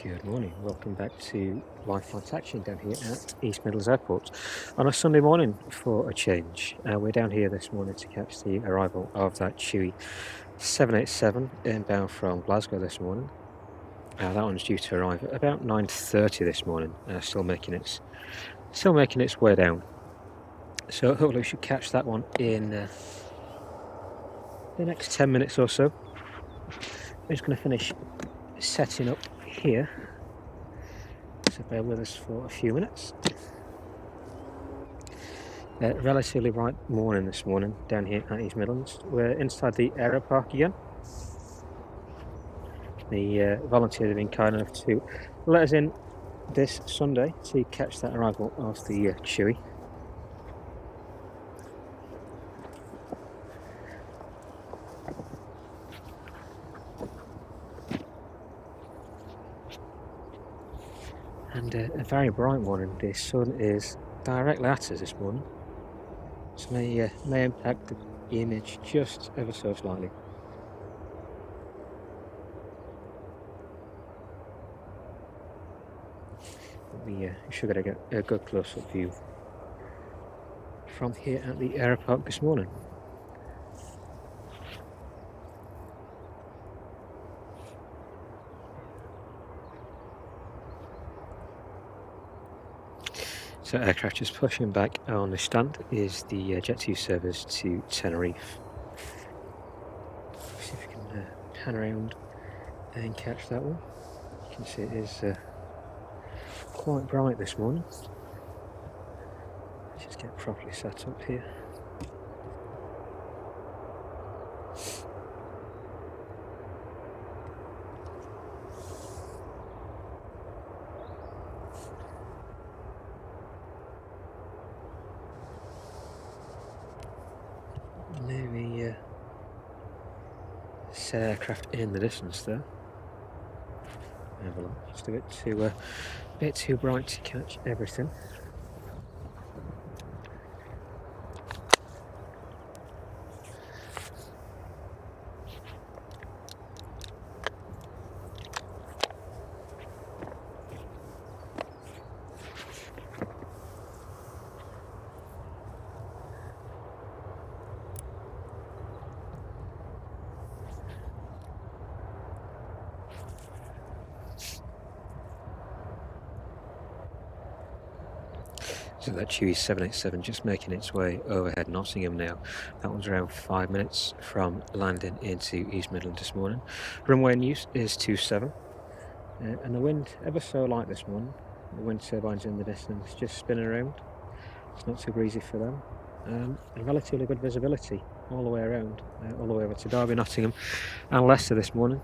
Good morning, welcome back to live flight action down here at East Midlands Airport on a Sunday morning for a change. We're down here this morning to catch the arrival of that TUI 787 inbound from Glasgow this morning. That one's due to arrive at about 9:30 this morning, still making its way down. So hopefully we should catch that one in the next 10 minutes or so. I'm just going to finish setting up here, so bear with us for a few minutes. Relatively bright morning this morning down here at East Midlands. We're inside the aero park again. The volunteers have been kind enough to let us in this Sunday to catch that arrival of the TUI. And a very bright morning. The sun is directly at us this morning, so may impact the image just ever so slightly. We should get a good close-up view from here at the aero park this morning. So aircraft just pushing back on the stand is the Jet-2 service to Tenerife. See if we can pan around and catch that one. You can see it is quite bright this morning. Let's just get properly set up here. Maybe set aircraft in the distance there. Have a look. Just a bit too bright to catch everything. So that TUI 787 just making its way overhead Nottingham now. That one's around 5 minutes from landing into East Midlands this morning. Runway in use is 27, and the wind ever so light this morning. The wind turbines in the distance just spinning around. It's not too breezy for them, and relatively good visibility all the way around, all the way over to Derby, Nottingham and Leicester this morning.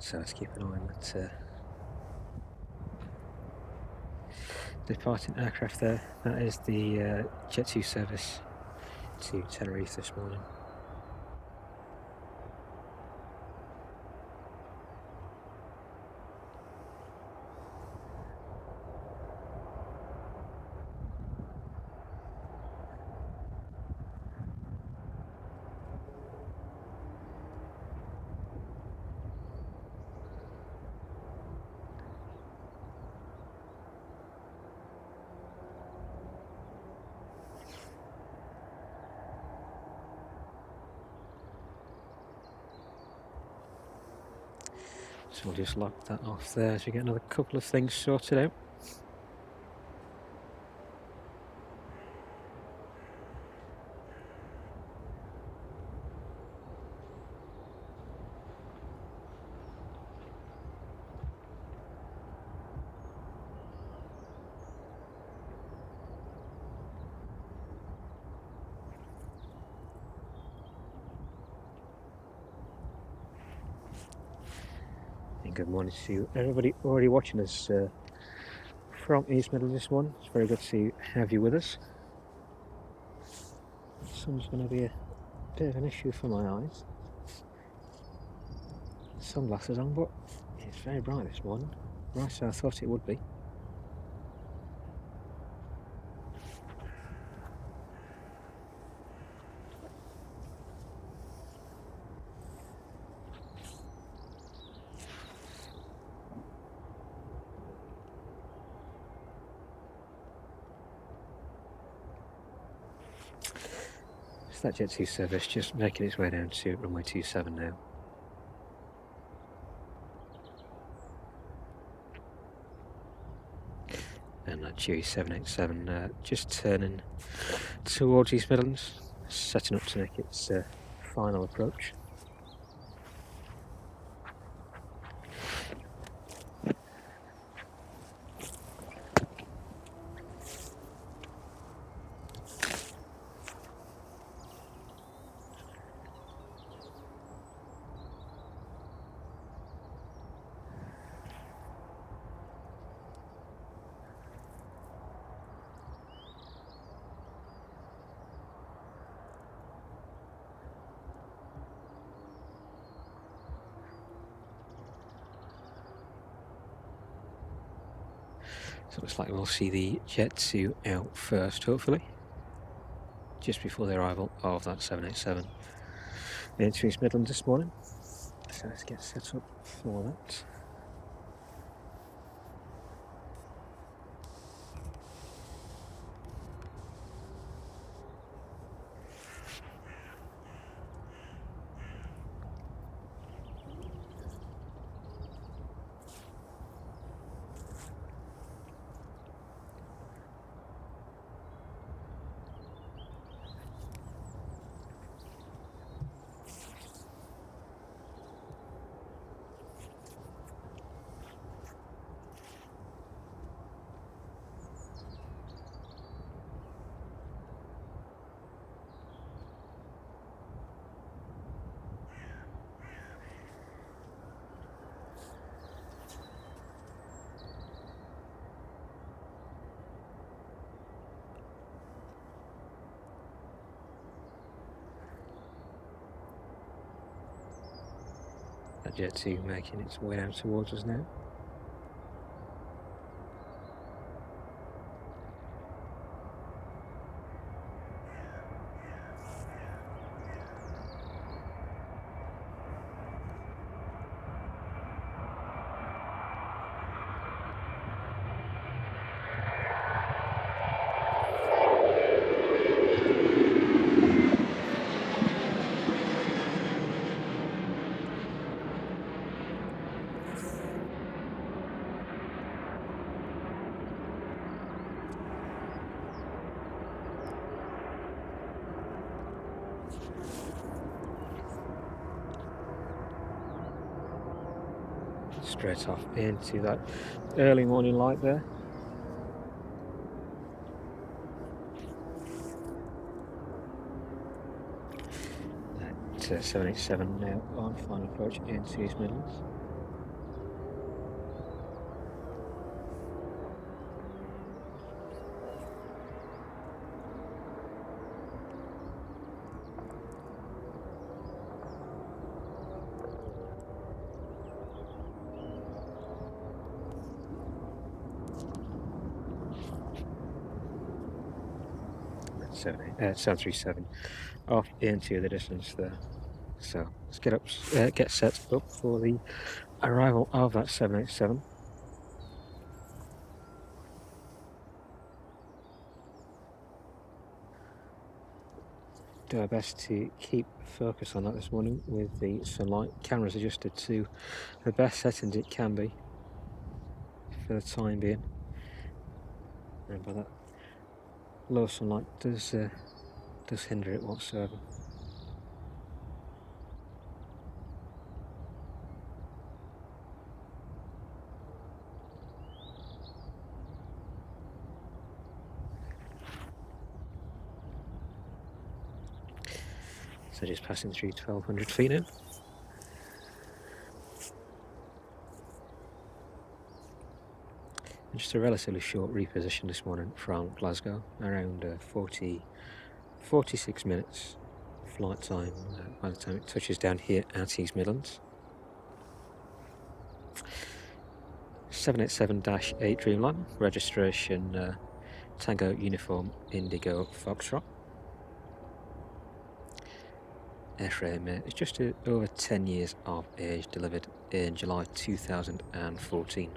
So let's keep an eye on that departing aircraft there. That is the Jet-2 service to Tenerife this morning. So we'll just lock that off there as we get another couple of things sorted out. Good morning to everybody already watching us from East Midlands this morning. It's very good to have you with us. The sun's going to be a bit of an issue for my eyes. Sunglasses on, but it's very bright this morning. Right, so I thought it would be. So that Jet 2 service just making its way down to runway 27 now. And that TUI 787 just turning towards East Midlands, setting up to make its final approach. So it looks like we'll see the Jet 2 out first, hopefully, just before the arrival of that 787 into East Midlands this morning. So let's get set up for that. That Jet 2 making its way down towards us now. Straight off into that early morning light there. That 787 now on final approach into East Midlands. That's 737 off into the distance there. So let's get set up for the arrival of that 787. Do our best to keep focus on that this morning with the sunlight. Camera's adjusted to the best settings it can be for the time being. And by that, low sunlight does hinder it whatsoever. So just passing through 1200 feet now. And just a relatively short reposition this morning from Glasgow, around 46 minutes flight time by the time it touches down here at East Midlands. 787-8 Dreamliner, registration Tango Uniform Indigo Foxtrot. Airframe is just over 10 years of age, delivered in July 2014.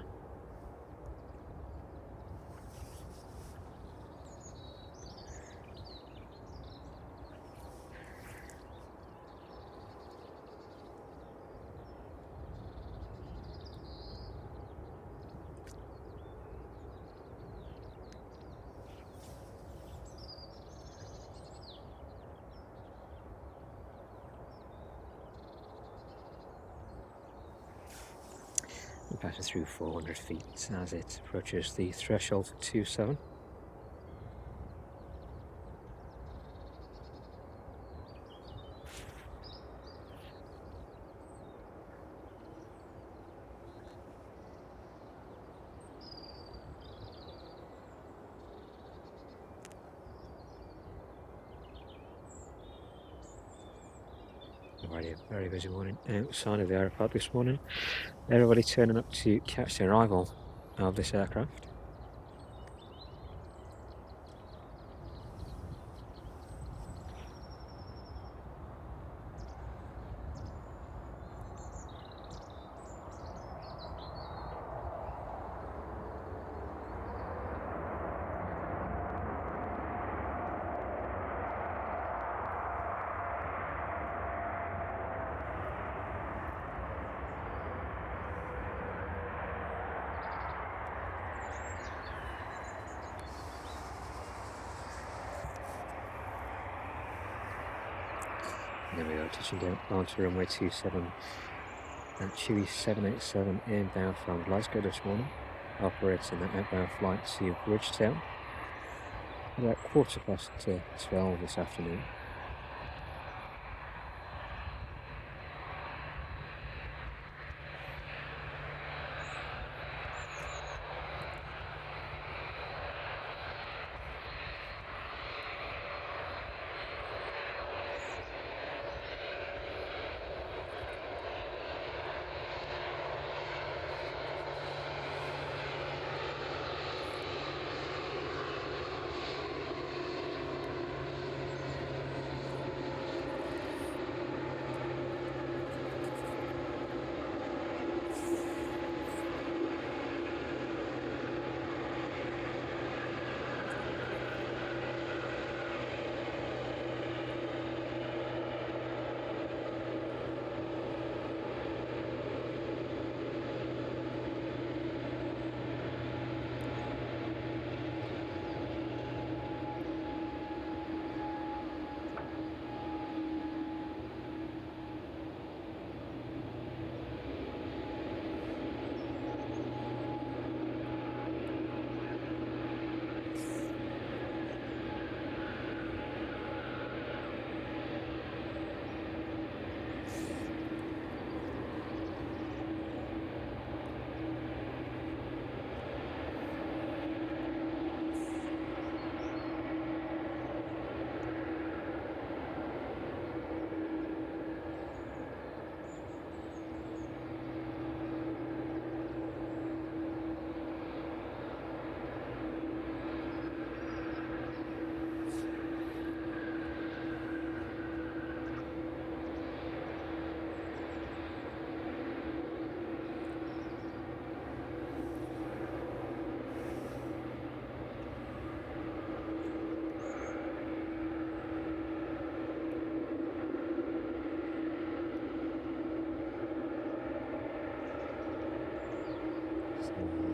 Passing through 400 feet as it approaches the threshold for 27. Already a very busy morning outside of the aeroport this morning. Everybody turning up to catch the arrival of this aircraft. There we go, touching down onto runway 27 at TUI 787 inbound from Glasgow this morning, operating an outbound flight to Bridgetown about 12:15 this afternoon.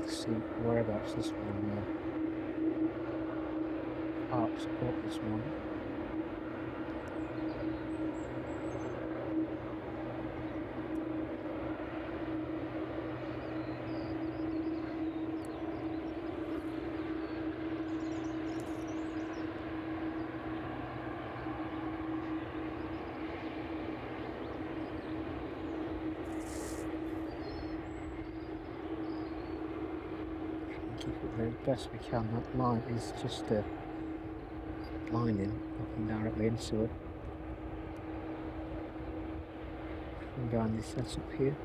Let's see whereabouts this one parks up this morning. Keep it the best we can. That line is just blinding, looking directly into it. And behind this setup here.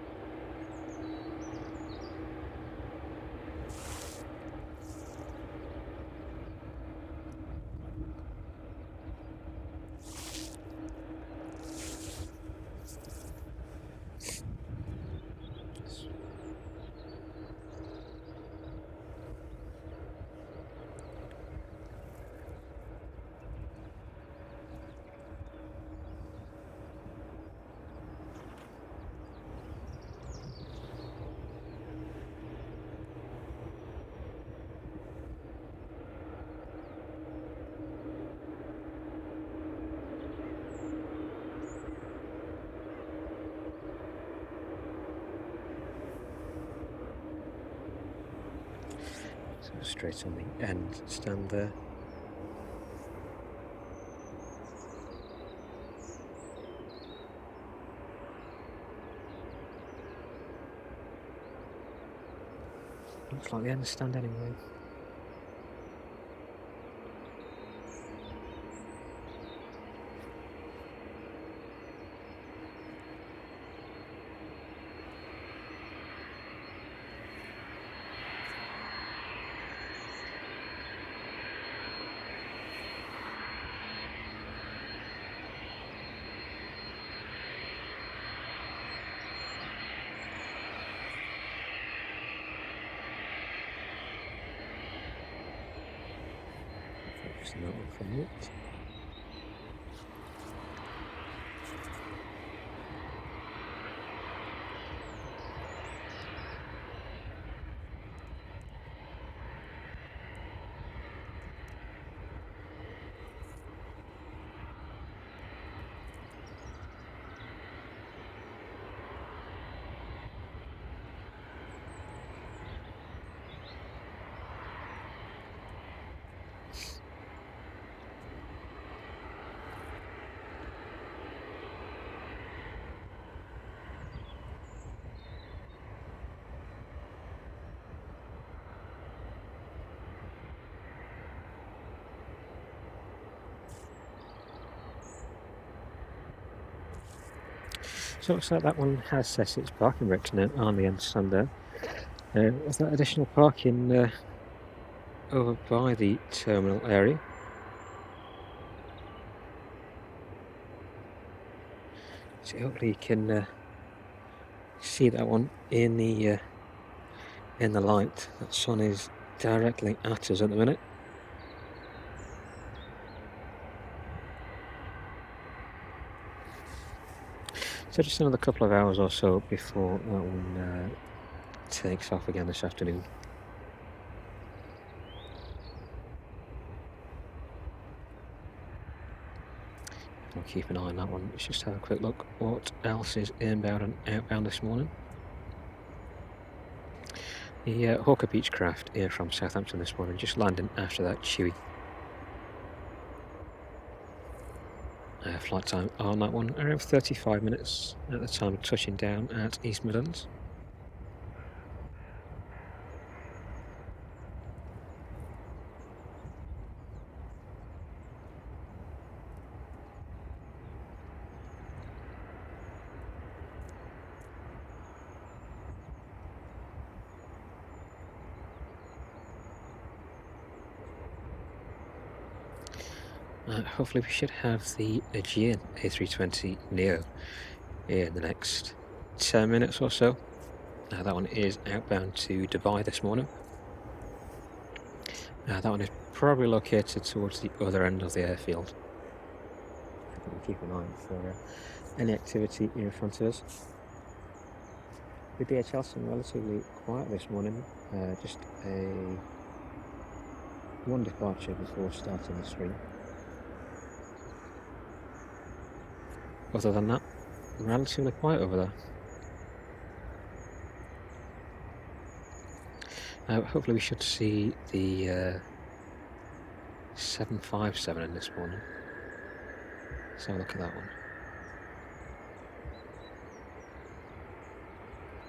straight on the end stand there. Looks like the end stand anyway. Focus on that one for a minute. So it looks like that one has set its parking brakes now on the end stand there. Was that additional parking over by the terminal area? So hopefully you can see that one in the light. That sun is directly at us at the minute. So just another couple of hours or so before that one takes off again this afternoon. I'll keep an eye on that one. Let's just have a quick look what else is inbound and outbound this morning. The Hawker Beechcraft here from Southampton this morning, just landing after that TUI. Flight time on that one around 35 minutes at the time of touching down at East Midlands. Hopefully we should have the Agean A320Neo in the next 10 minutes or so. That one is outbound to Dubai this morning. That one is probably located towards the other end of the airfield. We'll keep an eye out for any activity in front of us. With DHL some relatively quiet this morning, just one departure before starting the stream. Other than that, relatively quiet over there. Hopefully we should see the 757 in this morning. Let's have a look at that one.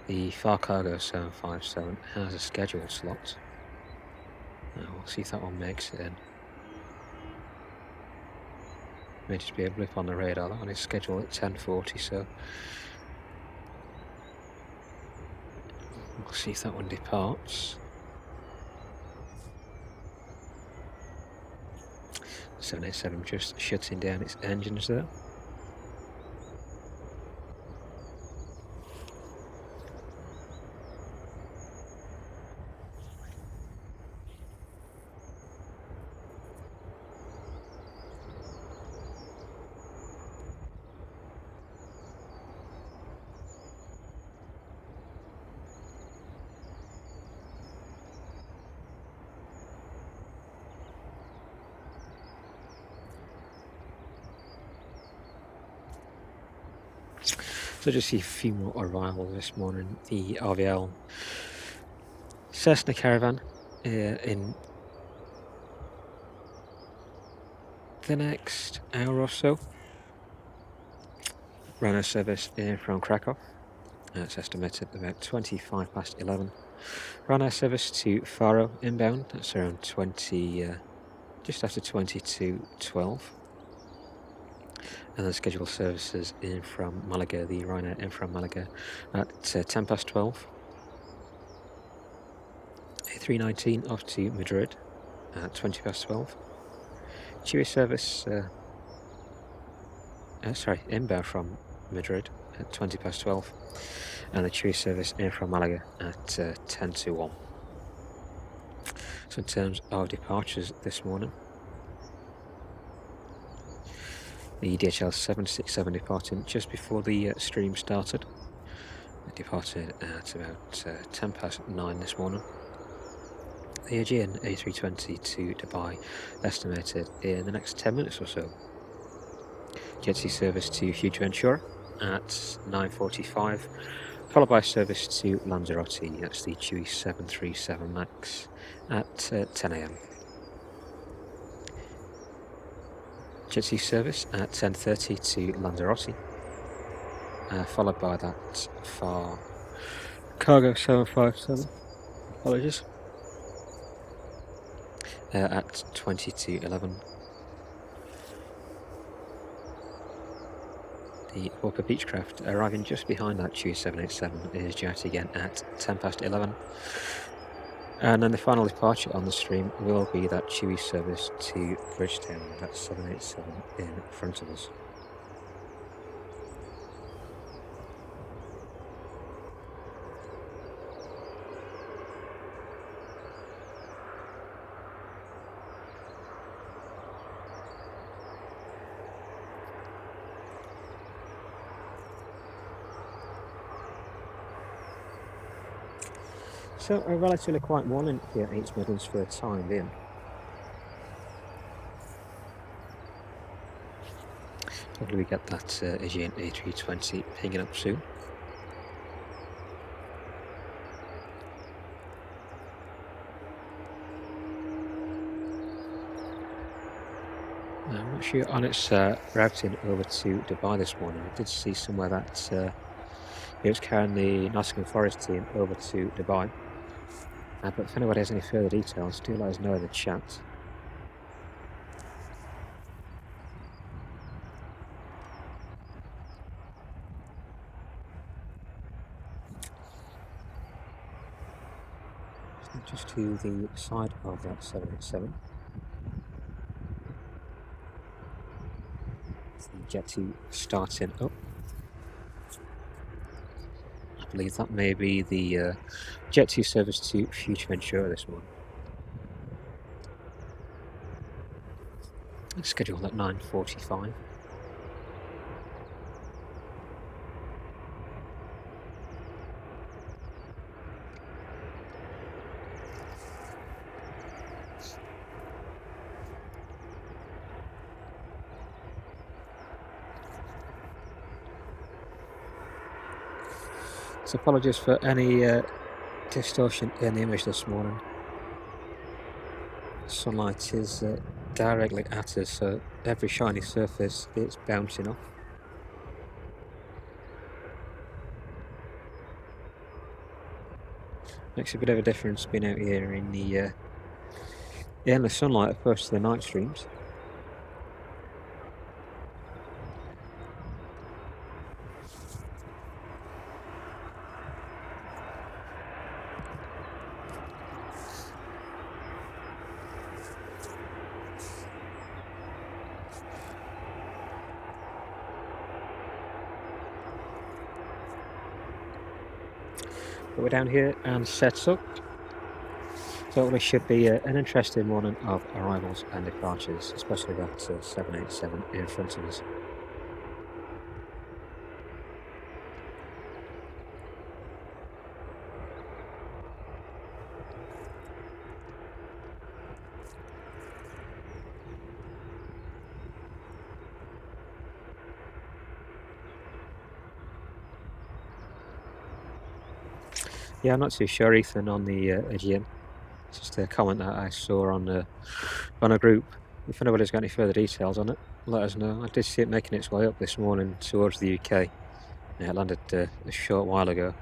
The Far Cargo 757 has a scheduled slot. We'll see if that one makes it in. May just be a blip on the radar. That one is scheduled at 10:40, so we'll see if that one departs. 787 just shutting down its engines there. So just see a few more arrivals this morning. The RVL Cessna Caravan in the next hour or so. Runner service in from Krakow. It's estimated about 25 past 11. Runner service to Faro inbound. That's around 20, just after 22:12. And then scheduled services in from Malaga, the Ryanair in from Malaga at 10 past 12. A319 off to Madrid at 20 past 12. TUI service, inbound from Madrid at 20 past 12. And the TUI service in from Malaga at 10 to 1. So in terms of departures this morning, the DHL 767 departing just before the stream started. It departed at about 10 past 9 this morning. The Agean A320 to Dubai estimated in the next 10 minutes or so. Jet service to Fuerteventura at 9:45, followed by service to Lanzarote. That's the TUI 737 MAX at 10 AM. Jet service at 10:30 to Lanzarote, followed by that for Cargo 757, apologies, at 20 to 11. The Walker Beechcraft arriving just behind that TUI 787 is due out again at 10 past 11. And then the final departure on the stream will be that TUI service to Bridgetown, that's 787 in front of us. So a relatively quiet morning here at East Midlands for the time being. Hopefully we get that Agean A320 picking up soon. I'm not sure on its routing over to Dubai this morning. I did see somewhere that it was carrying the Nottingham Forest team over to Dubai. But if anybody has any further details, do let us know in the chat. Just to the side of that 787. The Jet-2 starting up. I believe that may be the Jet-2 service to Fuerteventura this morning. It's scheduled at 9:45. So apologies for any distortion in the image this morning. Sunlight is directly at us, so every shiny surface it's bouncing off. Makes a bit of a difference being out here in the sunlight opposed to the night streams. But we're down here and set up, so it should be an interesting morning of arrivals and departures, especially that 787 in front of us. Yeah, I'm not too sure, Ethan, on the Agean. Just a comment that I saw on a group. If anybody's got any further details on it, let us know. I did see it making its way up this morning towards the UK. Yeah, it landed a short while ago.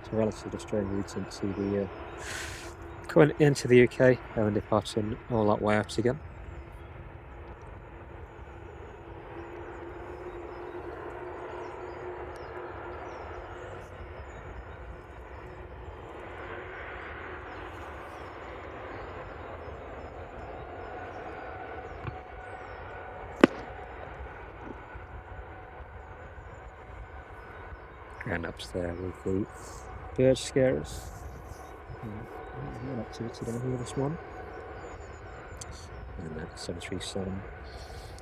It's a relatively strange route to the coming into the UK and then departing all that way out again. Ground ups there with the bird scarers. No activity down here this morning. And that 737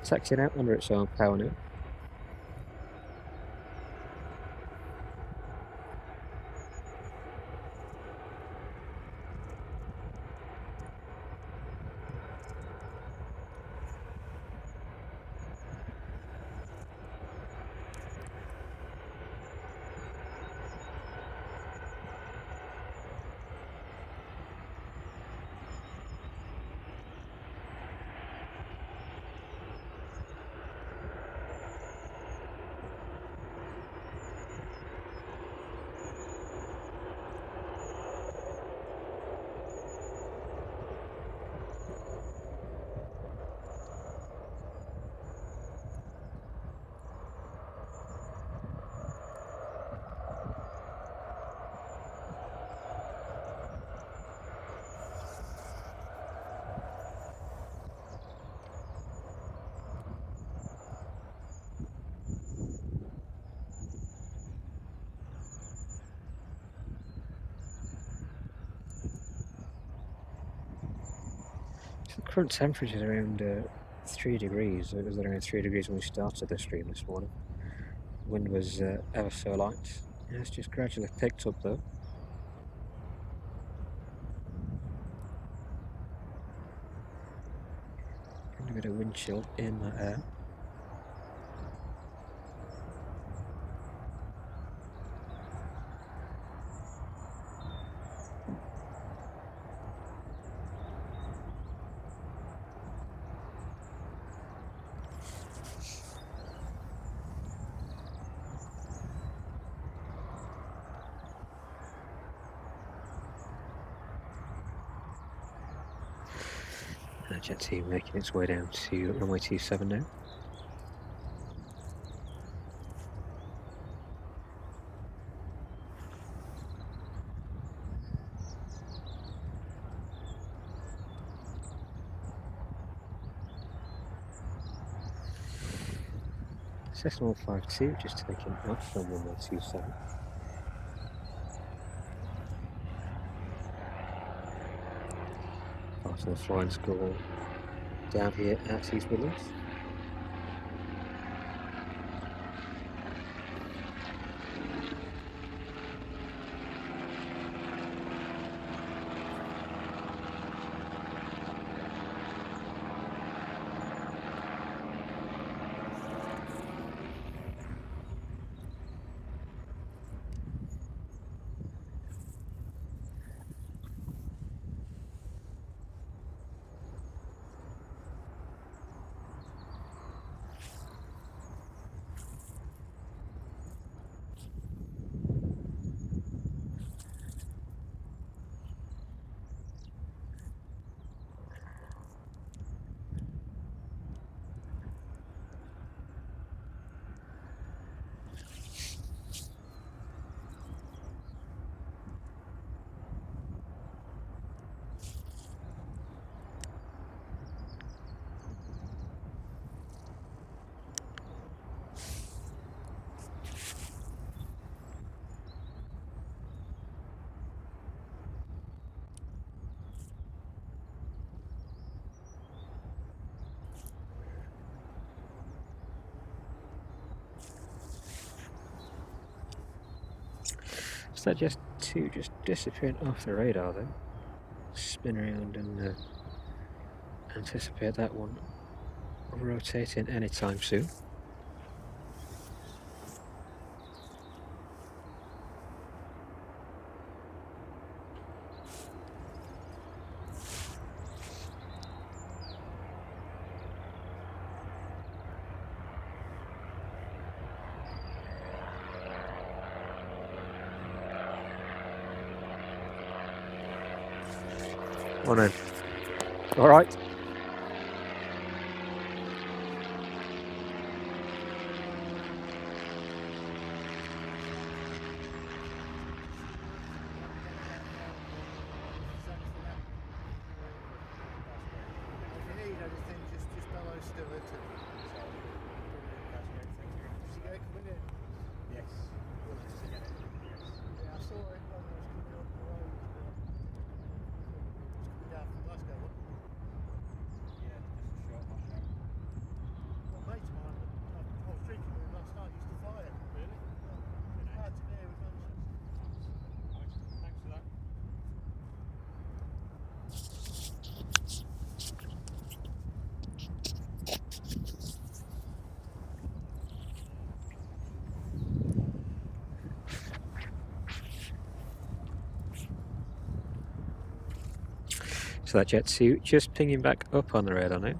taxiing out under its own power now. The current temperature is around 3 degrees. It was around 3 degrees when we started the stream this morning. Wind was ever so light. Yeah, it's just gradually picked up though. And a bit of wind chill in that air. Jet team making its way down to runway 27 now. SX-NEL just taking off from runway 27. Part of the flying school down here at East Midlands. Is that just disappearing off the radar then? Spin around and anticipate that one rotating anytime soon. – on in. All right. So that jet suit just pinging back up on the radar now.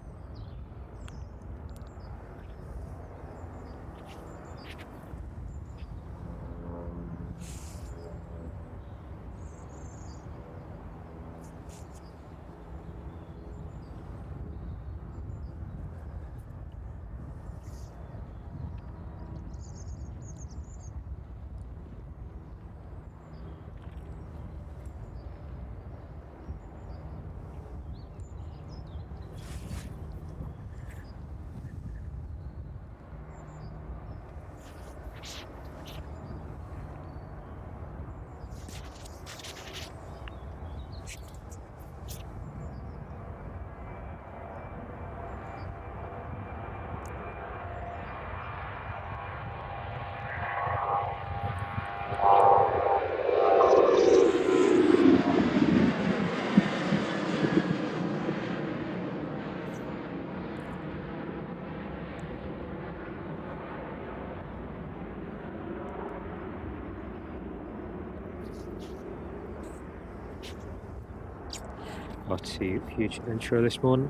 Got to huge intro this morning.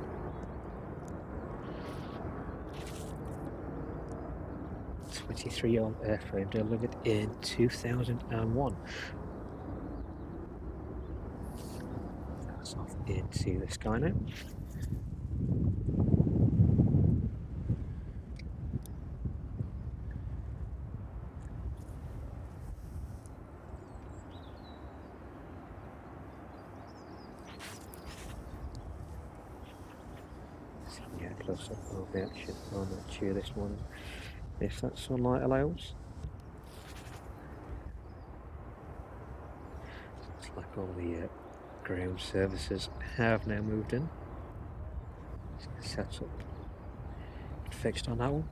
'23-year-old airframe delivered in 2001. That's off into the sky now. Yeah, close up of the action on the TUI this morning, if that sunlight allows. Looks like all the ground services have now moved in. Set up, fixed on that one.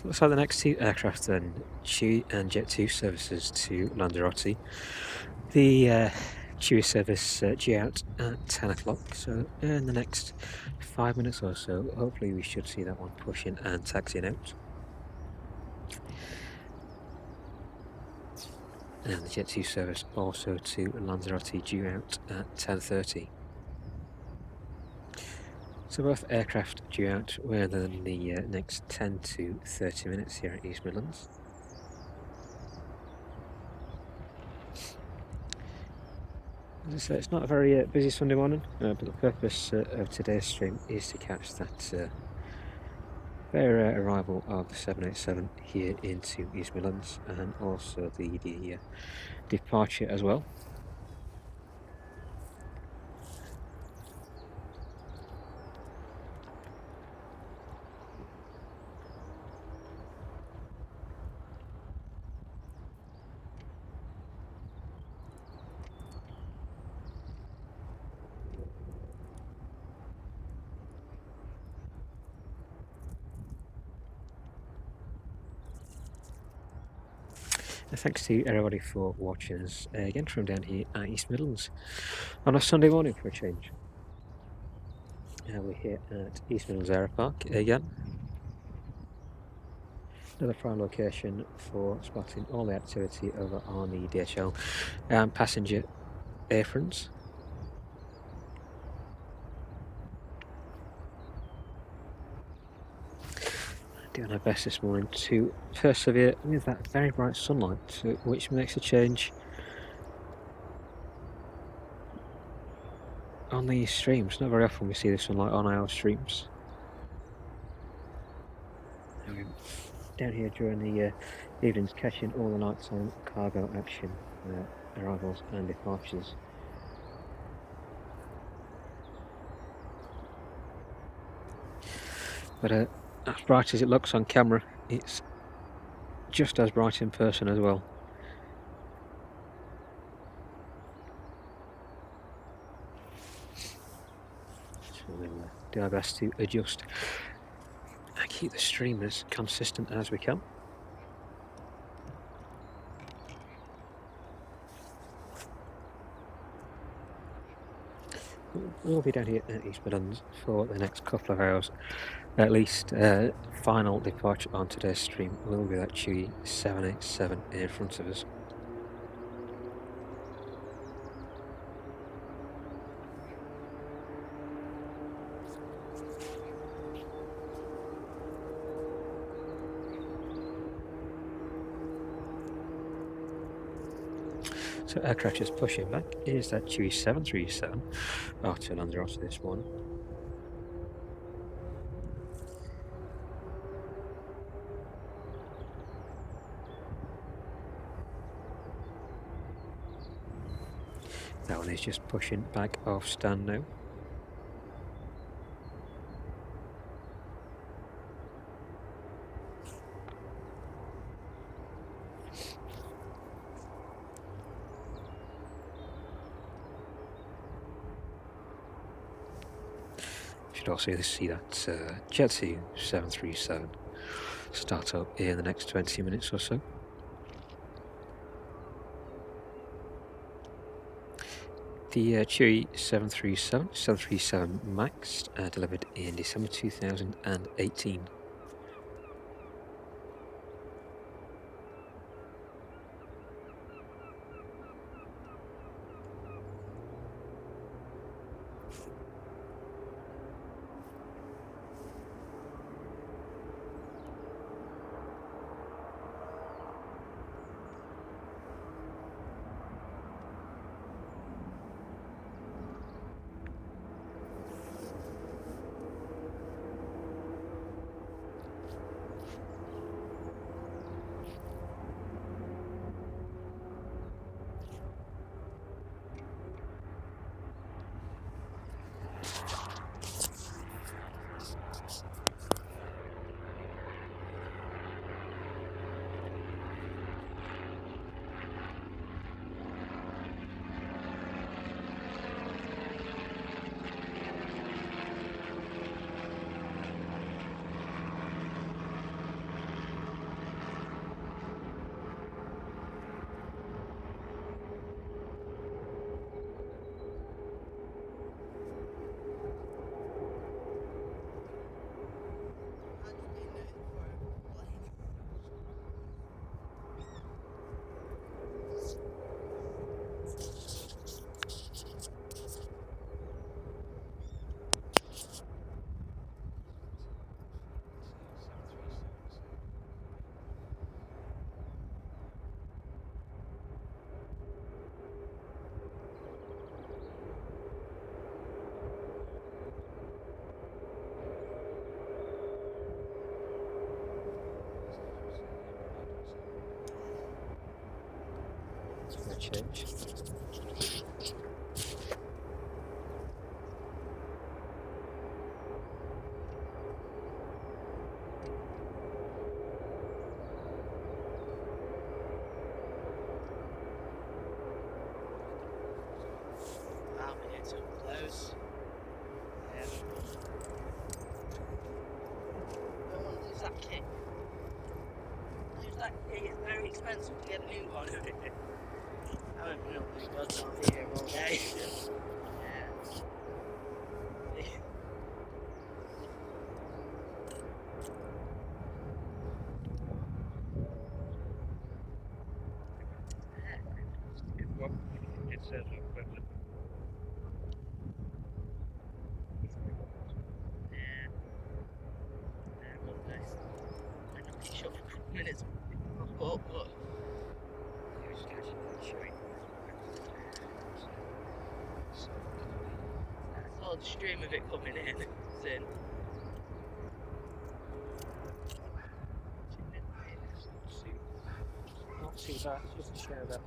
Looks like the next two aircraft then, TUI and Jet2 services to Lanzarote. The TUI service due out at 10 o'clock, so in the next 5 minutes or so, hopefully we should see that one pushing and taxiing out. And the Jet2 service also to Lanzarote due out at 10:30. So both aircraft due out within the next 10 to 30 minutes here at East Midlands. As I say, it's not a very busy Sunday morning, but the purpose of today's stream is to catch that very rare arrival of the 787 here into East Midlands, and also the departure as well. And thanks to everybody for watching us again from down here at East Midlands on a Sunday morning for a change. We're here at East Midlands Aero Park again. Another prime location for spotting all the activity over on the DHL and passenger airfronts. Doing our best this morning to persevere with that very bright sunlight, which makes a change on these streams. Not very often we see the sunlight on our streams. Down here during the evenings, catching all the nighttime cargo action, arrivals and departures. But as bright as it looks on camera, it's just as bright in person as well. So we'll do our best to adjust and keep the stream as consistent as we can. We'll be down here at East Midlands for the next couple of hours at least. Final departure on today's stream will be that TUI 787 in front of us. So aircraft just pushing back is that TUI 737 after Lanzarote this morning. That one is just pushing back off stand now. Should also see that G-TUIF 737 start up in the next 20 minutes or so. The TUI 737 MAX delivered in December 2018. Change. Too close. Don't want to lose that kick. Lose that kick, it's very expensive to get a new one. I haven't been up to God's not here all day. It's equivalent. I'm not really sure for a couple minutes. But I saw the stream of it coming in. Soon. Not too bad, just to share that.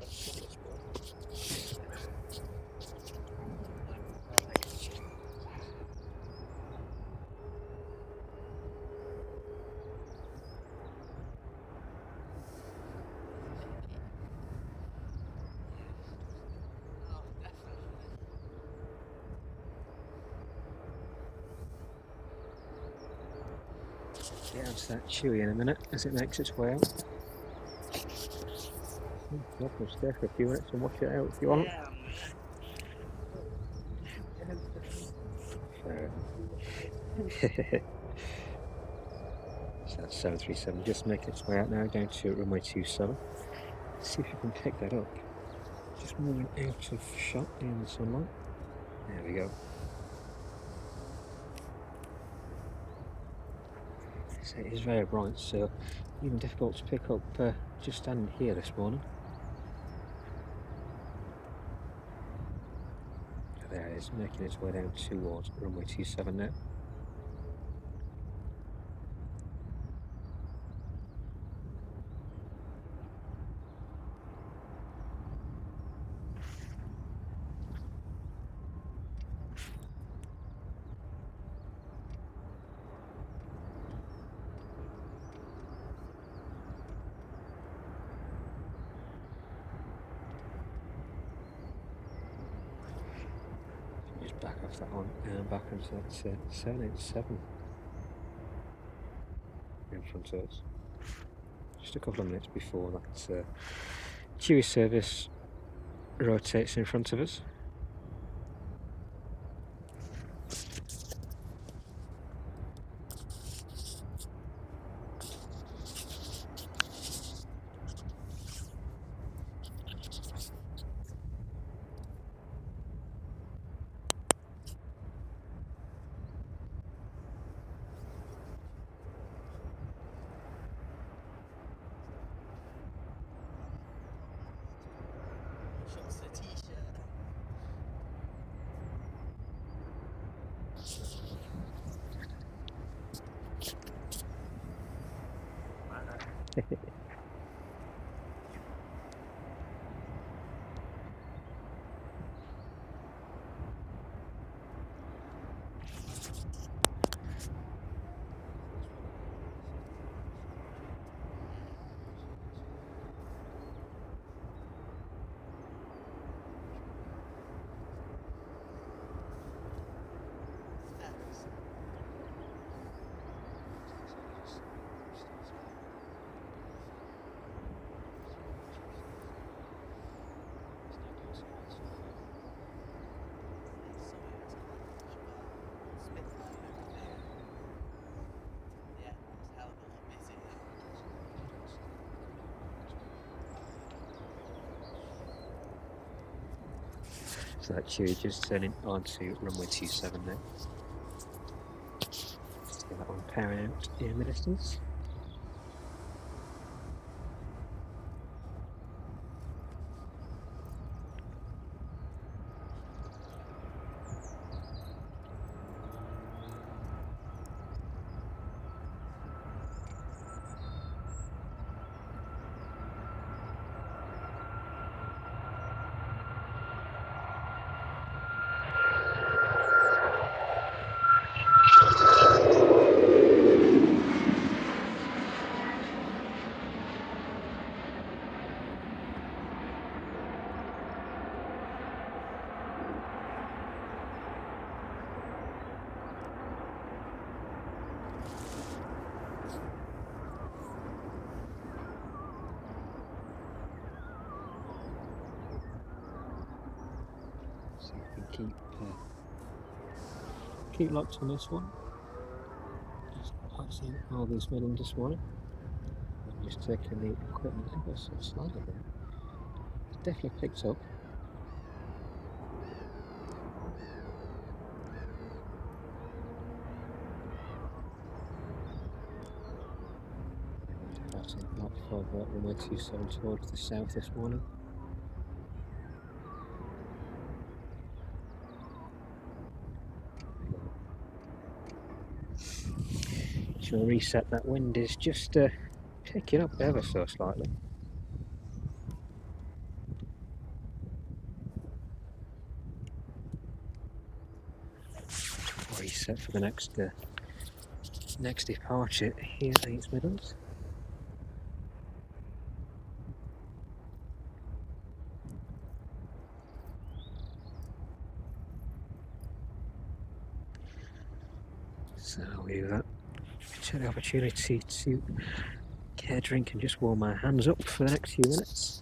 Oh, definitely. Get onto that TUI in a minute as it makes its way out. Welcome to stay for a few minutes and watch it out if you want. Yeah, So that's 737 just making its way out now down to runway 27. Let's see if you can pick that up. Just moving out of shot in the sunlight. There we go. So it is very bright, so even difficult to pick up just standing here this morning. There it is, making its way down towards runway 27 now. Back off that one and back into that 787 in front of us. Just a couple of minutes before that TUI service rotates in front of us. shows the t-shirt. So that TUI just turning onto runway 27 now. Let's get that one powering out in the distance. Keep locked on this one. Just passing all these Midlands this morning. I'm just taking the equipment ever so slightly there. It's definitely picked up. Passing out for runway 27 towards the south this morning. So reset, that wind is just picking up ever so slightly. Reset for the next departure here at East Midlands. So we've take the opportunity to get a drink and just warm my hands up for the next few minutes.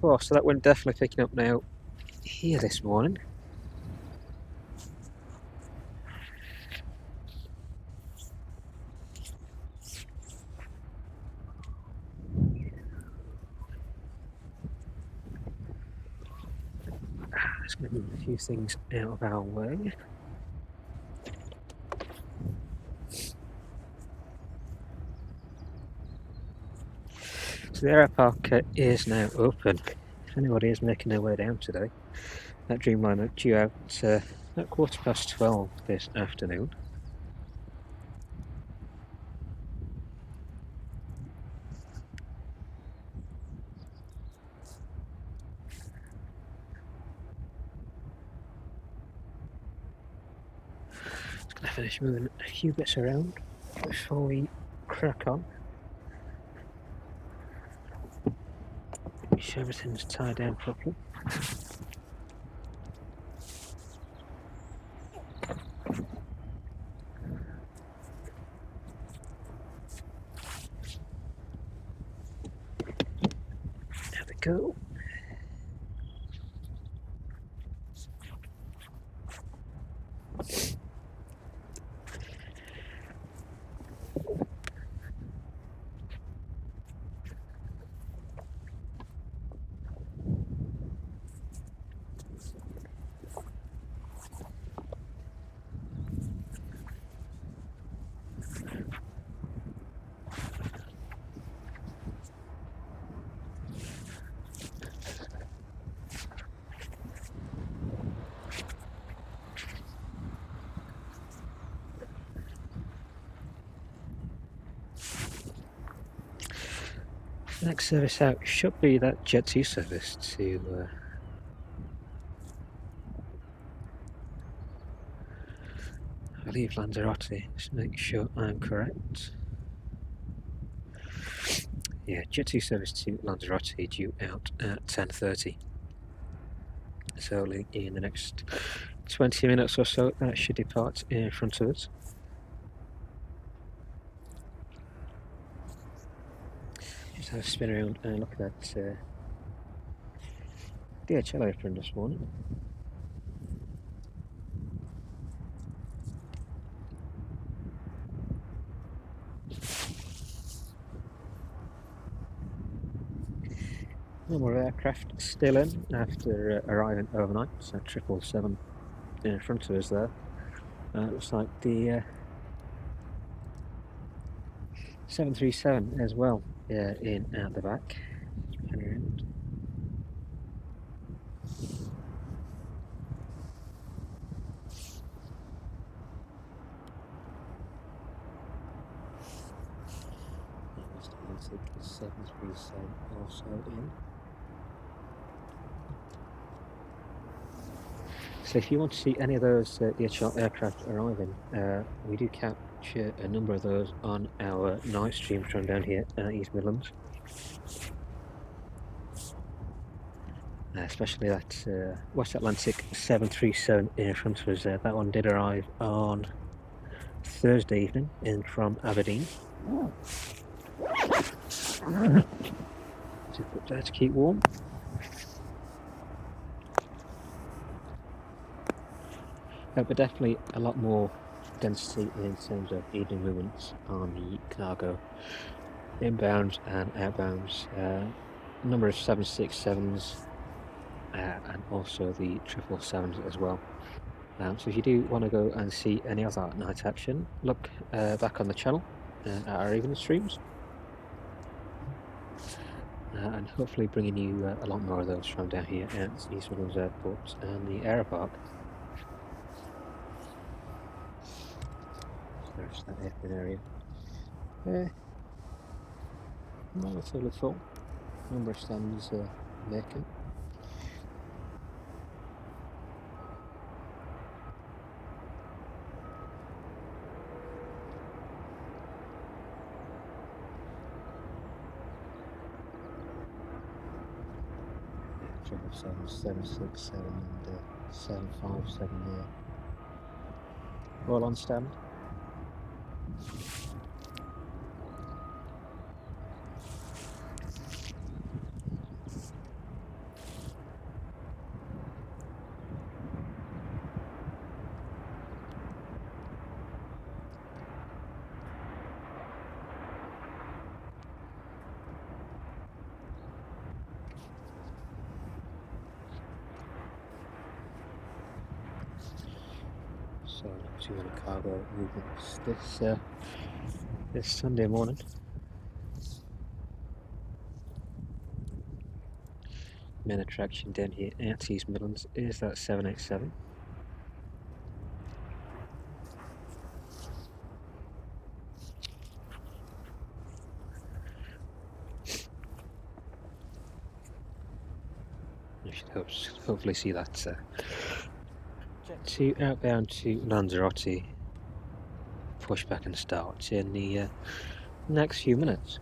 Oh, so that wind definitely picking up now here this morning. Just going to move a few things out of our way. So the air park is now open. If anybody is making their way down today, that Dreamliner due out at 12:15 this afternoon. Just going to finish moving a few bits around before we crack on. Make sure everything's tied down properly. There we go. The next service out should be that Jet2 service to I believe Lanzarote, just make sure I'm correct. Yeah, Jet2 service to Lanzarote due out at 10:30. So in the next 20 minutes or so, that should depart in front of us. Just So I'll spin around and look at that DHL apron this morning. No more aircraft still in after arriving overnight. So 777 in front of us there. Looks like the 737 as well in out the back. Spin around. The 737 also in. So if you want to see any of those DHL aircraft arriving, we do capture a number of those on our night streams from down here at East Midlands. Especially that West Atlantic 737 in front of us there. That one did arrive on Thursday evening in from Aberdeen. Just put there to keep warm. But definitely a lot more density in terms of evening movements on the cargo inbounds and outbounds. Number of 767s and also the 777s as well. So if you do want to go and see any of that night action, look back on the channel at our evening streams. And hopefully bringing you a lot more of those from down here at East Midlands Airport and the Aeropark. So there's that airport area. Relatively full. Number of stands vacant. Seven, 767 and 757 there. All on stand. So not too many cargo movements this Sunday morning. Main attraction down here at East Midlands is that 787. You should hopefully see that to outbound to Lanzarote pushback and start in the next few minutes.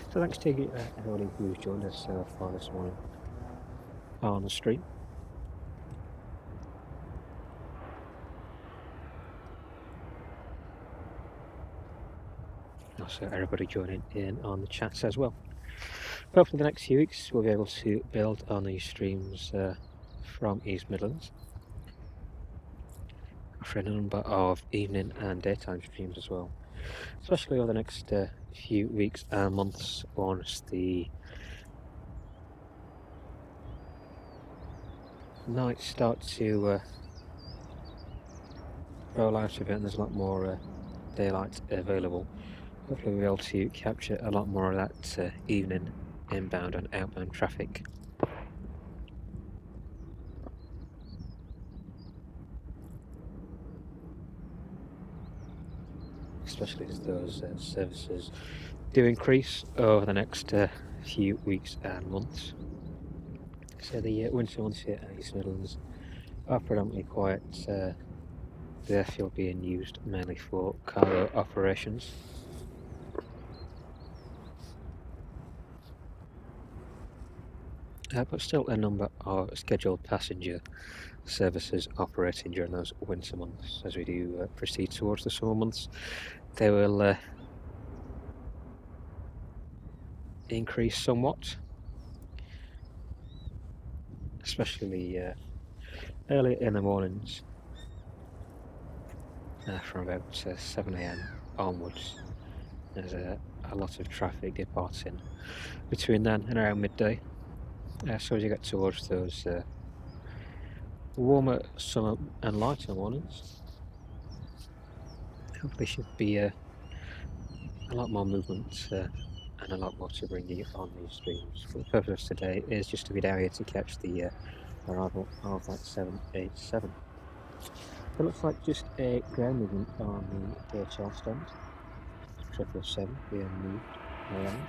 So thanks to everybody who's joined us so far this morning on the stream. Also everybody joining in on the chats as well. Hopefully the next few weeks we'll be able to build on these streams from East Midlands, offering a number of evening and daytime streams as well, especially over the next few weeks and months once the nights start to roll out a bit and there's a lot more daylight available. Hopefully we'll be able to capture a lot more of that evening inbound and outbound traffic. Especially as those services do increase over the next few weeks and months. So the winter months here at East Midlands are predominantly quite the airfield being used mainly for cargo operations. But still a number of scheduled passenger services operating during those winter months. As we do proceed towards the summer months, they will increase somewhat, especially early in the mornings from about 7 AM onwards. There's a lot of traffic departing between then and around midday. So as you get towards those warmer summer and lighter mornings, hopefully should be a lot more movement and a lot more to bring you on these streams. But the purpose of today is just to be down here to catch the arrival of that 787. It looks like just a ground movement on the DHL stand. 777 being moved around.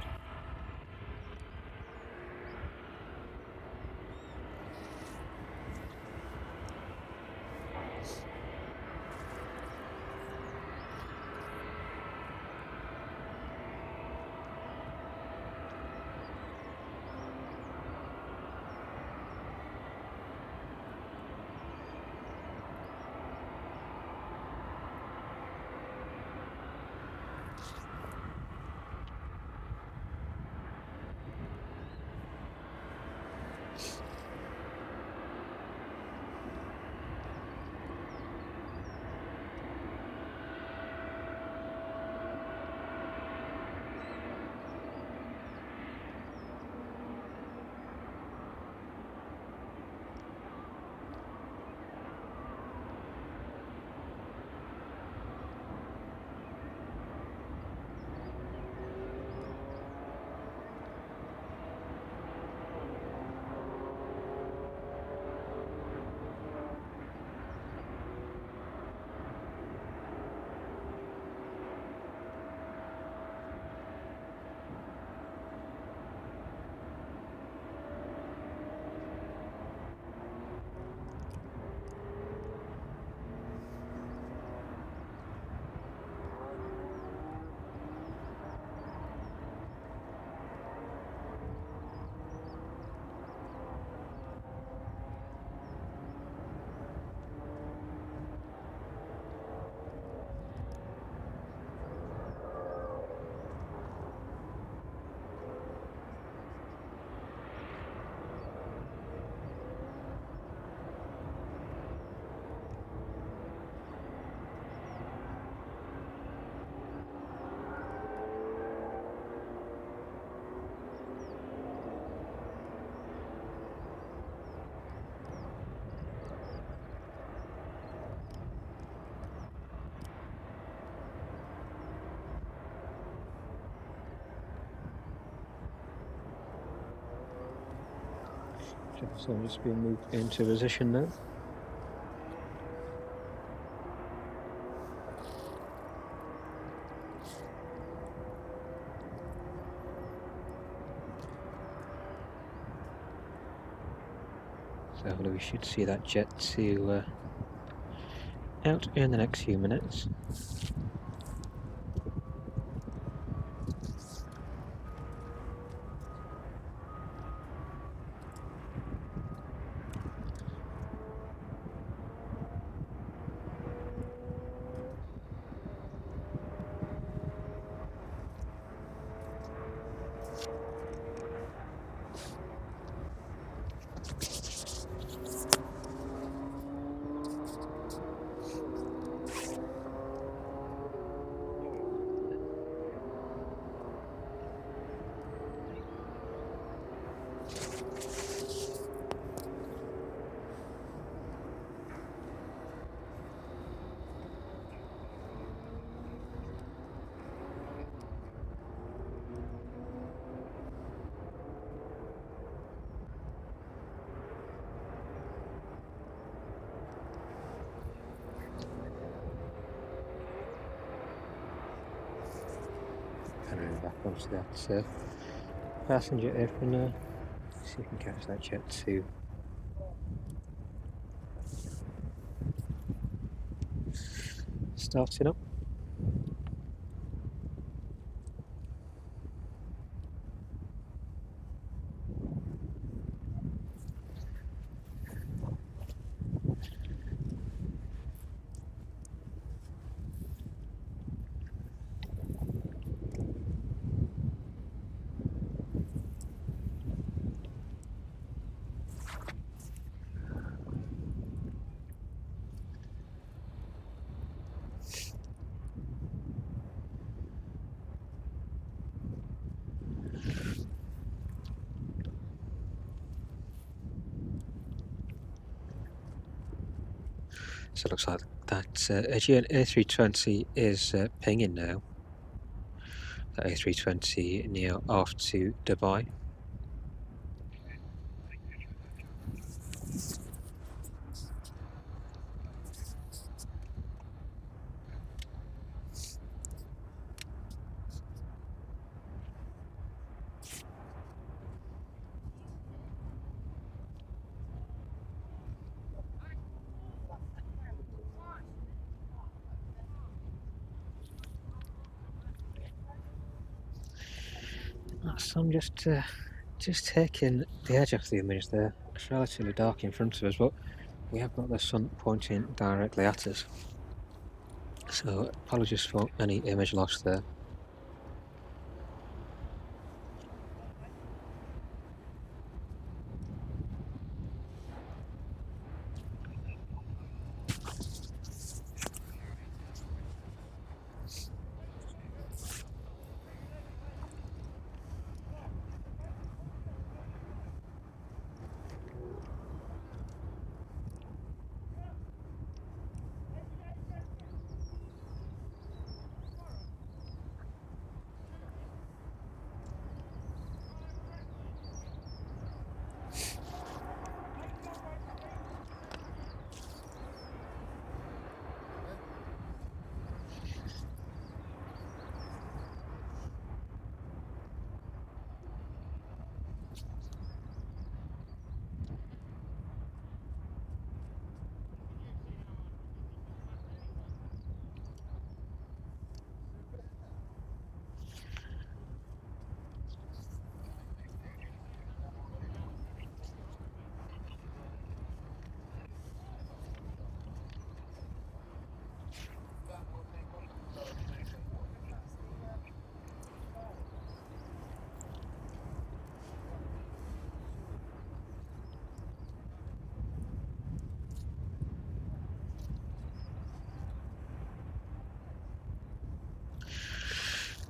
So I'm just being moved into position now. So hopefully we should see that jet to out in the next few minutes. Back onto that passenger apron now. See if we can catch that jet too. starting up. So it looks like that Agean A320 is pinging now. The A320neo off to Dubai. So I'm just taking the edge off the image there. It's relatively dark in front of us, but we have got the sun pointing directly at us. So apologies for any image loss there.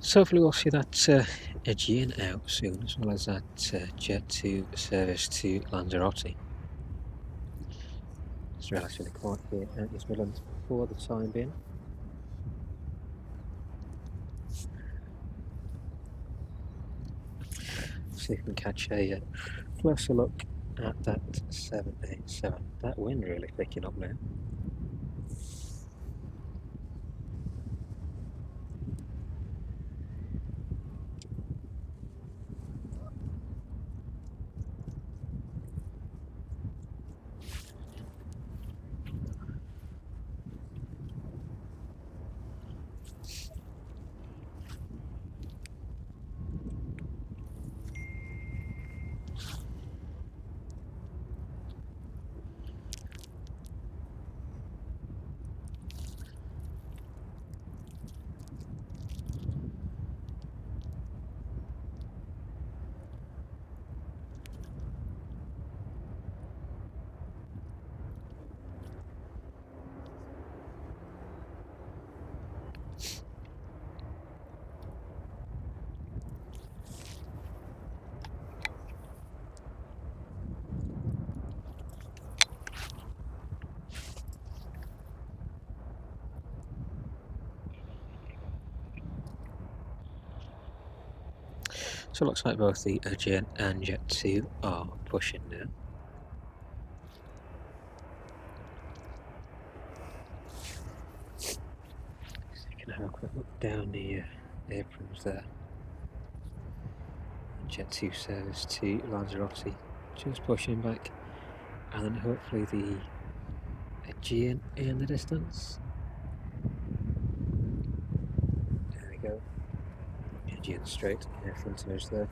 So hopefully we'll see that Agean out soon, as well as that Jet2 service to Lanzarote. It's relatively quiet here at East Midlands for the time being. See if we can catch a closer look at that 787. That wind really picking up now. So it looks like both the Agean and Jet2 are pushing now. So you can have a quick look down the aprons there. Jet2 service to Lanzarote, just pushing back, and then hopefully the Agean in the distance. Aegean Strait in front of us there.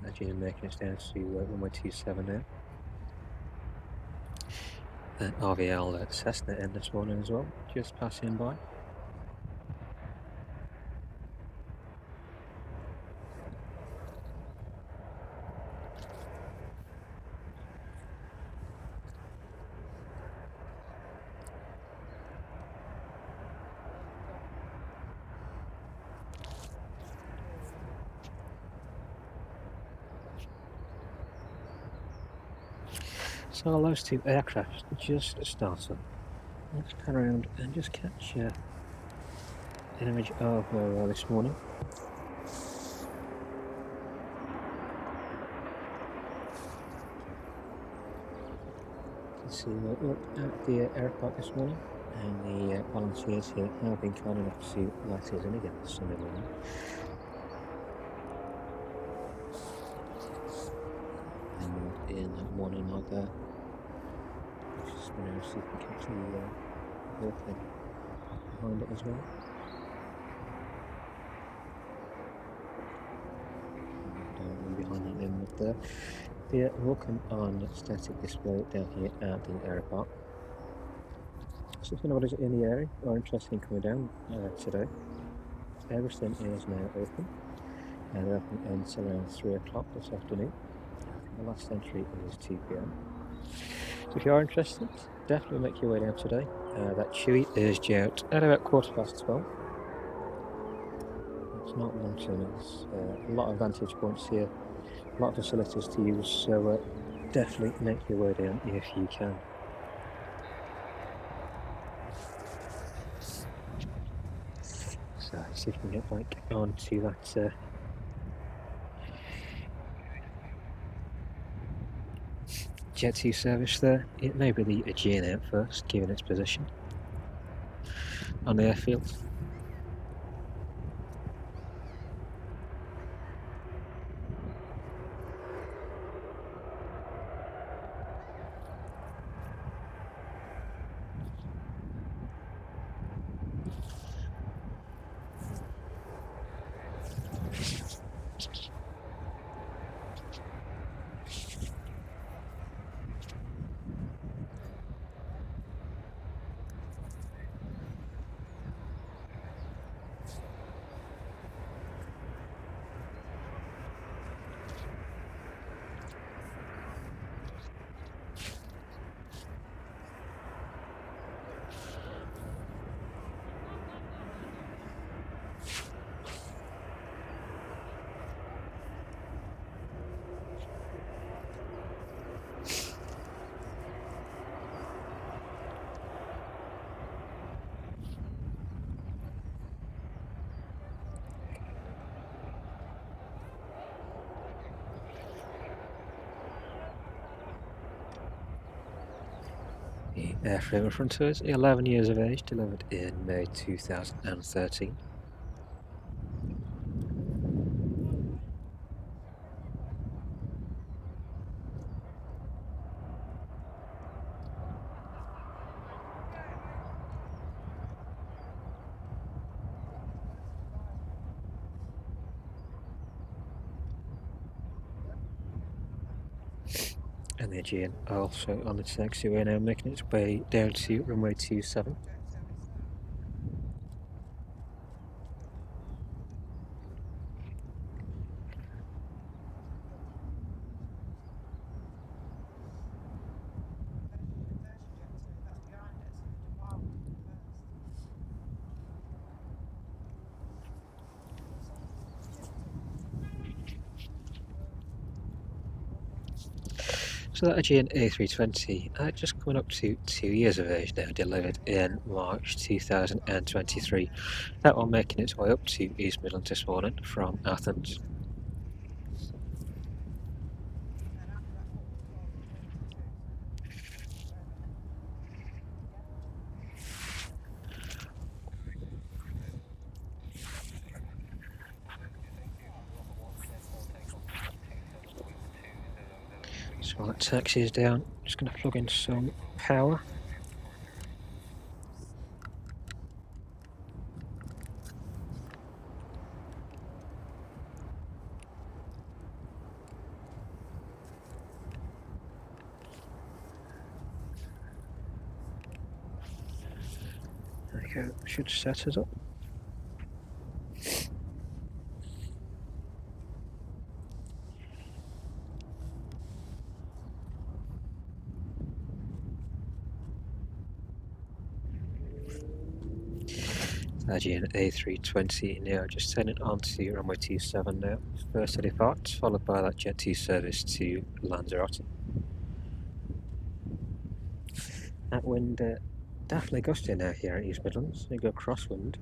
Agean making it down to runway 27 now. And RVL SX-NEL this morning as well, just passing by. So those two aircraft just started. Let's pan around and just catch an image of where we are this morning. You can see we're up at the airport this morning, and the volunteers here have been kind enough to let us in again this Sunday morning. And in one another, just going to see if we can catch the VOLTEA behind it as well. And behind that then with the welcome on static display down here at the airport. So if anybody's in the area or interested in coming down today, everything is now open, and they're open until around 3 o'clock this afternoon. The last entry is 2 PM. So if you are interested, definitely make your way down today. That TUI is due out at about 12:15. It's not long term, there's a lot of vantage points here, a lot of facilities to use, so definitely make your way down if you can. So see if we can get back onto that Jet2 service there. It may be the Agean out first, given its position on the airfield. The airframe in front of us, 11 years of age, delivered in May 2013. And the Agean also on its taxiway now, making its way down to runway 27. So that Agean A320, just coming up to 2 years of age now, delivered in March 2023. That one making its way up to East Midlands this morning from Athens. So while that taxi is down, just going to plug in some power. There we go, should set us up. Agean A320 just turning onto runway 27 now, first to depart, followed by that Jet 2 service to Lanzarote. That wind definitely gusting now here at East Midlands, we go crosswind.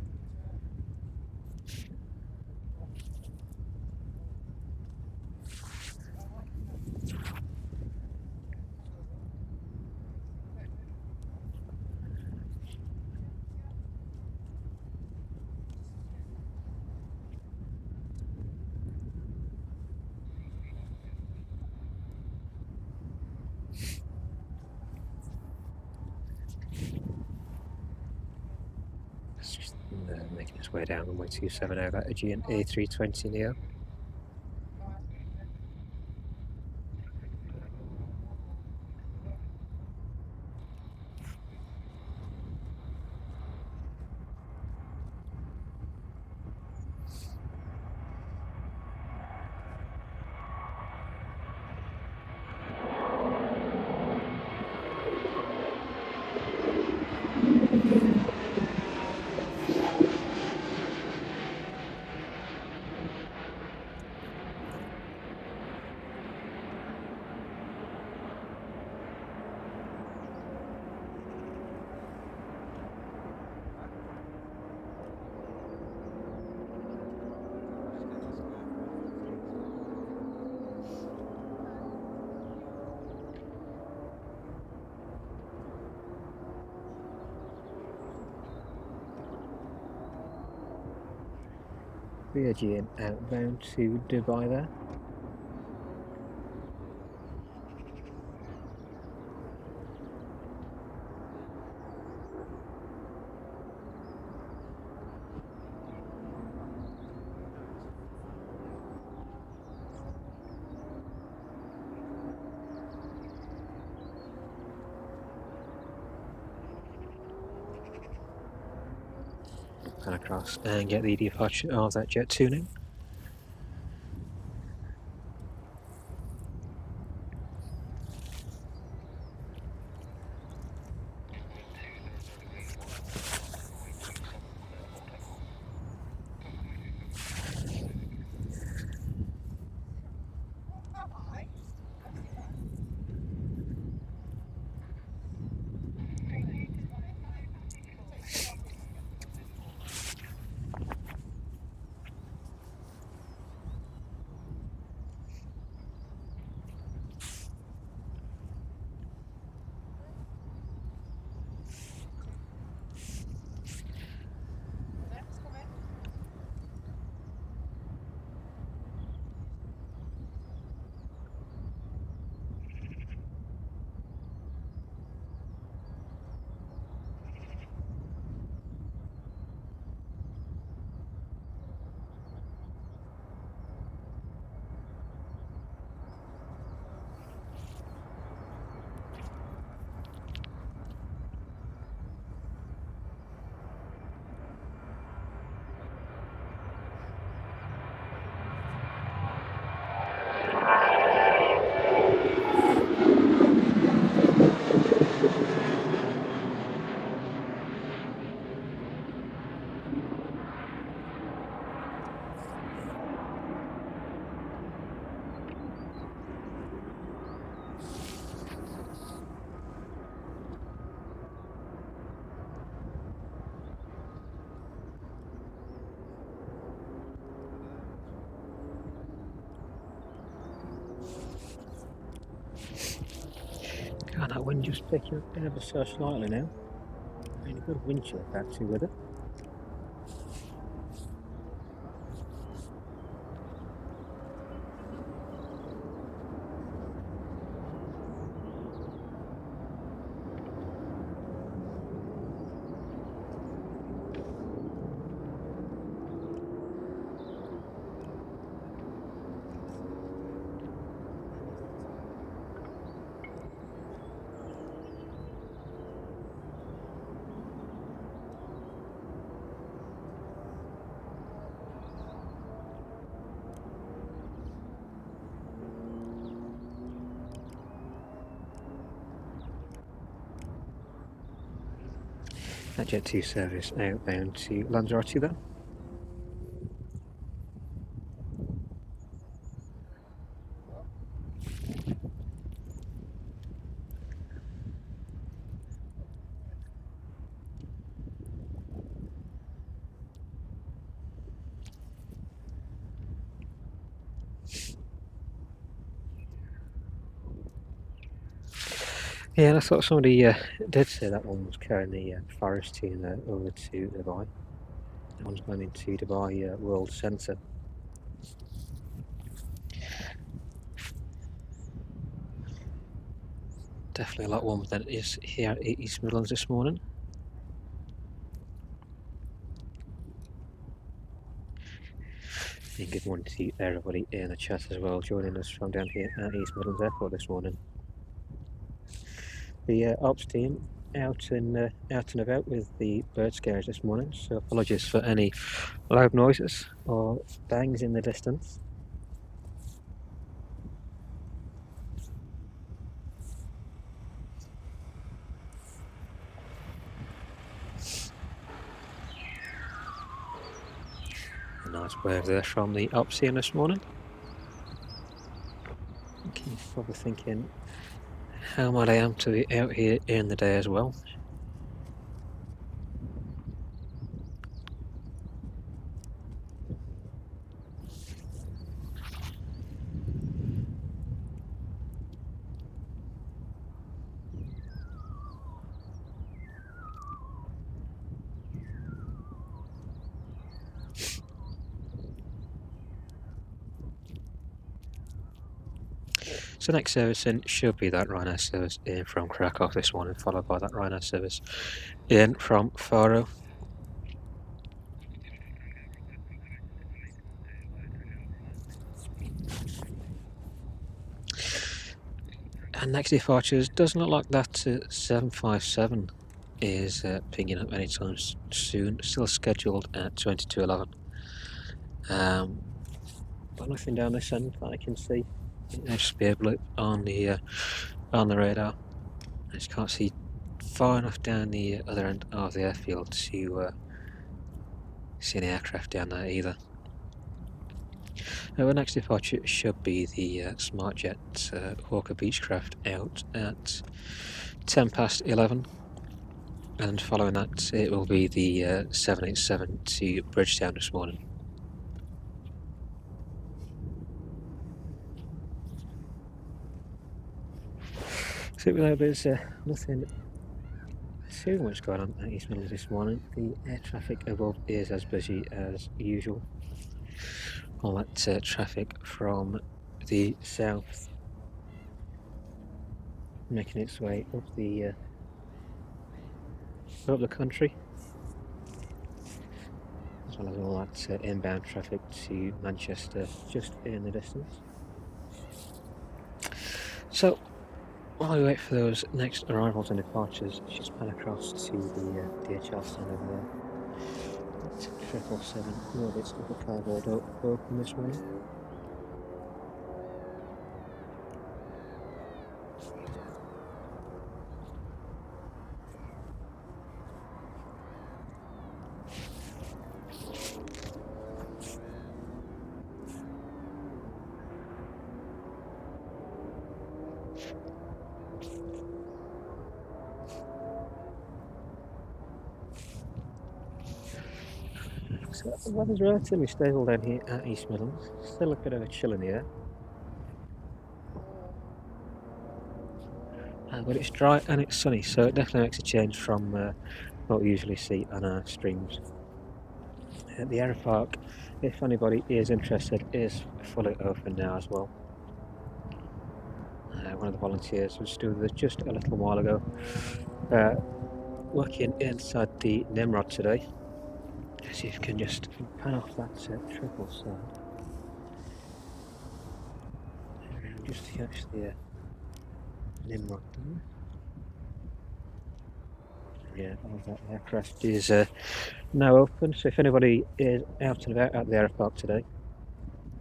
Just making its way down runway 27 now, that Agean A320 The Agean outbound to Dubai there. And across and get the departure of that Jet tuning. wind just picking up ever so slightly now. Really good wind chill actually with it. That Jet 2 service outbound to Lanzarote then. Yeah, and I thought somebody did say that one was carrying the forest team over to Dubai. That one's going into Dubai World Centre. Definitely a lot warmer than it is here at East Midlands this morning. And good morning to everybody in the chat as well, joining us from down here at East Midlands Airport this morning. The ops team out and about with the bird scares this morning, so apologies for any loud noises or bangs in the distance. A nice wave there from the ops team this morning. Okay, probably thinking how mad I am to be out here in the day as well. So next service in should be that Ryanair service in from Krakow this morning, followed by that Ryanair service in from Faro. And next departures doesn't look like that 757 is picking up anytime soon. Still scheduled at 22:11. But nothing down this end that I can see. There's just be a blip on the radar. I just can't see far enough down the other end of the airfield to see any aircraft down there either. Our next departure should be the SmartJet Hawker Beechcraft out at 11:10, and following that it will be the 787 to Bridgetown this morning. So there's nothing too much going on at East Midlands this morning. The air traffic above is as busy as usual. All that traffic from the south making its way up the country, as well as all that inbound traffic to Manchester just in the distance. So while we wait for those next arrivals and departures, let's just pan across to the DHL stand over there. 777 Nordics with the cargo door open this morning. So the weather's relatively stable down here at East Midlands. Still a bit of a chill in the air. but it's dry and it's sunny, so it definitely makes a change from what we usually see on our streams. The aero park, if anybody is interested, is fully open now as well. One of the volunteers was still there just a little while ago, working inside the Nimrod today. See if you can just pan off that 777. Just to catch the Nimrod there. Yeah, all that aircraft is now open, so if anybody is out and about at the aero park today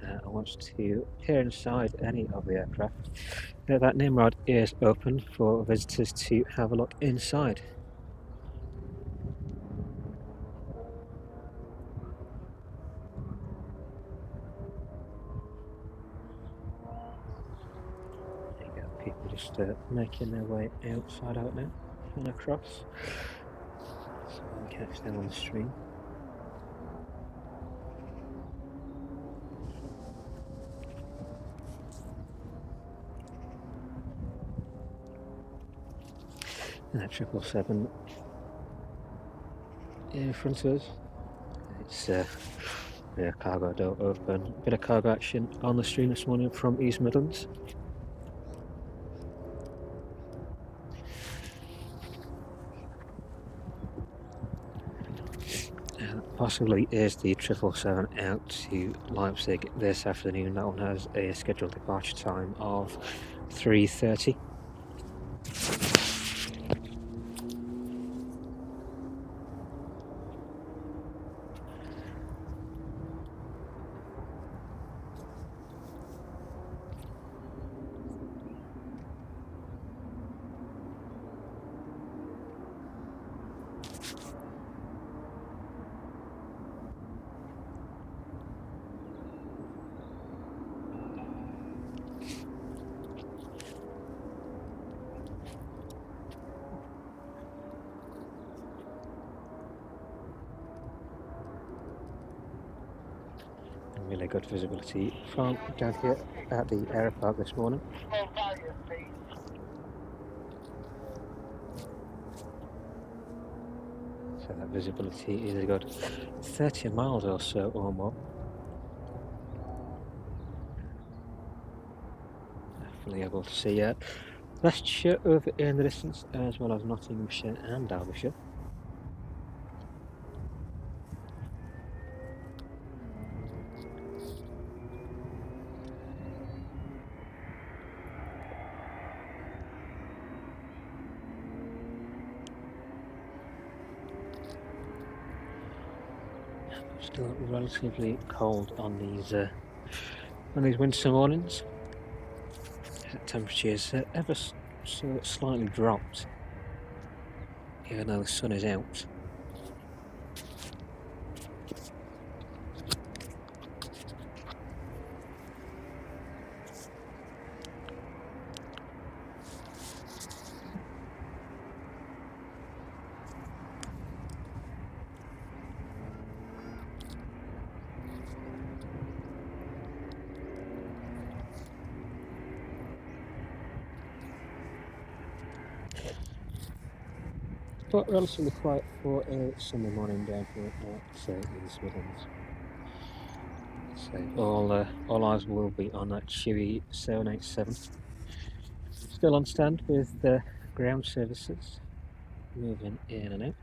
and wants to peer inside any of the aircraft, that Nimrod is open for visitors to have a look inside. There you go, people just making their way outside out now and across, so we can catch them on the stream. And that 777 in front of us, it's yeah, cargo door open. Bit of cargo action on the stream this morning from East Midlands. Possibly is the 777 out to Leipzig this afternoon. That one has a scheduled departure time of 3:30. Really good visibility from down here at the aero park this morning. So that visibility is a good 30 miles or so or more. Definitely able to see Leicestershire over in the distance, as well as Nottinghamshire and Derbyshire. Still relatively cold on these winter mornings. The temperature is ever so slightly dropped, even though the sun is out. But relatively quiet for a Sunday morning down here at East Midlands. So all eyes will be on that TUI 787. Still on stand with the ground services moving in and out.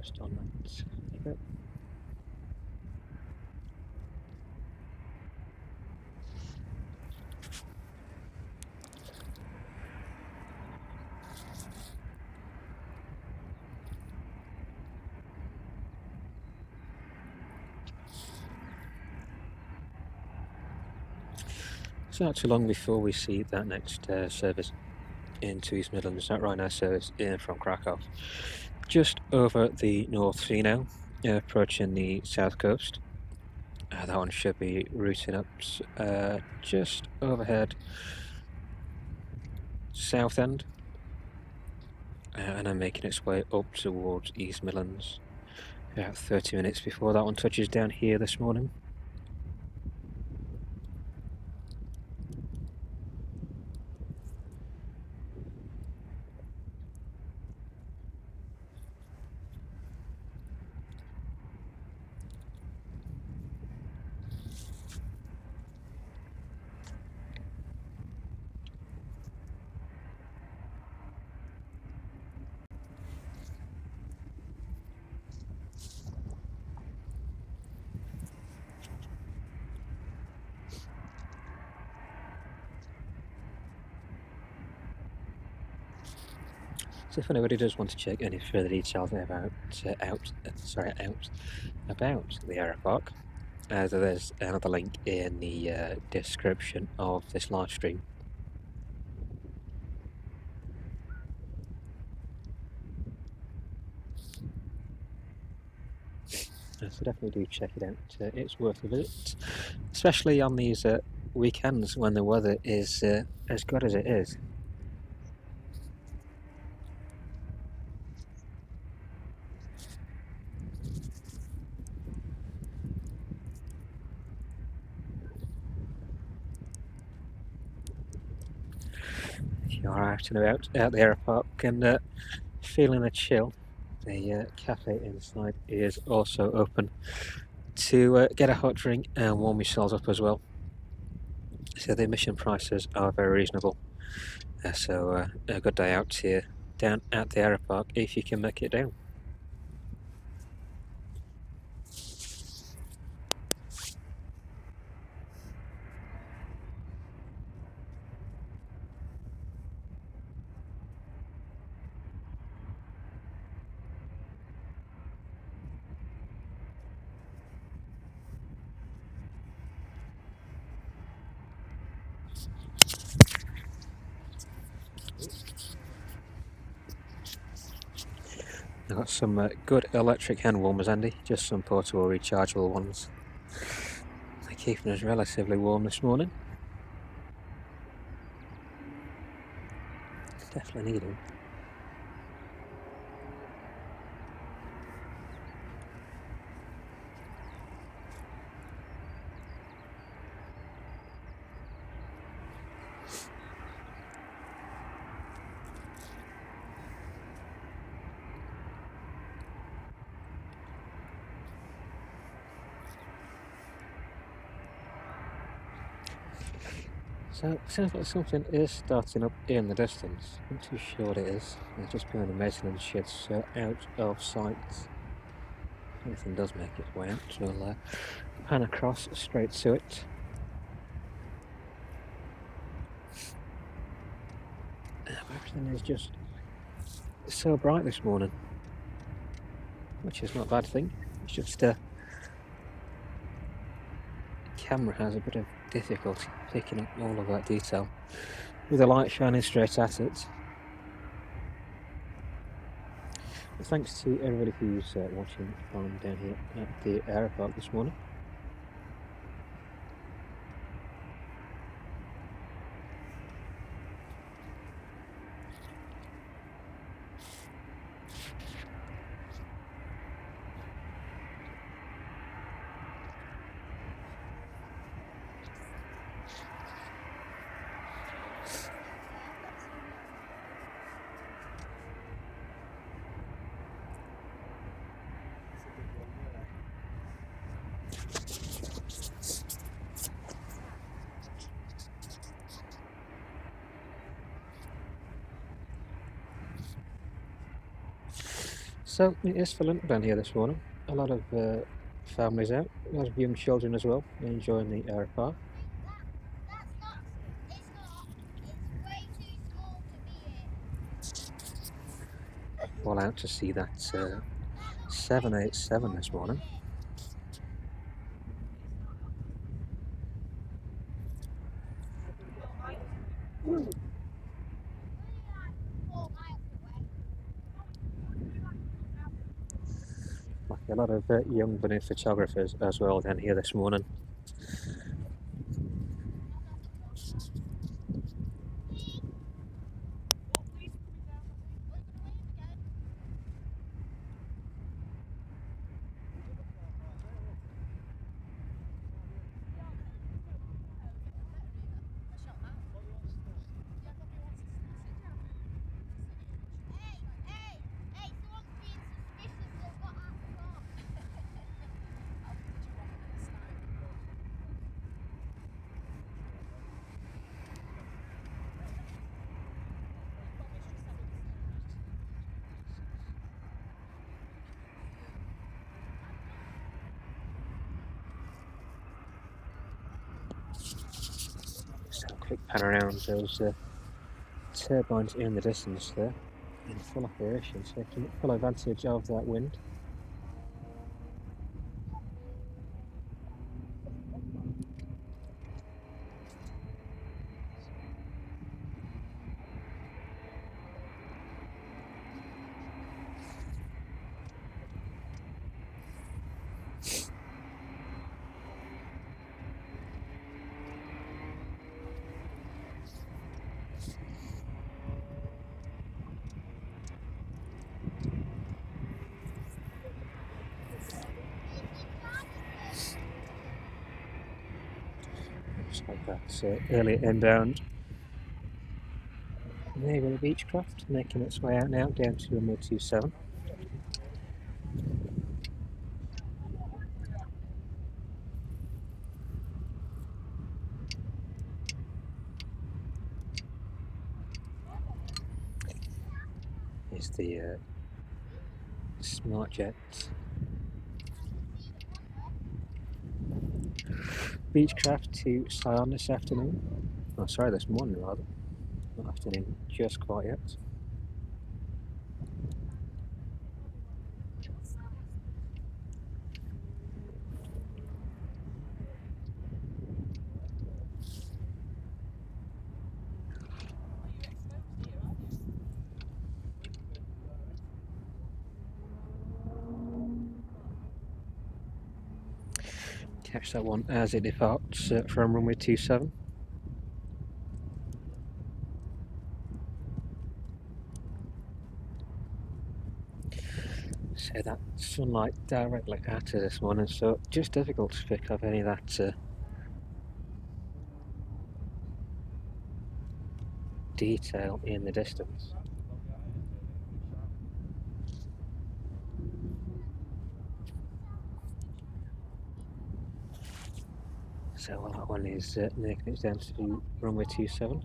Just on that. There you go. It's not too long before we see that next service into East Midlands. That right now service in from Krakow, just over the North Sea now, approaching the south coast. That one should be routing up just overhead south end, and then making its way up towards East Midlands about 30 minutes before that one touches down here this morning. So if anybody does want to check any further details about about the aero park, there's another link in the description of this live stream. So definitely do check it out. It's worth a visit, especially on these weekends when the weather is as good as it is. If you're out and about at the aero park and feeling a chill, the cafe inside is also open to get a hot drink and warm yourselves up as well. So the admission prices are very reasonable. So a good day out here down at the aero park if you can make it down. I've got some good electric hand warmers, Andy, just some portable rechargeable ones. They're keeping us relatively warm this morning. Definitely need them. So it sounds like something is starting up in the distance. Not too sure what it is. They're just behind the maintenance sheds, so out of sight. If anything does make its way out, we'll pan across straight to it. Everything is just so bright this morning, which is not a bad thing. It's just the camera has a bit of difficulty picking up all of that detail with the light shining straight at it. But thanks to everybody who's watching from down here at the aero park this morning. So it is filling down here this morning. A lot of families out, a lot of young children as well, enjoying the aero park. All out to see that 787 this morning. Like a lot of young bunny photographers as well down here this morning. Just have a quick pan around those turbines in the distance there. in full operation, so taking full advantage of that wind. Just like that earlier inbound. Maybe the Beechcraft making its way out now down to runway 27. Is the Smart Jet Beechcraft to Sion this afternoon. Oh, sorry, this morning rather. Not afternoon just quite yet. Catch that one as it departs from runway 27. So that sunlight directly at us this morning, so just difficult to pick up any of that detail in the distance. So well, that one is making it down to runway 27.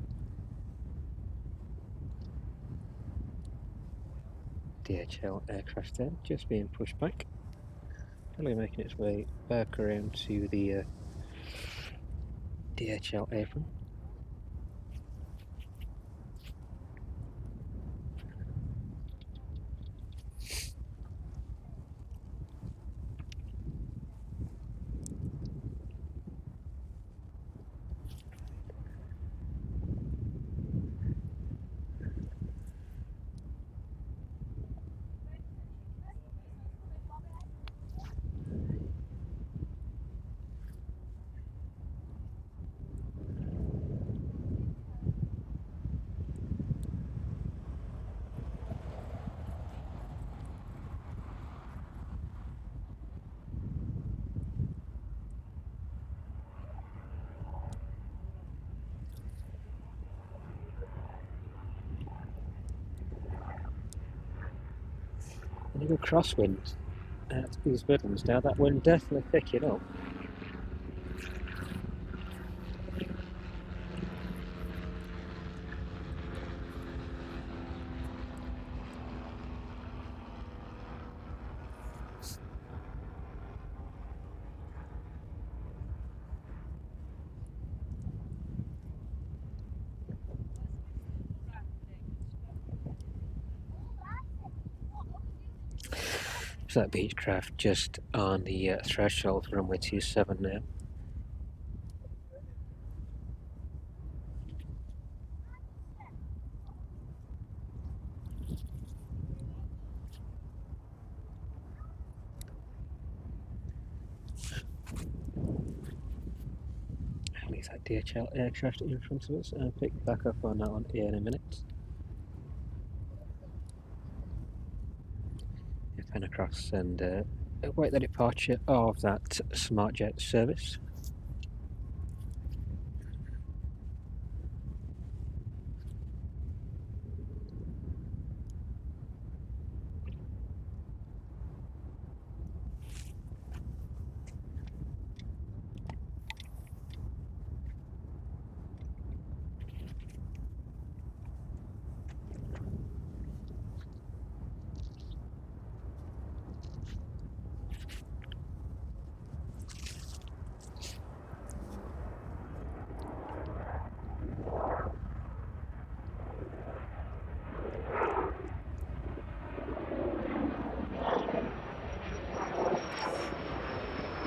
DHL aircraft there, just being pushed back. Probably making its way back around to the DHL apron. And a good crosswind at East Midlands now. That wind definitely picking up. So that Beechcraft just on the threshold for runway 27 now. And leave that DHL aircraft in front of us and pick back up on that one in a minute. Pen across and await the departure of that Smart Jet service.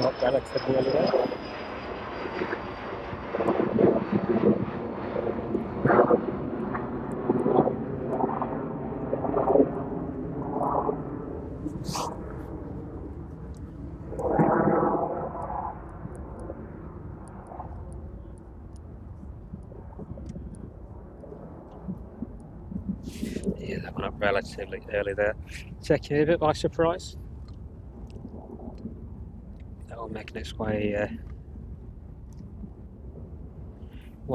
Not relatively early there. Yeah, that went up relatively early there. Taking it a bit by surprise. That one making its way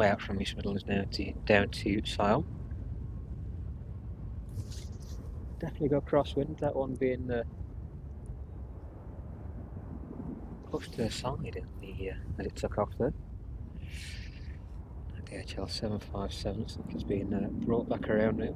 out from East Midlands now down to Sile. Definitely got crosswind, that one being pushed to the side as it took off there. The HL 757 looks like it's been brought back around now.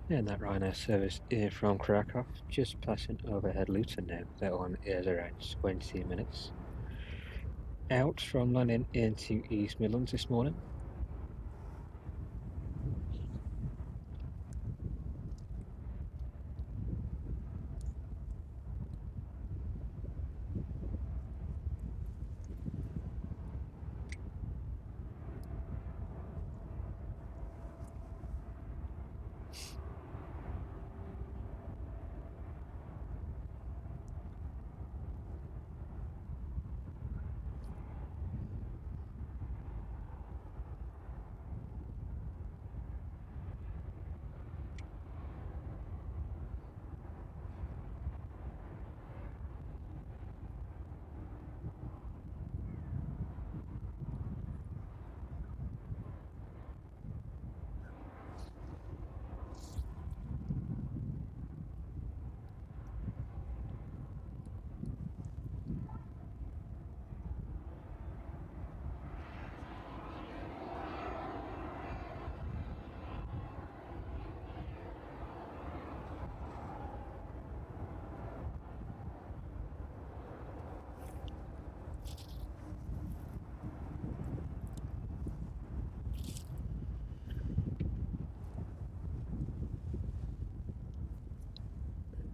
And that Ryanair service in from Krakow, just passing overhead Luton now. That one is around 20 minutes out from London into East Midlands this morning.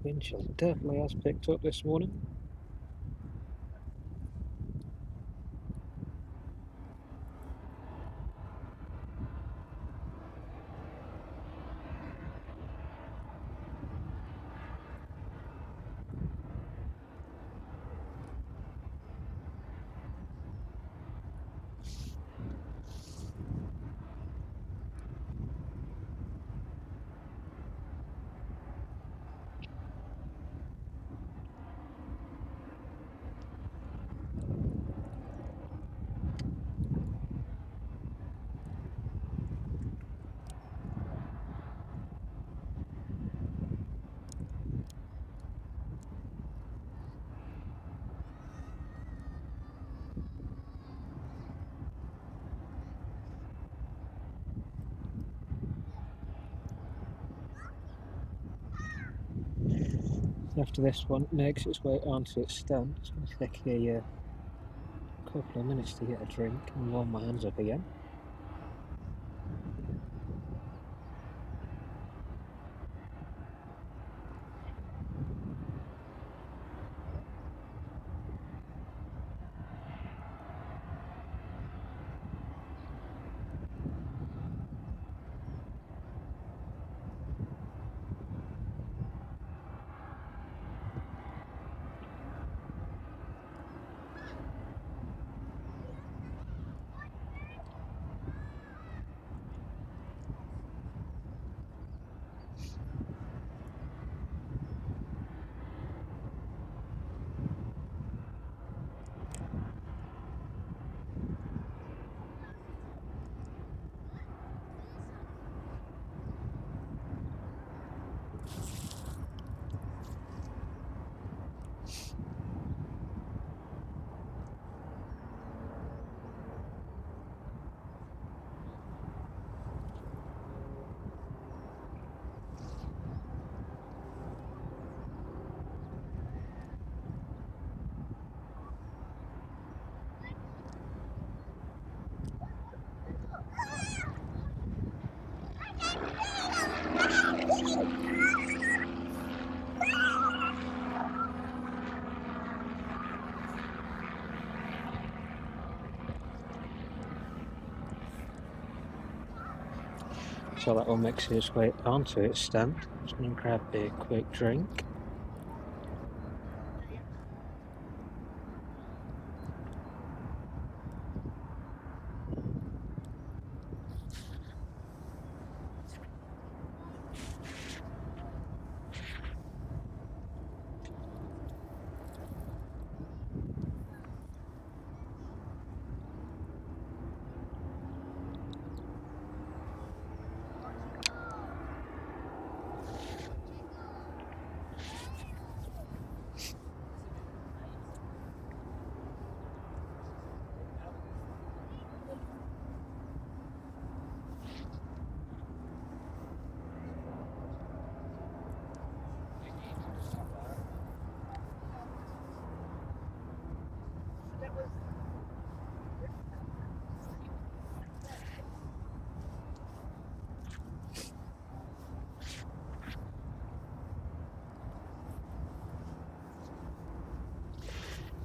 Wind chill definitely has picked up this morning. After this one makes its way onto its stand, it's going to take a couple of minutes to get a drink and warm my hands up again. So that will make its way onto its stand. Just going to grab a quick drink.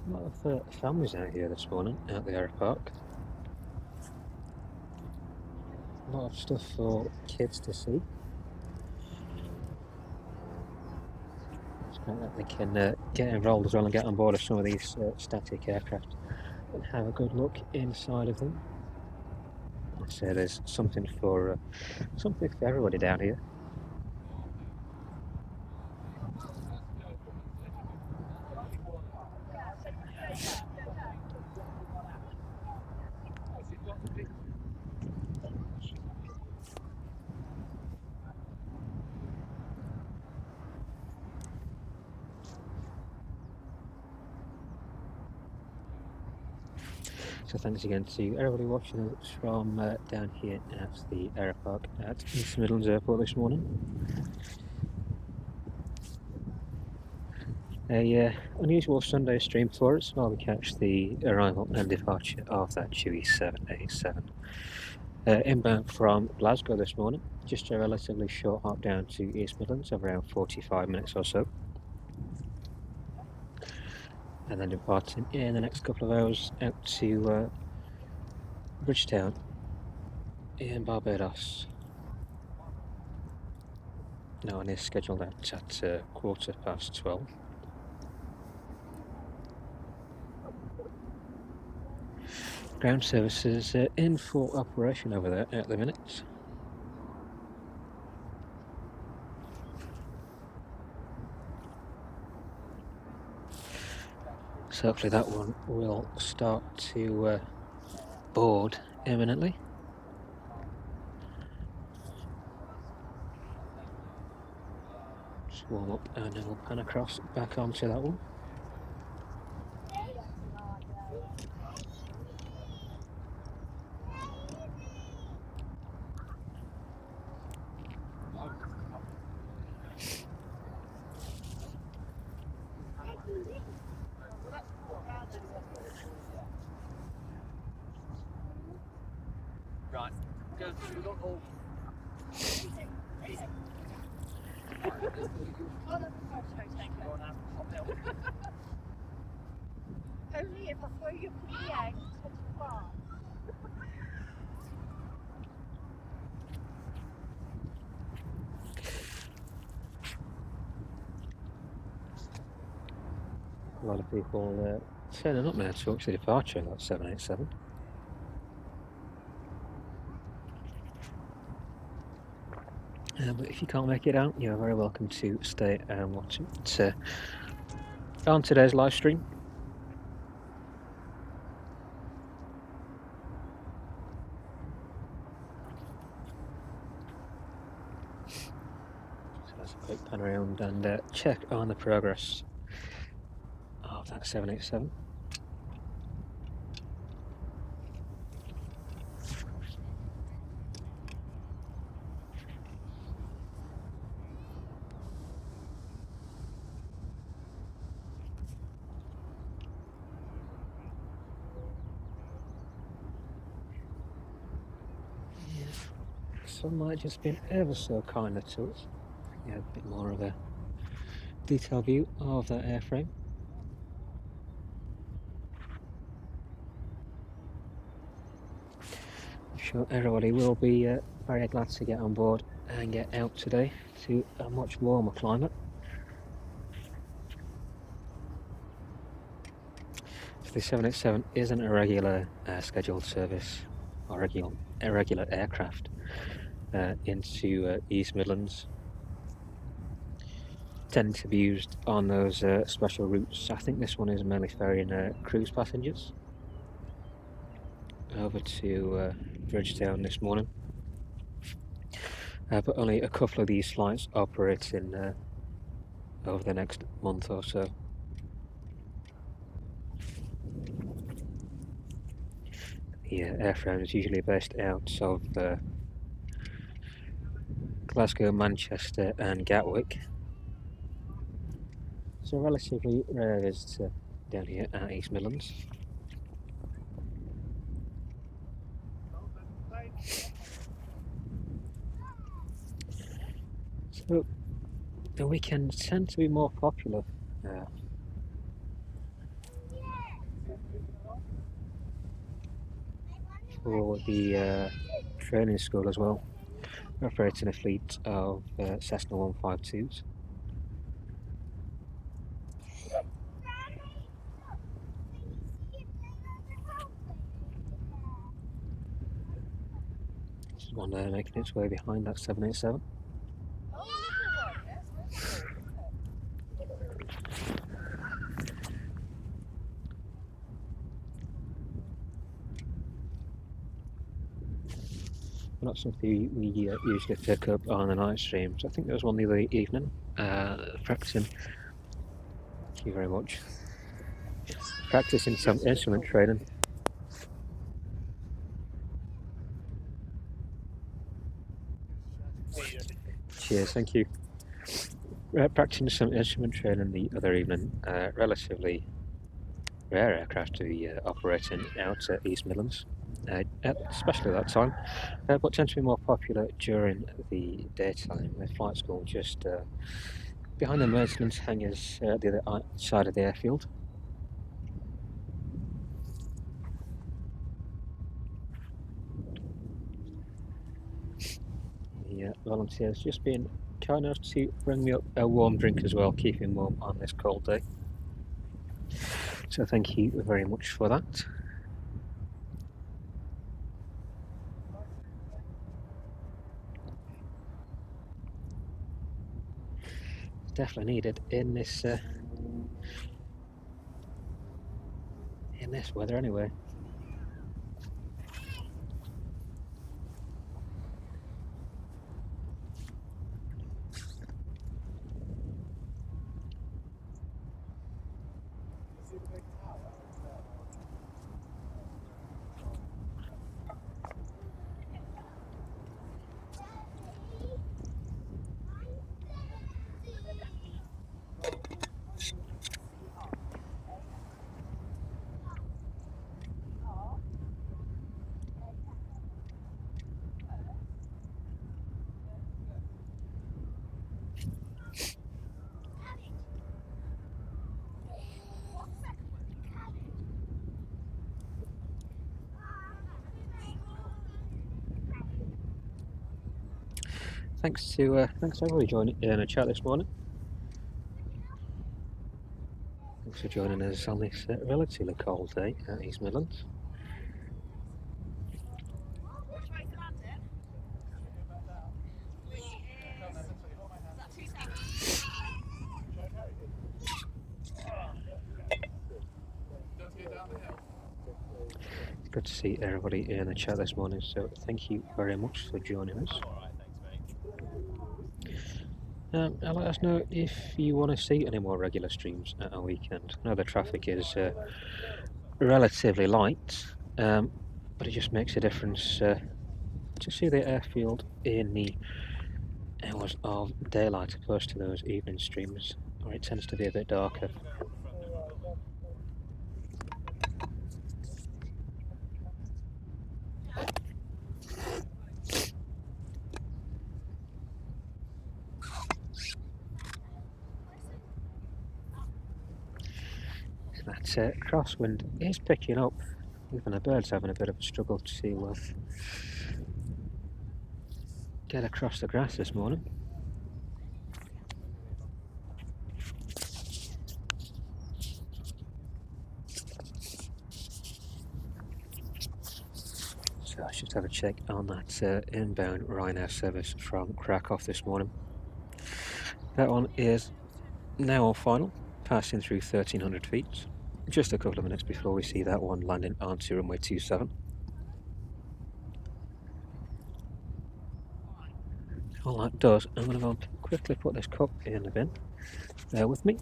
A lot of families out here this morning at the air park. A lot of stuff for kids to see. It's great that they can get enrolled as well and get on board of some of these static aircraft and have a good look inside of them. So there's something for everybody down here. So thanks again to everybody watching us from down here at the air park at East Midlands Airport this morning. A unusual Sunday stream for us while we catch the arrival and departure of that TUI 787. Inbound from Glasgow this morning, just a relatively short hop down to East Midlands of around 45 minutes or so. And then departing in the next couple of hours out to Bridgetown in Barbados. Now it is scheduled out at 12:15. Ground services in full operation over there at the minute. So hopefully that one will start to board imminently. Just warm up and then we'll pan across back onto that one. Right, go to not all. Only if I throw your pretty eggs to the farm. A lot of people turning up now to watch the departure of that 787. But if you can't make it out, you're very welcome to stay and watch it on today's live stream. So that's a quick pan around and check on the progress of that 787. Sunlight just been ever so kinder to us. Yeah, a bit more of a detailed view of that airframe. I'm sure everybody will be Very glad to get on board and get out today to a much warmer climate. So the 787 isn't a regular scheduled service or a regular aircraft into East Midlands. Tend to be used on those special routes. I think this one is mainly ferrying cruise passengers over to Bridgetown this morning. But only a couple of these flights operating over the next month or so. The airframe is usually based out of Glasgow, Manchester and Gatwick. So relatively rare visitor down here at East Midlands. So the weekends tend to be more popular for the training school as well. We're operating a fleet of Cessna 152s. There's one there making its way behind that 787. Not something we usually pick up on the night streams. I think there was one the other evening, practicing. Thank you very much. Practicing some instrument training. Cheers, thank you. Practicing some instrument training the other evening. Relatively rare aircraft to be operating out at East Midlands, especially that time, but tend to be more popular during the daytime. The flight school just behind the maintenance hangars the other side of the airfield. The volunteers just been kind enough to bring me up a warm drink as well, keeping warm on this cold day. So thank you very much for that. Definitely needed in this weather anyway. Thanks everybody joining in a chat this morning. Thanks for joining us on this relatively cold day at East Midlands. It's good to see everybody in the chat this morning, so thank you very much for joining us. Let us know if you want to see any more regular streams at our weekend. I know the traffic is relatively light, but it just makes a difference to see the airfield in the hours of daylight opposed to those evening streams, where it tends to be a bit darker. That crosswind is picking up, even the birds having a bit of a struggle to dead across the grass this morning. So let's just have a check on that inbound Ryanair service from Krakow this morning. That one is now on final, passing through 1300 feet. Just a couple of minutes before we see that one landing onto runway 27. All that does, I'm going to go and quickly put this cup in the bin. Bear with me.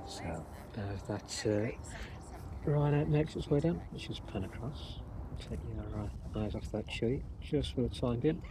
So as that Ryanair makes its way down, let's just pan across. Take your eyes off that TUI just for the time being.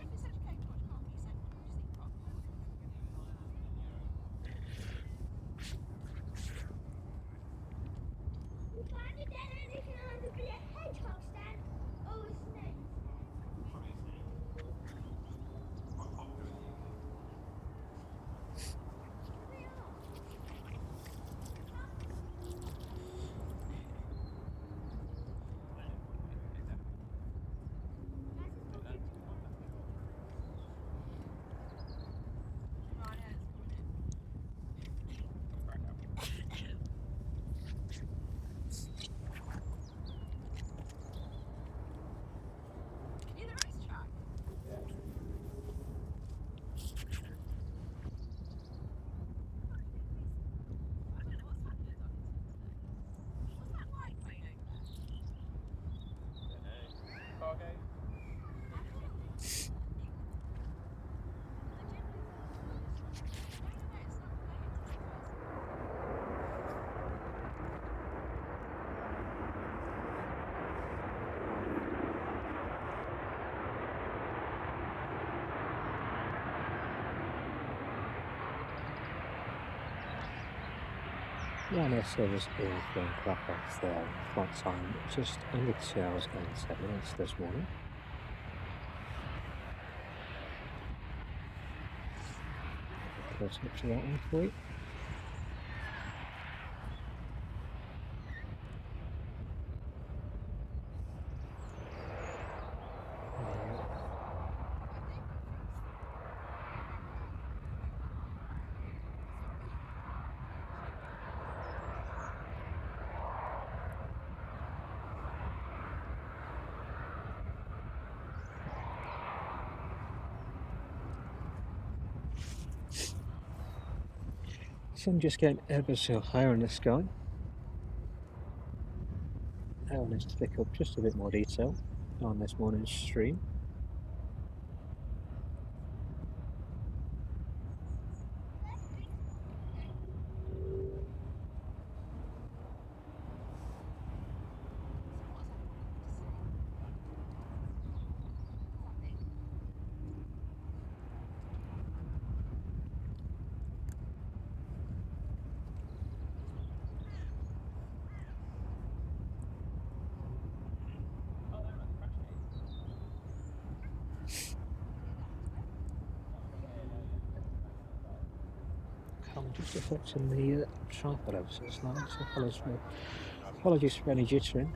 Ryanair service is from Krakow for flight time just under 2 hours and 10 minutes this morning. Close up to that one for you. Sun just getting ever so higher in the sky. That one is to pick up just a bit more detail on this morning's stream. Just affecting the tripod ever so slightly, so apologies for any jittering.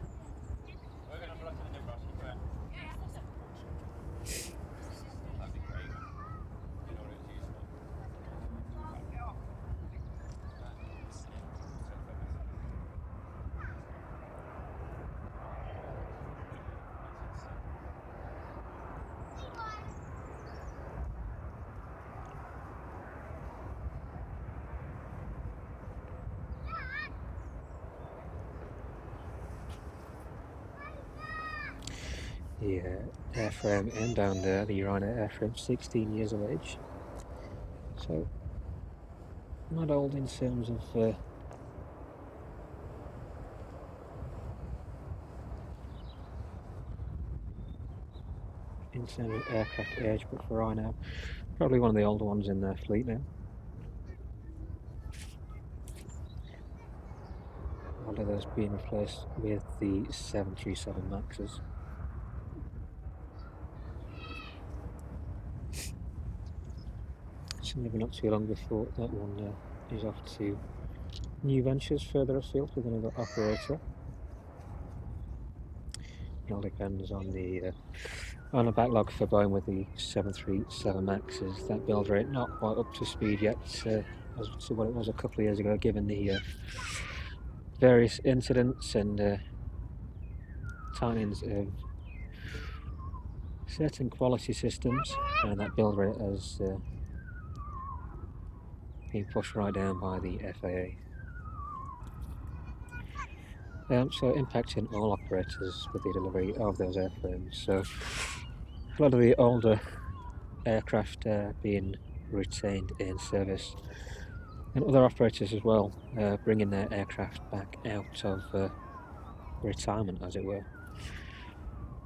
the airframe inbound there, the Ryanair airframe, 16 years of age. So not old in terms of aircraft age, but for Ryanair, probably one of the older ones in their fleet now. All of those being replaced with the 737 Maxes. So maybe not too long before that one is off to new ventures further afield with another operator. It all depends on the backlog for Boeing with the 737 Maxes. That build rate not quite up to speed yet as to what it was a couple of years ago, given the various incidents and tie-ins of certain quality systems, and that build rate has been pushed right down by the FAA. So impacting all operators with the delivery of those airframes. So a lot of the older aircraft being retained in service, and other operators as well bringing their aircraft back out of retirement, as it were.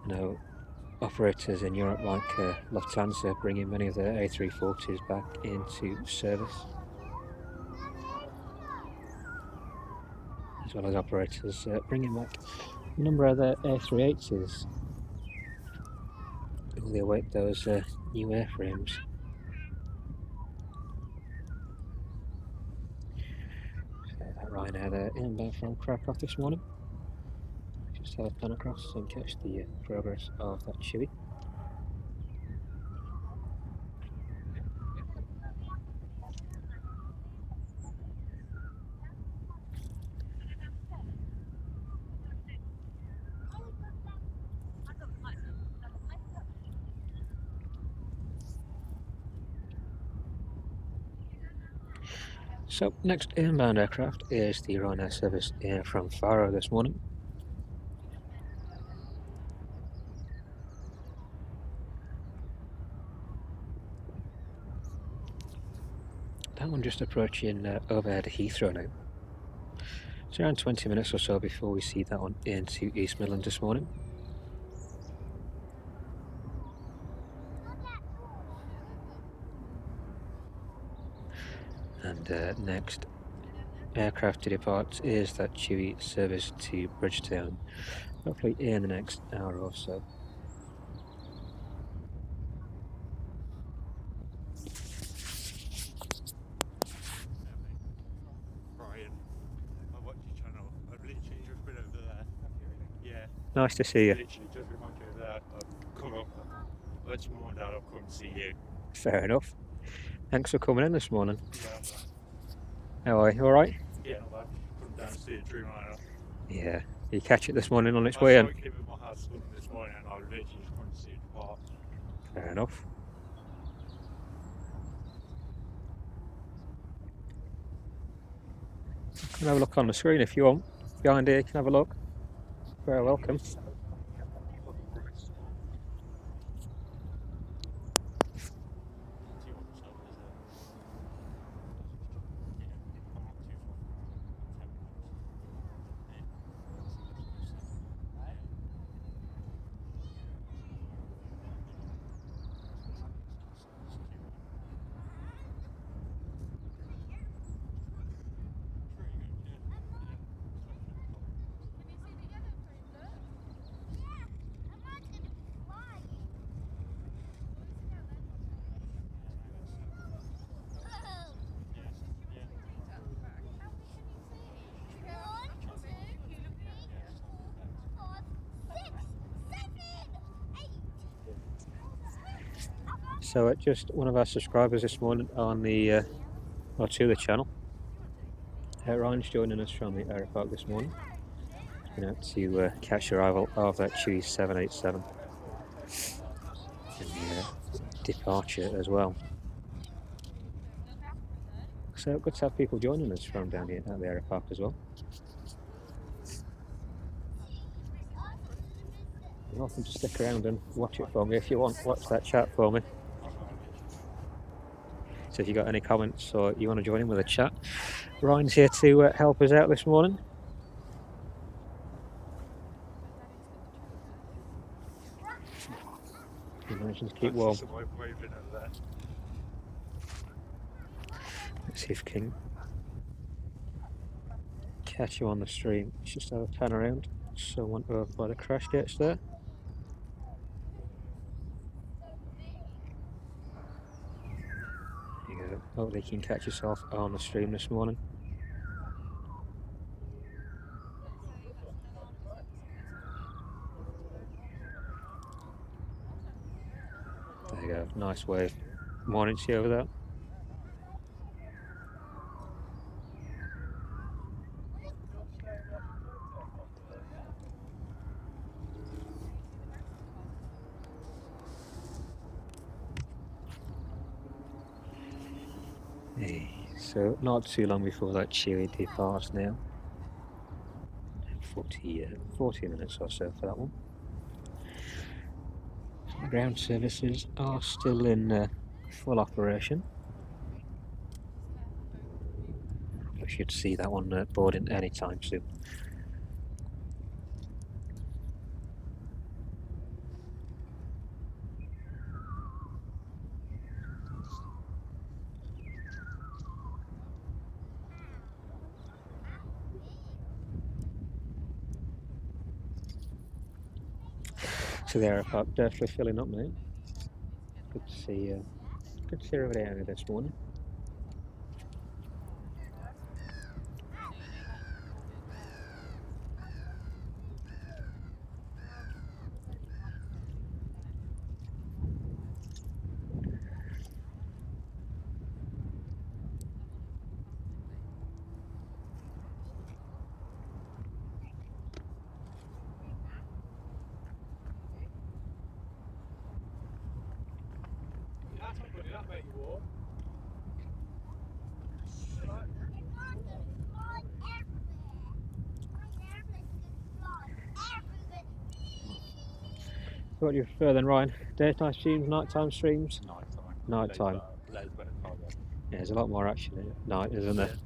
You know, operators in Europe like Lufthansa bringing many of their A340s back into service, as well as operators bringing back a number of their A380s while they await those new airframes. So that Ryanair there inbound from Krakow this morning. Just have a pan across and catch the progress of that TUI. So next inbound aircraft is the Ryanair service in from Faro this morning. That one just approaching overhead Heathrow now. It's around 20 minutes or so before we see that one into East Midlands this morning. And next aircraft to depart is that TUI service to Bridgetown, hopefully in the next hour or so. Brian, I watch your channel. I've literally just been over there. Yeah. Nice to see you. Literally just been over there. I've come up. Let your mum and dad have come to see you. Fair enough. Thanks for coming in this morning. Yeah. How are you? All right? Yeah, not bad. Come down to see the Dreamliner. Yeah. You catch it this morning on its way in? I came with my husband this morning and I literally just wanted to see the park. Fair enough. You can have a look on the screen if you want. Behind here, you can have a look. Very welcome. So just one of our subscribers this morning on the to the channel. Ryan's joining us from the airport this morning. He's been out to catch the arrival of that TUI 787 and departure as well. So good to have people joining us from down here at the airport as well. welcome to stick around and watch it for me if you want. Watch that chat for me. So if you've got any comments or you want to join in with a chat, Ryan's here to help us out this morning. Imagine to keep warm. Let's see if we can catch you on the stream. Let's just have a pan around. Someone over by the crash gates there. There you go. Hopefully you can catch yourself on the stream this morning. There you go. Nice wave. Morning to you over there. Hey, so not too long before that TUI departs now. 40 minutes or so for that one. So ground services are still in full operation. We should see that one boarding any time soon. So the airport definitely filling up, mate. Good to see everybody out here this morning. So what do you prefer then, Ryan? Daytime streams, nighttime streams? Nighttime. Yeah, there's a lot more action at night, isn't there?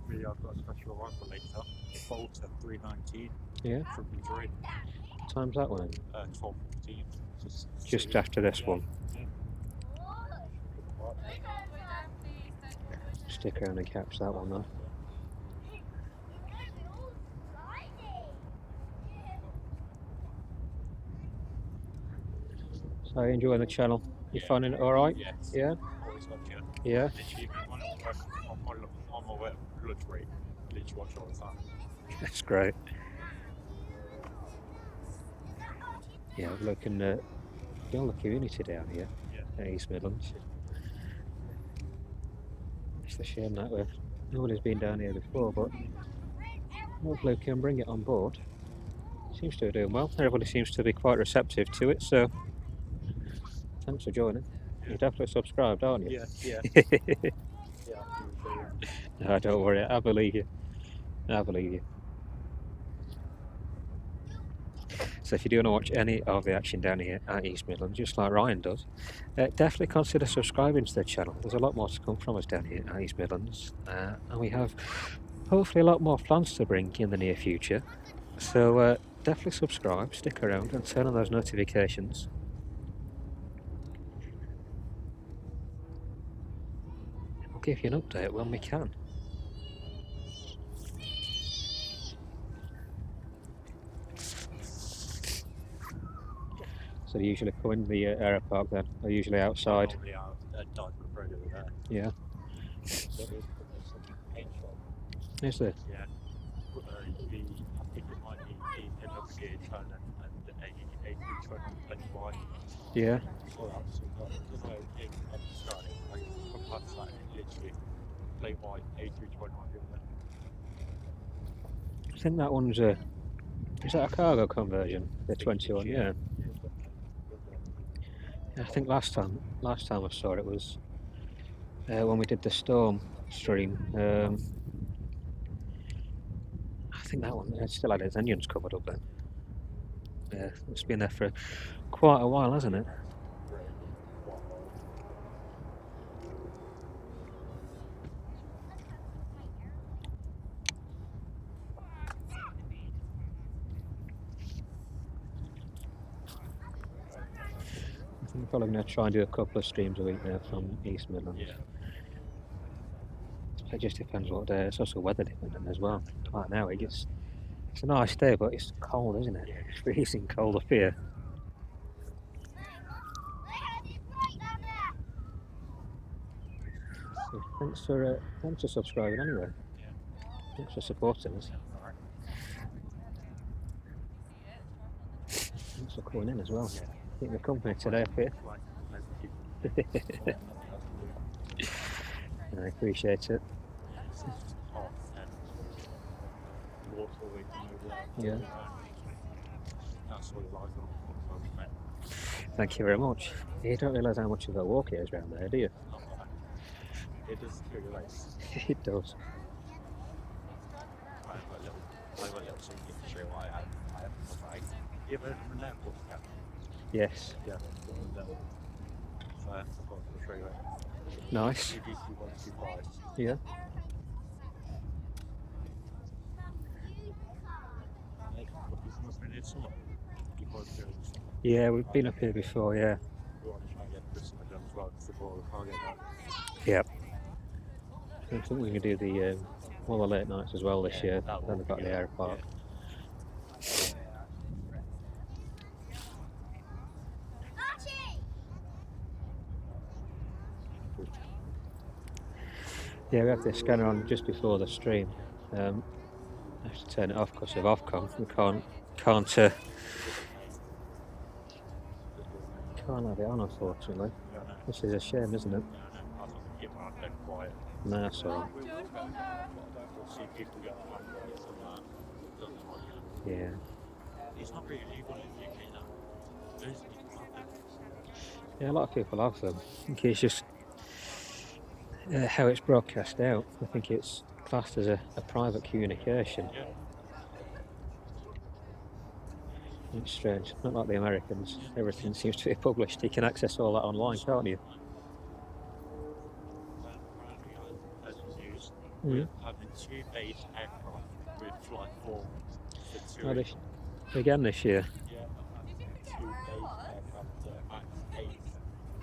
Really, I've got a special arrival later. VOLTEA 319. Yeah. From Madrid. What time's that one? 12:15. Just after this one. Stick around and catch that one though. So are you enjoying the channel? You finding it alright? Yes. Yeah? Always watch it. Yeah? Literally, on my lunch break, literally watch all the time. That's great. Yeah, looking build a community down here at East Midlands. It's a shame that nobody's been down here before, but hopefully we can bring it on board. Seems to be doing well. Everybody seems to be quite receptive to it, so thanks for joining. You're definitely subscribed, aren't you? Yeah. No, don't worry, I believe you. I believe you. So if you do want to watch any of the action down here at East Midlands, just like Ryan does, definitely consider subscribing to the channel. There's a lot more to come from us down here at East Midlands, and we have hopefully a lot more plans to bring in the near future. So definitely subscribe, stick around and turn on those notifications. We'll give you an update when we can. So they usually come in the aero park then? They're usually outside? Yeah. Is there? Yeah. I think it might be the Bridgetown and A320N. Yeah. I think that one's is that a cargo conversion? The 21, yeah. I think last time I saw it was when we did the storm stream. I think that one still had its engines covered up then. Yeah, it's been there for quite a while, hasn't it? I think I'm probably going to try and do a couple of streams a week now from East Midlands. Yeah. It just depends what day. It's also weather dependent as well. Right now it's a nice day, but it's cold, isn't it? It's freezing cold up here. So thanks for subscribing anyway. Yeah. Thanks for supporting us. Thanks for coming in as well. Keep me company today up here. I appreciate it. Yeah. Thank you very much. You don't realise how much of a walk it is around there, do you? It does feel nice. It does. I have a little something to show I have a bike. You ever from that book? Yes. Yeah. So I've got to show you it. Nice. UBC 125. Yeah. Yeah, we've been up here before, yeah. Yeah. I think we can do the all the late nights as well this year. Then we've got the air park. Yeah, we have the scanner on just before the stream. I have to turn it off because of Ofcom. We can't have it on, unfortunately. This is a shame, isn't it? No, that's alright. Yeah. Yeah, a lot of people have them. I think it's just how it's broadcast out. I think it's classed as a private communication. It's strange, not like the Americans. Everything seems to be published. You can access all that online, can't you? We're having 2 base aircraft with flight 4 for TUI. Again this year? Yeah. 2 base aircraft Max 8.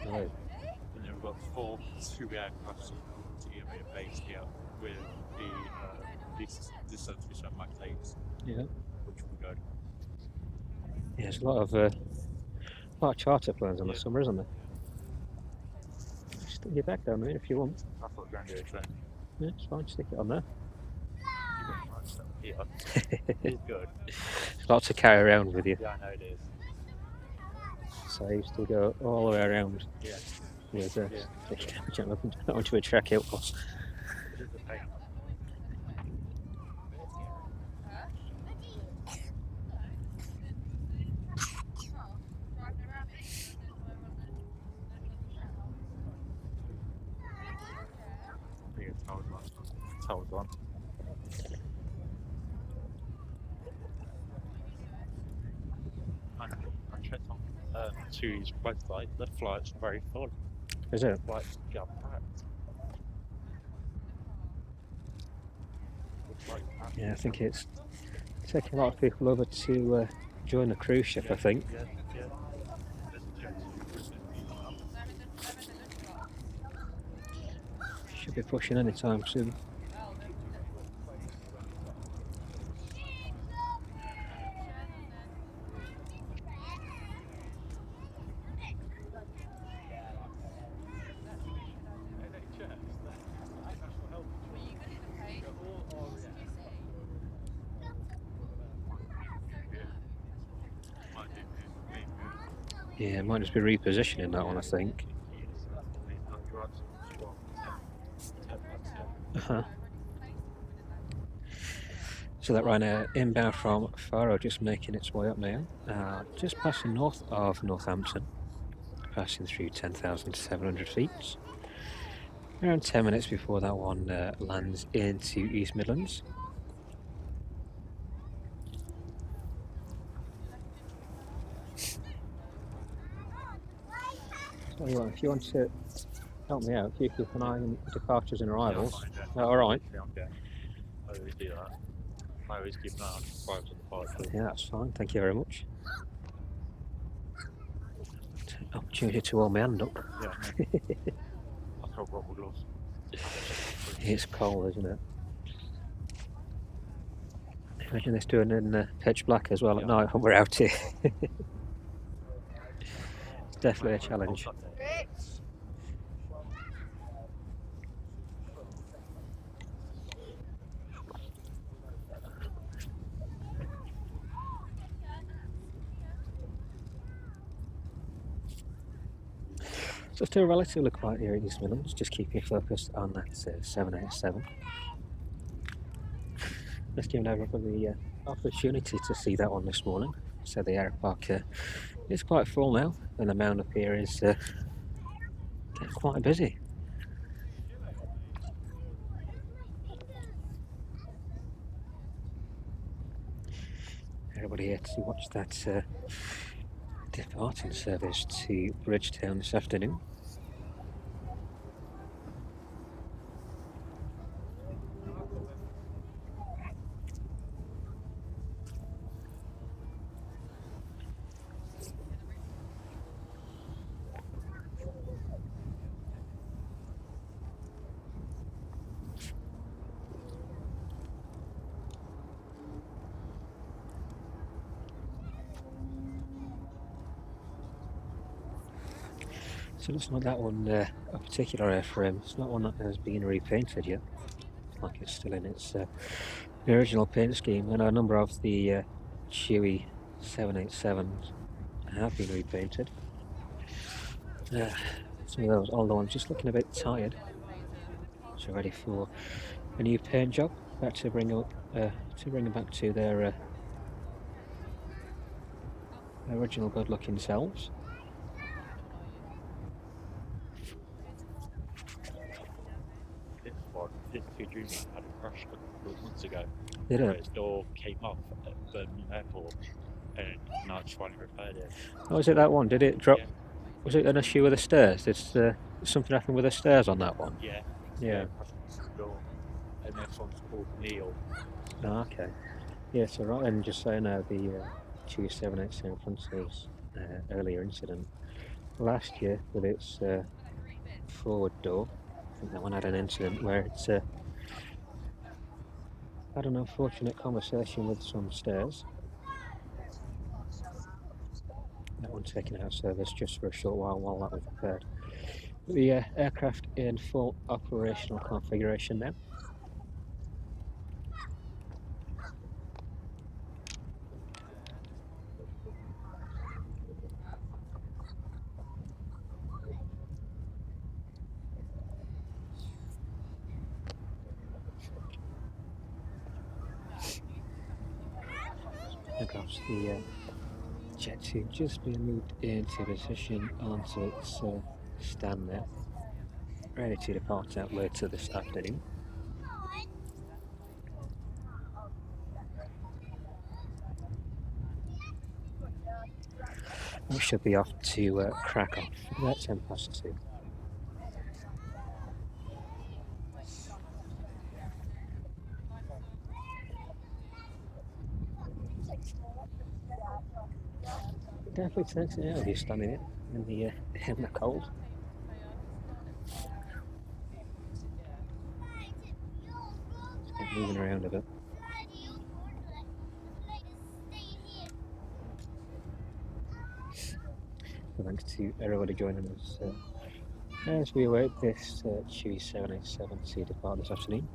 Oh. And then we've got 4 TUI aircraft based here with the 737 Max 8s. Yeah. Which will go. Yeah, there's a lot of charter planes in the summer, isn't there? Stick your back down there if you want. I thought going to do a train. Yeah, it's fine, stick it on there. Yeah, it's good. It's a lot to carry around with you. Yeah, I know it is. So I used to go all the way around. Yeah. With onto a track it was. It is a pain. Told one. I checked on TUI's website. The flight's very full. Is it? Flight's jam-packed. Yeah, I think it's taking a lot of people over to join the cruise ship, I think. Yeah. Should be pushing any time soon. Yeah, it might just be repositioning that one, I think. So that right now, inbound from Faro, just making its way up now. Just passing north of Northampton, passing through 10,700 feet. Around 10 minutes before that one lands into East Midlands. Tell you what, if you want to help me out, if you keep an eye on departures and arrivals. Yeah, Is that alright? I always do that. I always keep an eye on arrivals and departures. Yeah, that's fine. Thank you very much. Opportunity to warm my hand up. Yeah. I've got rubber gloves. It's cold, isn't it? Imagine this doing in pitch black as well at night when we're out here. It's definitely a challenge. So still relatively quiet here in East Midlands, just keeping focused on that 787. Just giving everybody the opportunity to see that one this morning. So the air park is quite full now, and the mound up here is getting quite busy. Everybody here to watch that departing service to Bridgetown this afternoon. So it looks like that one, a particular airframe, it's not one that has been repainted yet. It's like it's still in its original paint scheme, and a number of the TUI 787s have been repainted. Some of those older ones just looking a bit tired, so ready for a new paint job, back to bring them back to their original good looking selves. This Dreamliner had a crash a couple of months ago. Did it? Its door came off at Birmingham Airport, and now it's finally repaired it. Oh, was it that one? Did it drop? Yeah. Was it an issue with the stairs? Did something happen with the stairs on that one? Yeah. Yeah. Door. And this one's called Neil. Oh, okay. Yeah, so right then, just saying the TUI 787 France's earlier incident last year with its forward door. I think that one had an incident where it's had an unfortunate conversation with some stairs. That one taken out of service just for a short while that was repaired. The aircraft in full operational configuration now. Across the jet two just being moved into position onto its stand there, ready to depart out later this afternoon. We should be off to crack off about 2:10. Definitely takes it out of you standing it in the cold. It's moving around a bit. So thanks to everybody joining us as we await this TUI 787 to depart this afternoon.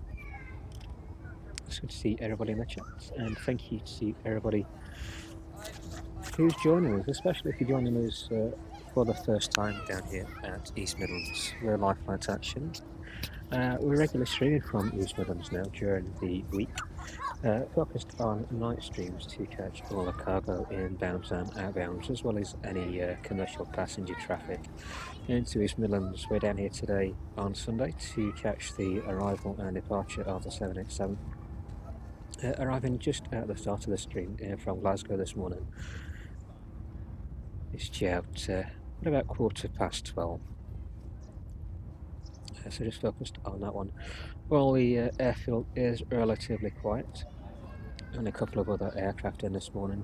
It's good to see everybody in the chat, and thank you to everybody who's joining us, especially if you're joining us for the first time down here at East Midlands. We're live flight action. We're regularly streaming from East Midlands now during the week, focused on night streams to catch all the cargo inbounds and outbounds, as well as any commercial passenger traffic into East Midlands. We're down here today on Sunday to catch the arrival and departure of the 787. Arriving just at the start of the stream from Glasgow this morning. It's due out at about 12:15. So just focused on that one. Well, the airfield is relatively quiet, and a couple of other aircraft in this morning.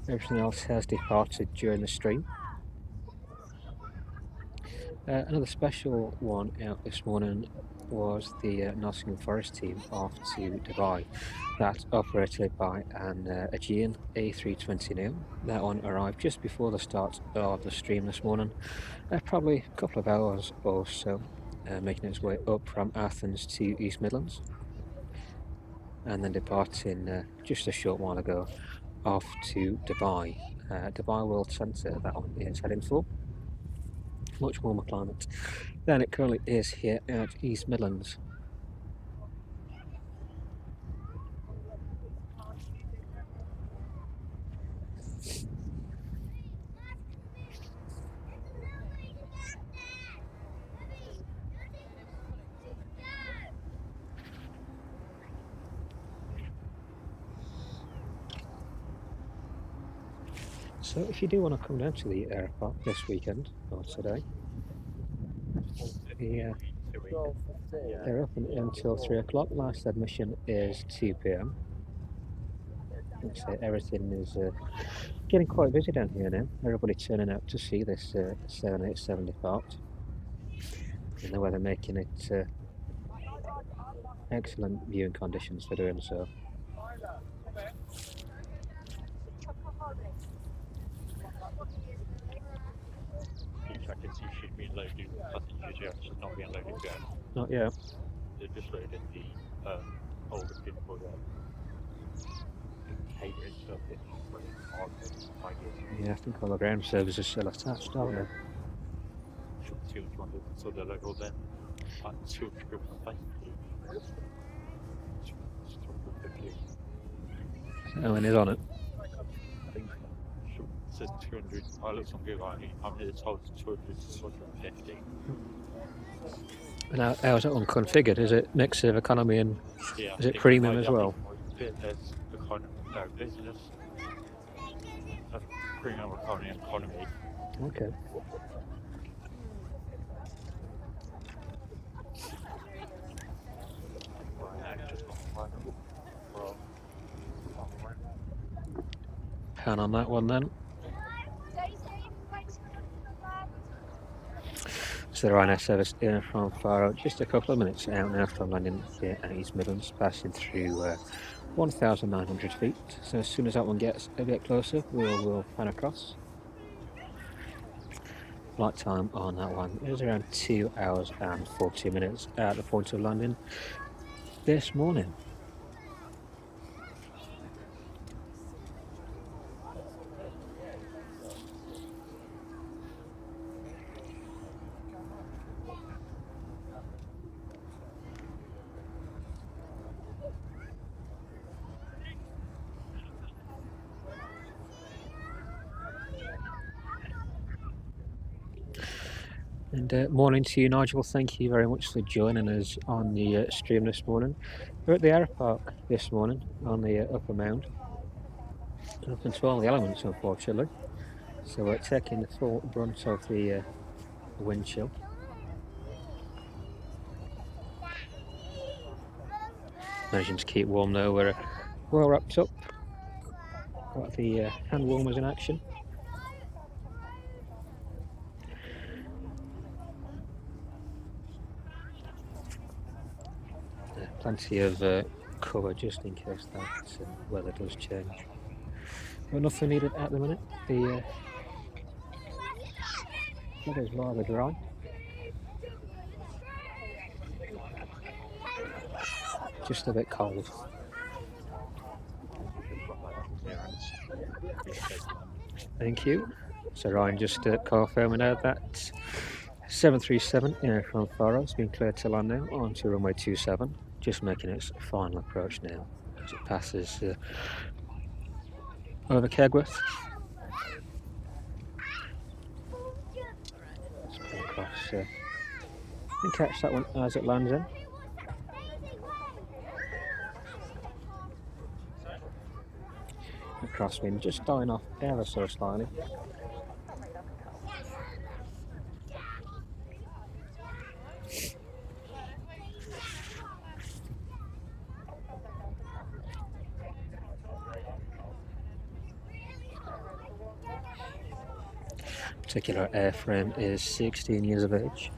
Everything else has departed during the stream. Another special one out this morning was the Nottingham Forest team off to Dubai. That's operated by an Agean A320N. That one arrived just before the start of the stream this morning, probably a couple of hours or so, making its way up from Athens to East Midlands, and then departing just a short while ago off to Dubai. Dubai World Centre, that one is heading for. Much warmer climate than it currently is here at East Midlands. So if you do want to come down to the airport this weekend or today, they're open until 3 o'clock. Last admission is 2 p.m. So everything is getting quite busy down here now. Everybody turning out to see this 787 depart. And the weather making it excellent viewing conditions for doing so. I can see she's been loaded. I think she's not being loaded yet. Not yet. They're just loading the older people catering stuff in Yeah, I think all the ground servers are still attached, aren't they? So they're like all them. Two people Owen is on it. I think it says 200. I looked on Google. I'm here told 200 to 250. And how is that one configured? Is it mix of economy and Yeah, is it premium as well? There's economy, no business, premium economy. Okay. Pan on that one then. So the Ryanair service in from Faro, just a couple of minutes out now from landing here at East Midlands, passing through 1,900 feet. So as soon as that one gets a bit closer, we'll pan across. Flight time on that one is around 2 hours and 40 minutes at the point of landing this morning. And morning to you, Nigel. Thank you very much for joining us on the stream this morning. We're at the airport this morning on the upper mound. Up into all the elements, unfortunately. So we're taking the full brunt of the wind chill. Managing to keep warm though. We're well wrapped up. Got the hand warmers in action. Plenty of cover just in case that weather does change. But nothing needed at the minute. The weather is rather dry. Just a bit cold. Thank you. So Ryan just confirming out that 737 from Faro has been cleared to land now onto runway 27. Just making its final approach now as it passes over Kegworth. Let's pull across and catch that one as it lands in. The crosswind just dying off ever so slightly. particular airframe is 16 years of age.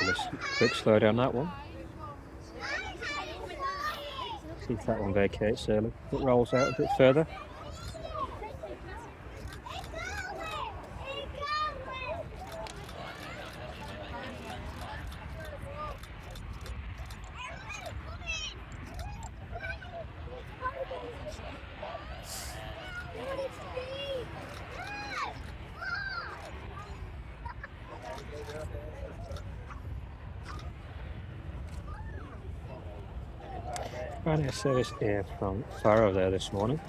Let's quick slow down that one. See if that one vacates early. It rolls out a bit further. Ryanair service here from Faro there this morning.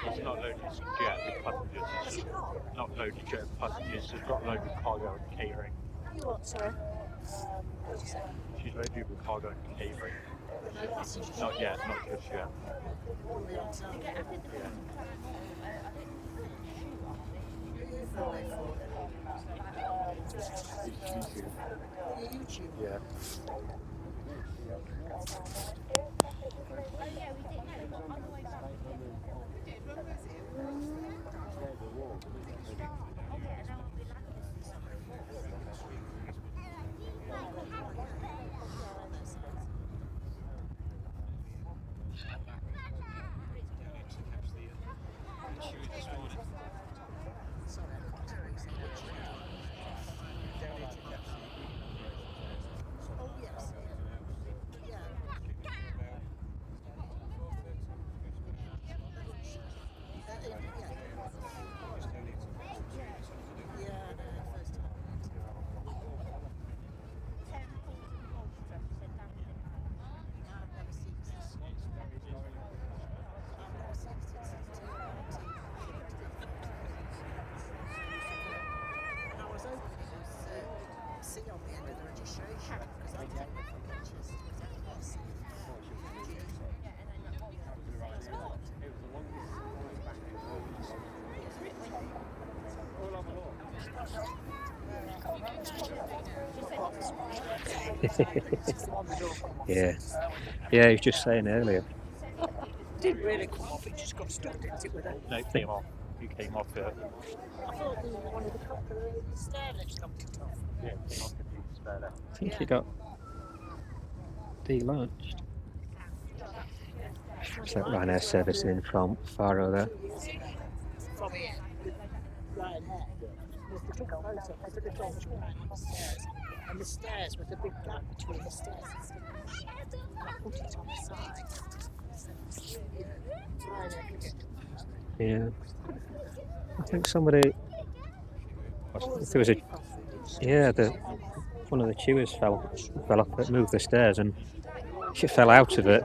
It's not loaded jet with passengers, it's not loaded jet with passengers, it's got loaded cargo and catering. What, sorry? She's loaded with cargo and catering. Not yet, not just yet. Yeah. Yeah, he was just saying earlier. Didn't really come off, it just got stuck, didn't it, with it? No, it came off. You came off it. I thought the one of the stair lifts knocked it off. Yeah, it came off the spare left. I think he got delaunched. So Ryanair service in from Faro there. From here, Ryanair. They took a photo of the launch behind the stairs, and the stairs with the big gap between the stairs and stuff. I put it on the side. Ryanair could get to it. Yeah. I think somebody, if there was a, yeah, one of the TUIs fell off it, moved the stairs, and she fell out of it.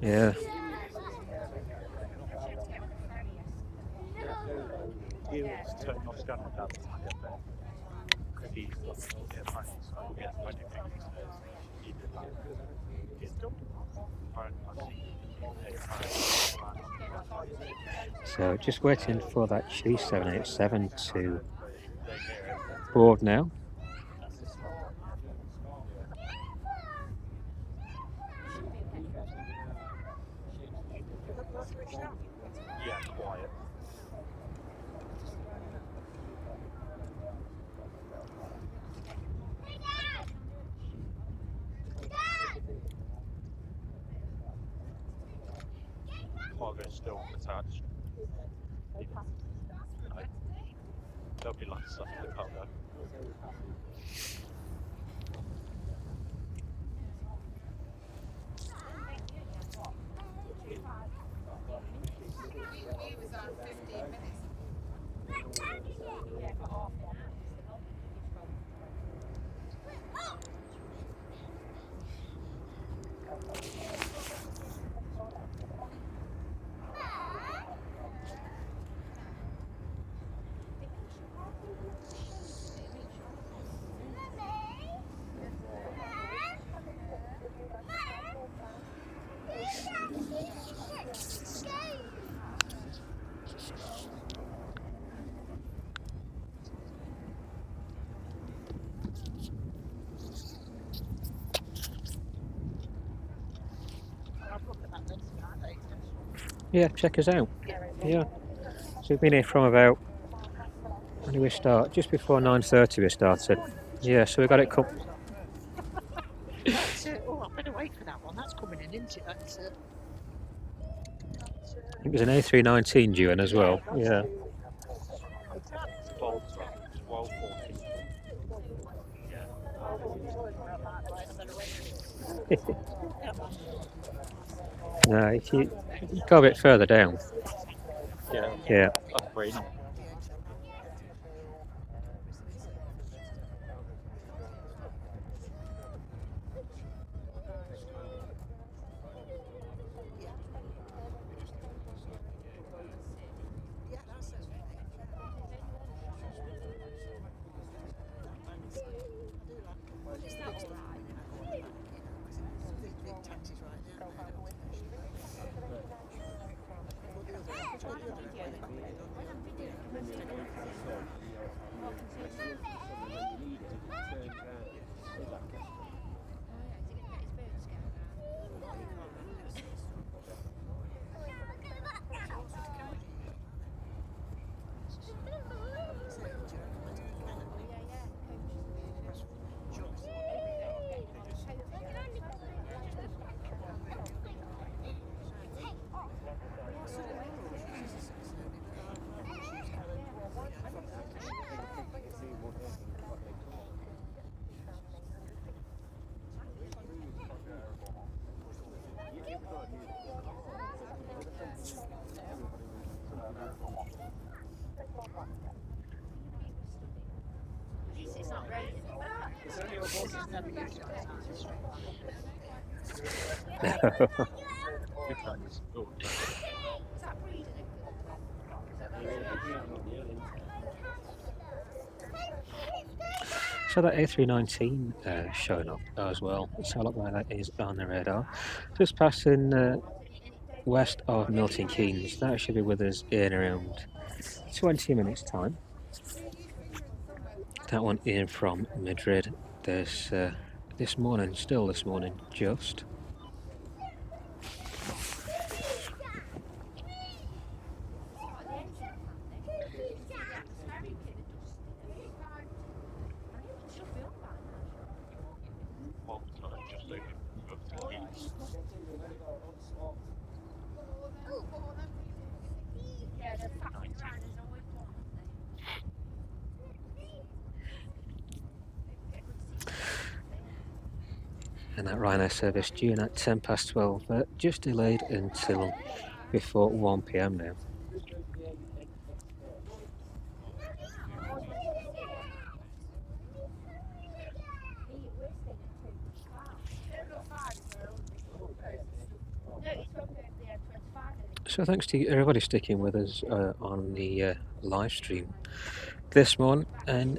Yeah. he'll turn your scanner down to get there. Because he's got get money, so he gets money things. He did that. It's done. So just waiting for that TUI 787 to board now. Yeah, quiet. Cargo still attached. There'll be lots of stuff in the cargo. Yeah, check us out. Yeah. So we've been here from about, when did we start? Just before 9:30 we started. Yeah, so we got it Oh, I better wait for that one. That's coming in, isn't it? it was an A319 due in as well. Yeah. VOLTEA, 1240. No, if you go a bit further down. Yeah. Yeah. Upgrade. So that A319 showing up as well. So look where that is on the radar. Just passing west of Milton Keynes. That should be with us in around 20 minutes time. That one in from Madrid this morning, still this morning, just. And that Ryanair service due in at 12:10, but just delayed until before 1 PM now. So thanks to everybody sticking with us on the live stream this morning and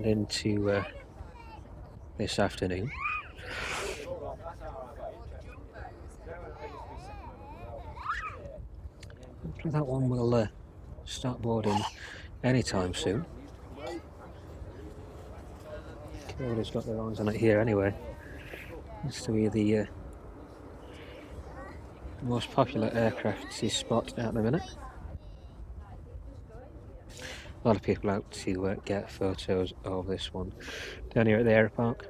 into this afternoon. Hopefully that one will start boarding anytime soon. Everybody's got their eyes on it here anyway. It's to be the most popular aircraft to spot at the minute. A lot of people out to get photos of this one down here at the aeropark.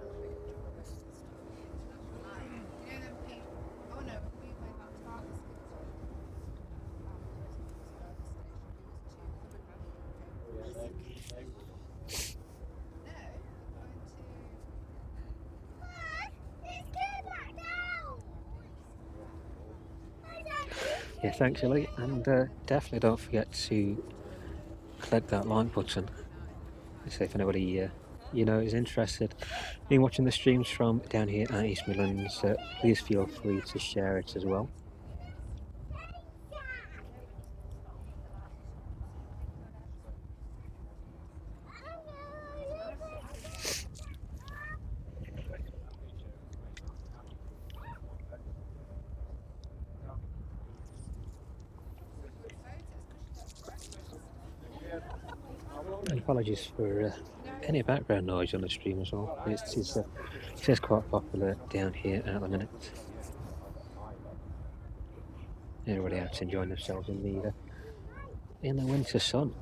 Yeah, thanks Ellie, and definitely don't forget to click that like button. So if anybody is interested in watching the streams from down here at East Midlands, please feel free to share it as well. And apologies for any background noise on the stream as well. It is quite popular down here at the minute. Everybody out enjoying themselves in the winter sun.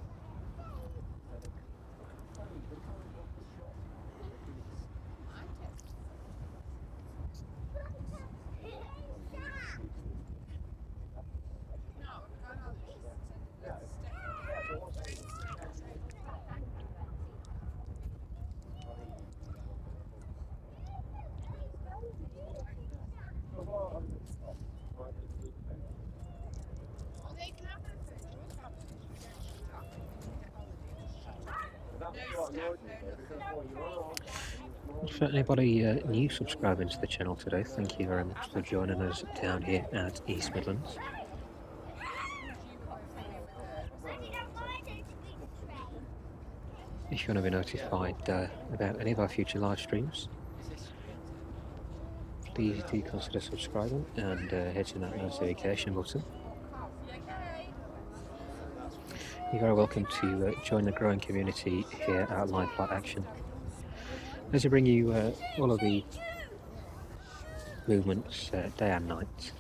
For anybody new subscribing to the channel today, thank you very much for joining us down here at East Midlands. If you want to be notified about any of our future live streams, please do consider subscribing and hitting that notification button. You're very welcome to join the growing community here at Live Flight Action, as we bring you all of the movements day and night.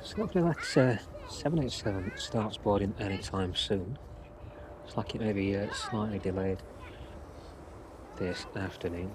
So hopefully that 787 starts boarding anytime soon. It's like it may be slightly delayed this afternoon.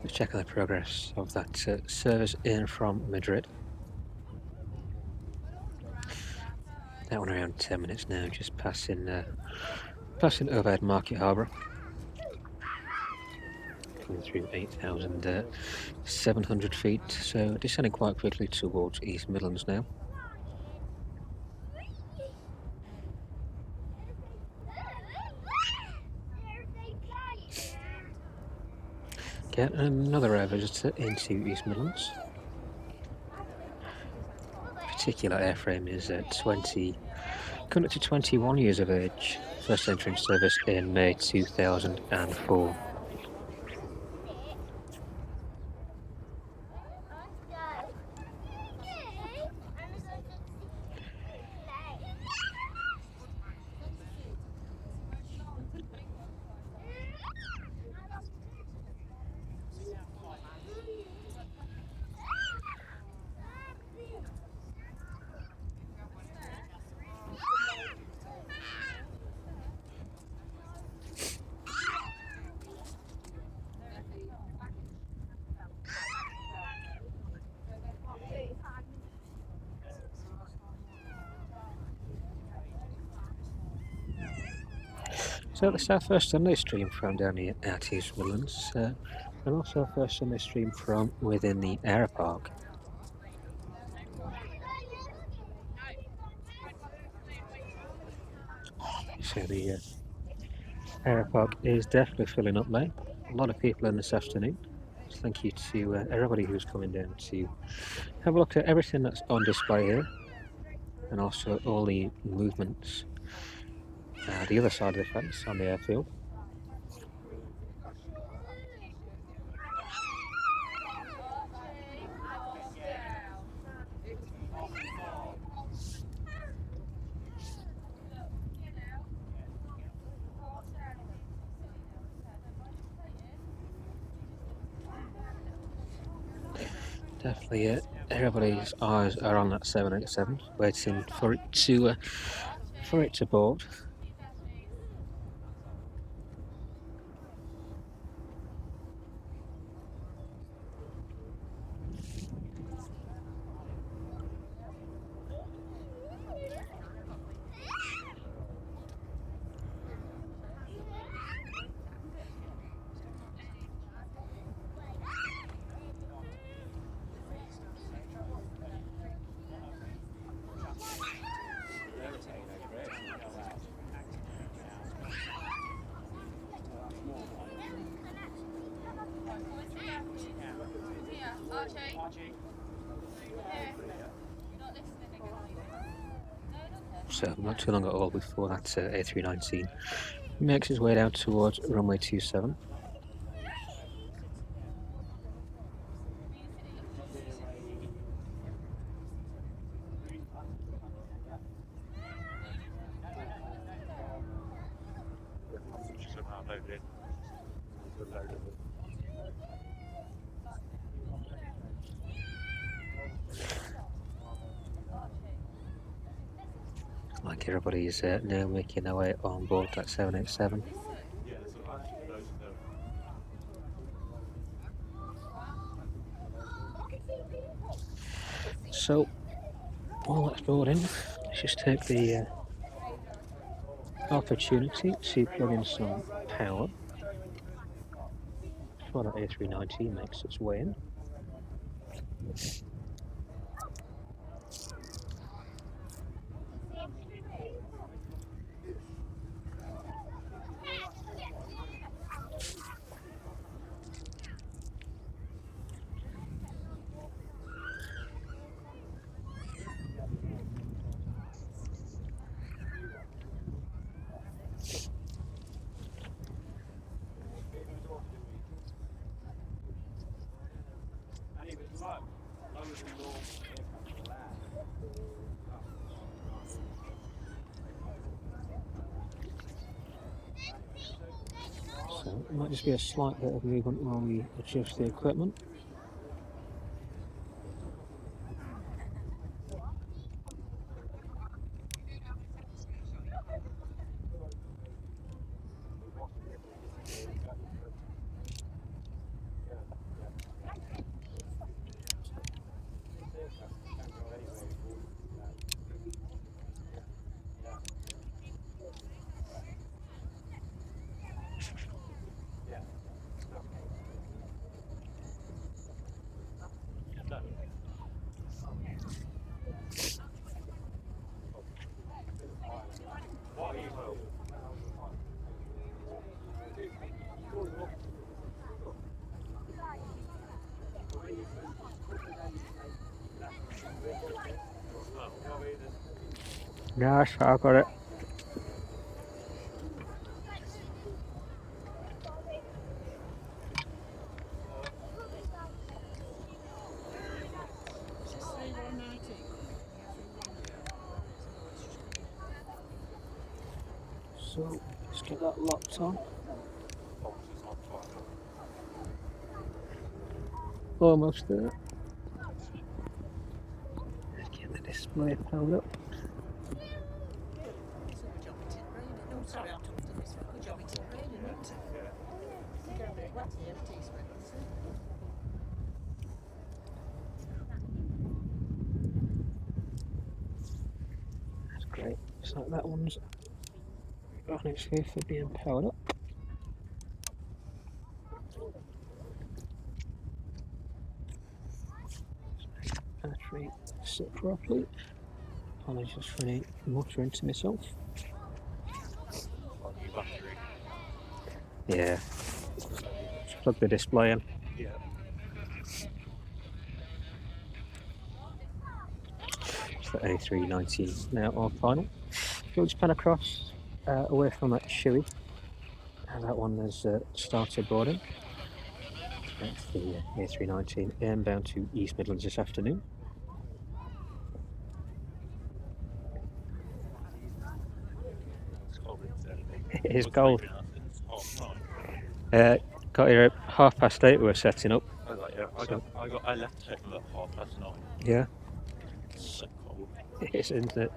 Let's check on the progress of that service in from Madrid. That one around 10 minutes now, just passing overhead Market Harbour. Coming through 8,700 feet, so descending quite quickly towards East Midlands now. Get another air visitor into East Midlands. particular airframe is coming up to 21 years of age. First entering service in May 2004. So the South First Sunday stream from down here at East Midlands, and also first Sunday stream from within the air park. So the air park is definitely filling up, mate. A lot of people in this afternoon. So thank you to everybody who's coming down to have a look at everything that's on display here, and also all the movements the other side of the fence on the airfield. Definitely, everybody's eyes are on that 787, waiting for it to board. So not too long at all before that A319 makes its way down towards runway 27. Like everybody is now making their way on board that 787. So, while that's boarding, let's just take the opportunity to plug in some power before that A319 makes its way in. So it might just be a slight bit of movement while we adjust the equipment. Nice, I've got it. So, let's get that locked on. Almost there. Let's get the display powered up. That's great. So that one's on its way for being powered up. Battery sit properly. Apologies for any muttering to myself. Yeah. Just plug the display in. Yeah. It's the A320 now on final. We'll just pan across away from that TUI. And that one has started boarding. That's the A319 inbound to East Midlands this afternoon. It is cold. Got here at 8:30. We're setting up. I left home at 9:30. Yeah, It's so cold. it is, isn't it?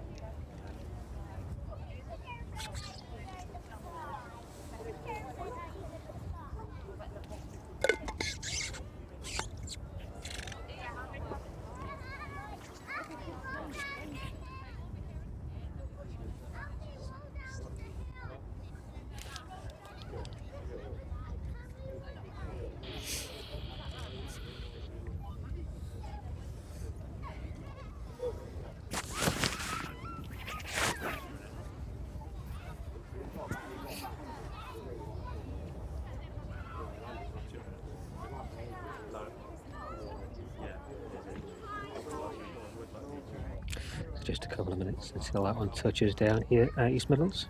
Just a couple of minutes until that one touches down here at East Midlands.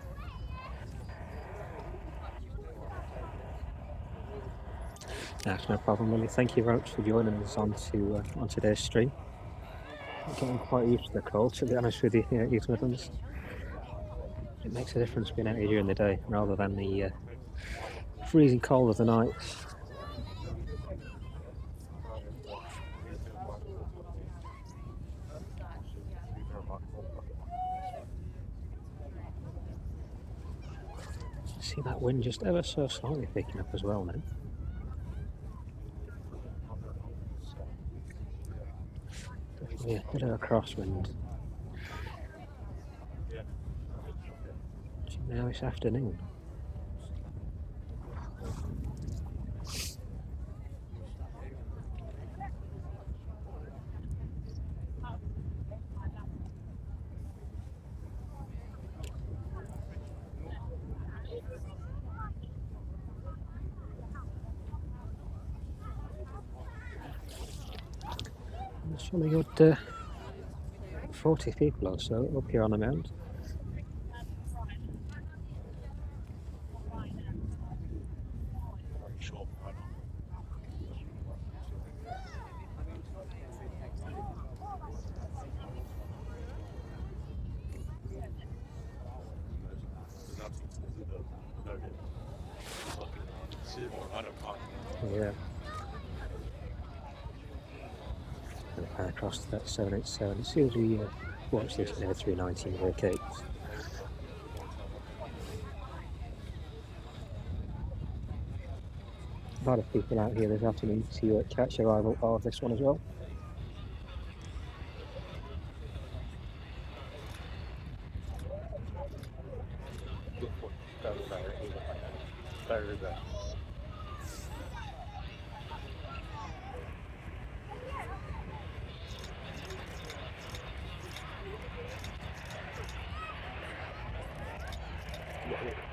That's no problem, really. Thank you very much for joining us on today's stream. I'm getting quite used to the cold, to be honest with you, here at East Midlands. It makes a difference being out here during the day rather than the freezing cold of the night. See that wind just ever so slightly picking up as well now. Definitely a bit of a crosswind. Now this afternoon. There's probably a good 40 people or so up here on the mount. Yeah. And pan across to that 787. As soon as we watch this A319 vacate. A lot of people out here this afternoon to catch arrival of this one as well. Very bad.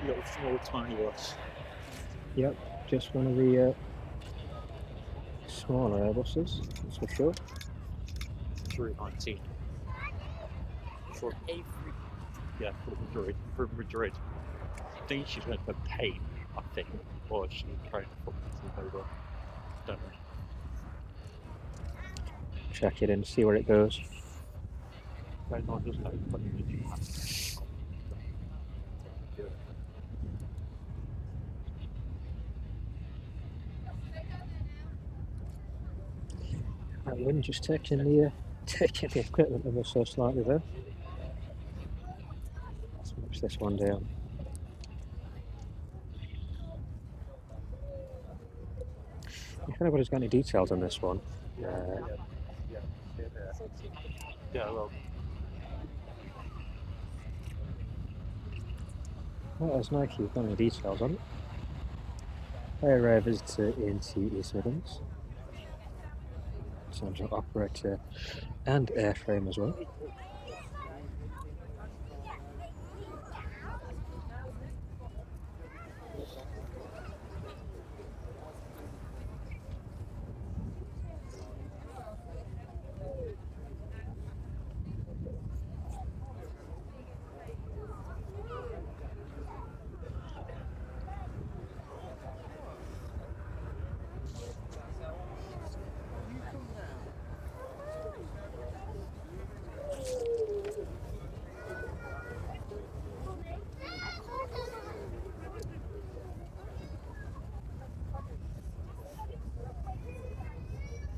Little small tiny ones. Yep, just one of the smaller Airbuses, that's for sure. 319. For yeah, for Madrid. I think she's went for pain, I think, or she trained for over. Don't know. Check it in, see where it goes. But not just like putting the new one. That wind just taking the equipment ever so slightly there. Let's watch this one down. If anybody's got any details on this one, Yeah, well, as Nike, you've got any details on it. Very rare visitor into East Midlands in terms of operator and airframe as well.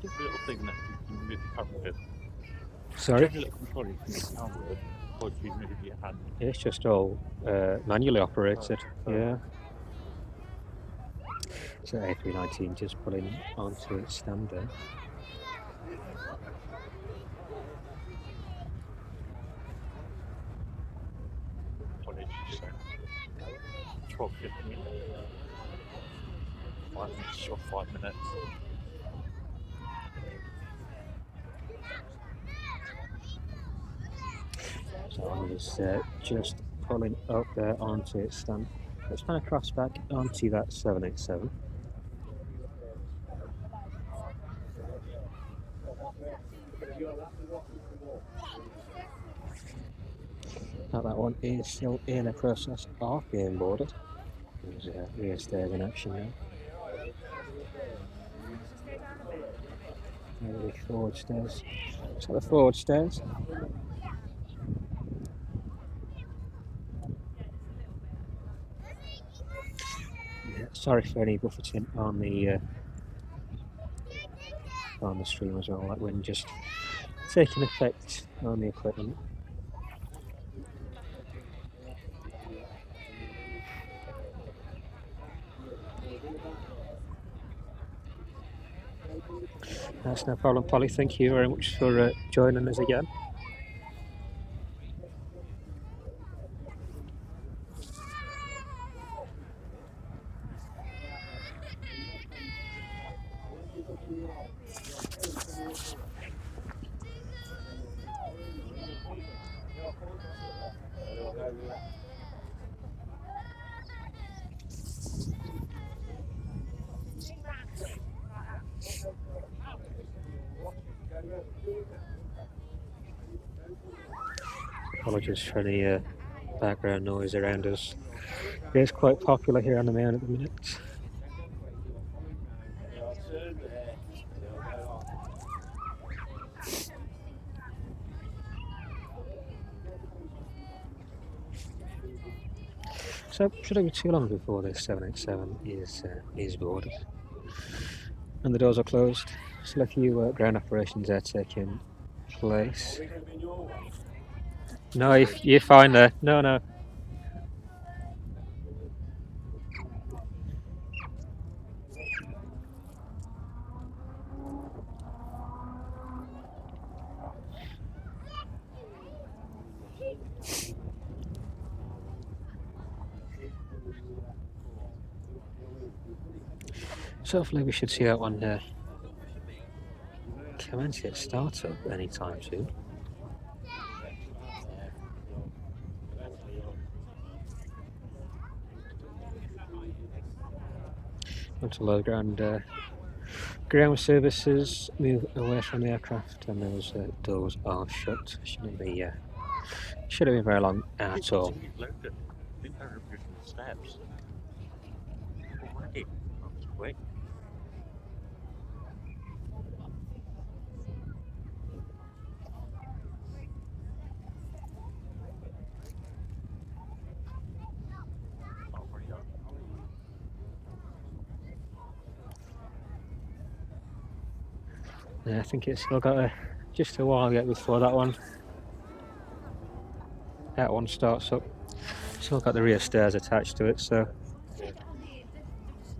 just a little thing that you can move your camera with. Sorry? Just a little control you can move your camera with, or do you move your hand? It's just all manually operated, yeah. So A319 just pulling onto its stand there. What did you say? 12, 15 minutes. 5 minutes or 5 minutes. So it's just pulling up there onto its stand. Let's kind of cross back onto that 787. Now that one is still in the process of being boarded. There's rear stairs in action now. Maybe forward stairs. So the forward stairs. Yeah, sorry for any buffeting on the stream as well. That wind just taking effect on the equipment. That's no problem, Polly. Thank you very much for joining us again. Apologies for any background noise around us. It is quite popular here on the Main at the minute. So shouldn't be too long before this 787 is boarded, and the doors are closed. Still a few ground operations are taking place. No, you're fine there. No. So hopefully we should see that one commence its startup anytime soon. Onto low ground services move away from the aircraft, and those doors are shut. Shouldn't have been very long at all. He's loaded. I think they're removing the steps. Already. That was quick. Oh, where you Yeah, I think it's still got just a while yet before that one starts up. Still got the rear stairs attached to it, so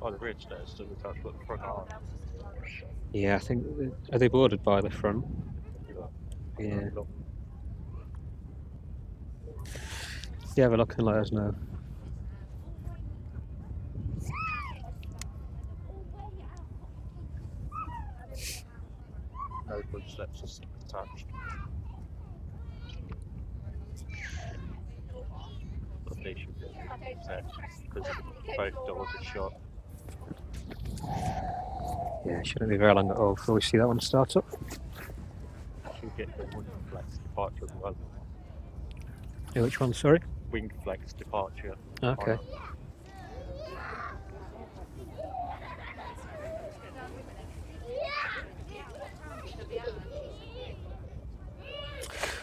Oh, the rear stairs still attached, but the front aren't. yeah, I think are they boarded by the front? Yeah. Look, Yeah, have a look and let us know. no good steps are still attached. But they should be attached because both doors are shut. Yeah, it shouldn't be very long at all before we see that one start up. Should get the wing flex departure as well. Yeah, which one, sorry? Wing flex departure. Okay.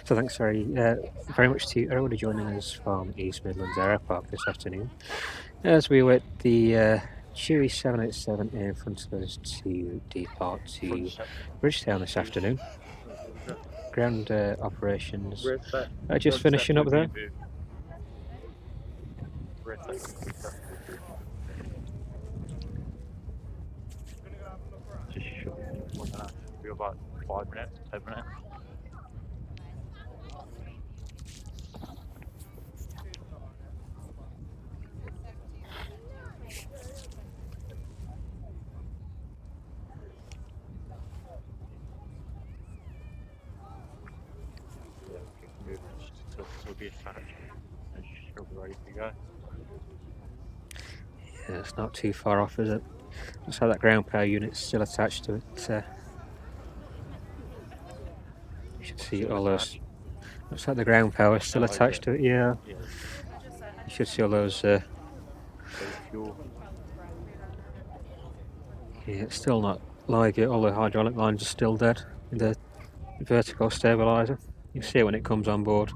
So thanks very much to everybody joining us from East Midlands Airport this afternoon as we await the TUI 787 in front of us to depart to Bridgetown this afternoon. Ground operations just finishing up there. Just shut. Be about 5 minutes, 10 minutes. Will be attached and she'll be ready to go. Yeah, it's not too far off, is it? Looks like that ground power unit's still attached to it. You should see all those. Looks like the ground power is still attached to it. Yeah. You should see all those. Yeah, it's still not live yet. All the hydraulic lines are still dead. The vertical stabilizer. You see it when it comes on board.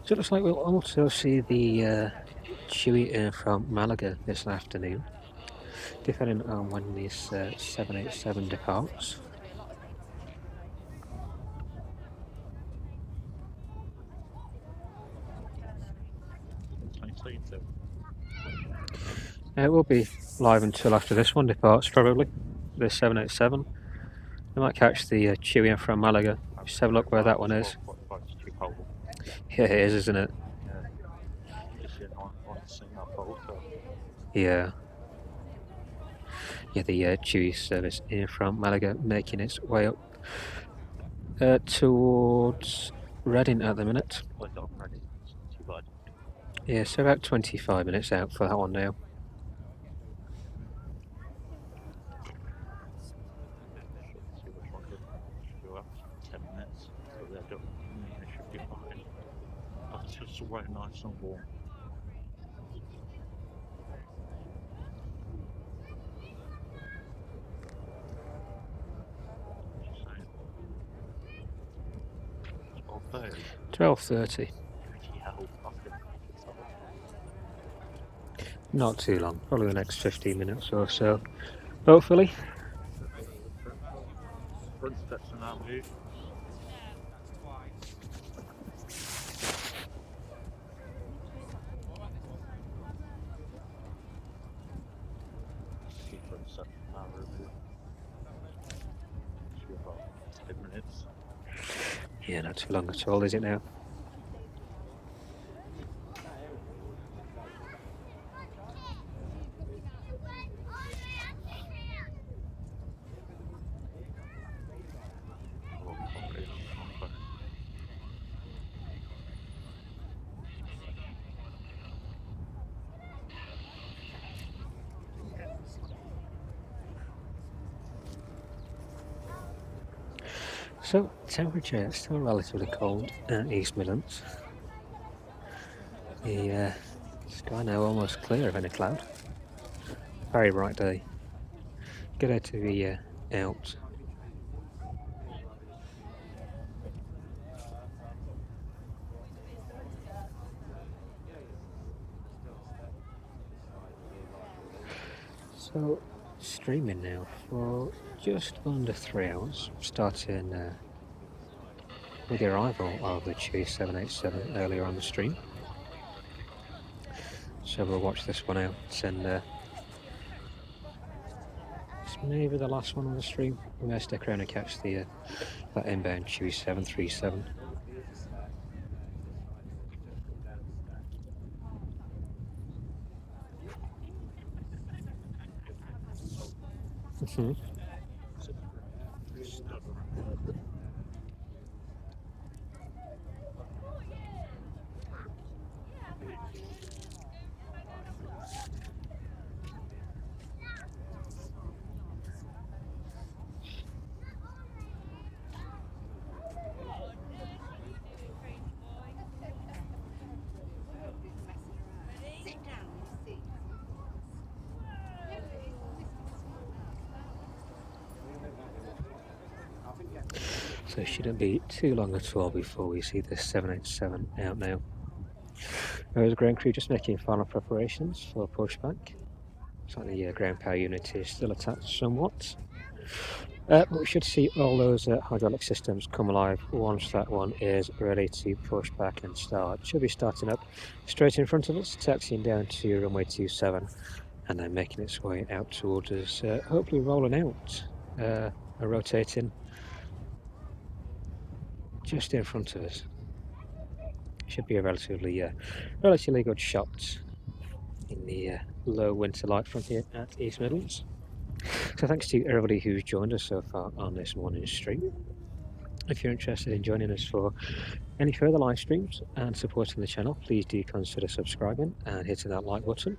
So it looks like we'll also see the TUI from Malaga this afternoon, depending on when this 787 departs. It will be live until after this one departs, probably. The 787. We might catch the TUI from Malaga. Just have a look where that one is. Yeah, it is, isn't it? Yeah. Yeah, the TUI service in from Malaga making its way up towards Reading at the minute. Yeah, so about 25 minutes out for that one now. It's right nice and warm. $12.30. Not too long, probably the next 15 minutes or so, hopefully. Front steps are now moved. 10 minutes. Yeah, not too long at all, is it now? Or probably unplanned. So, temperature is still relatively cold at East Midlands. The sky now almost clear of any cloud. Very bright day. Good day to be out. So, streaming now for just under 3 hours, starting with the arrival of the TUI 787 earlier on the stream. So we'll watch this one out, and it's maybe the last one on the stream. We may stick around and catch the that inbound TUI 737. So it shouldn't be too long at all before we see this 787 out now. There's a ground crew just making final preparations for pushback. Looks like the ground power unit is still attached somewhat. But we should see all those hydraulic systems come alive once that one is ready to push back and start. Should be starting up straight in front of us, taxiing down to runway 27 and then making its way out towards us, hopefully rolling out, rotating just in front of us. Should be a relatively good shot in the low winter light from here at East Midlands. So thanks to everybody who's joined us so far on this morning's stream. If you're interested in joining us for any further live streams and supporting the channel, please do consider subscribing and hitting that like button.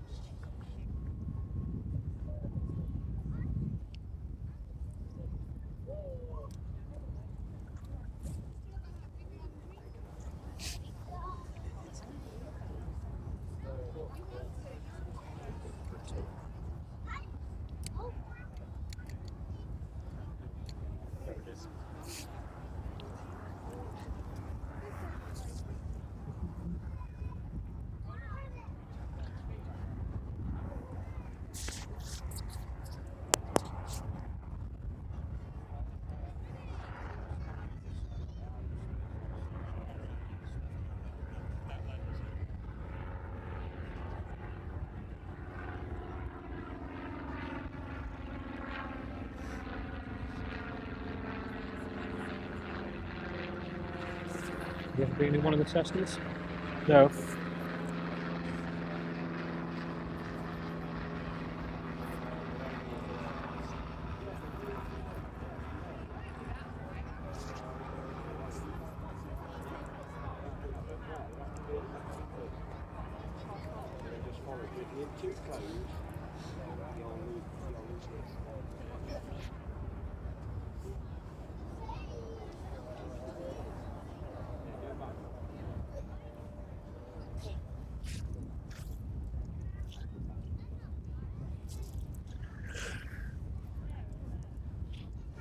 You ever been in one of the Teslas? No.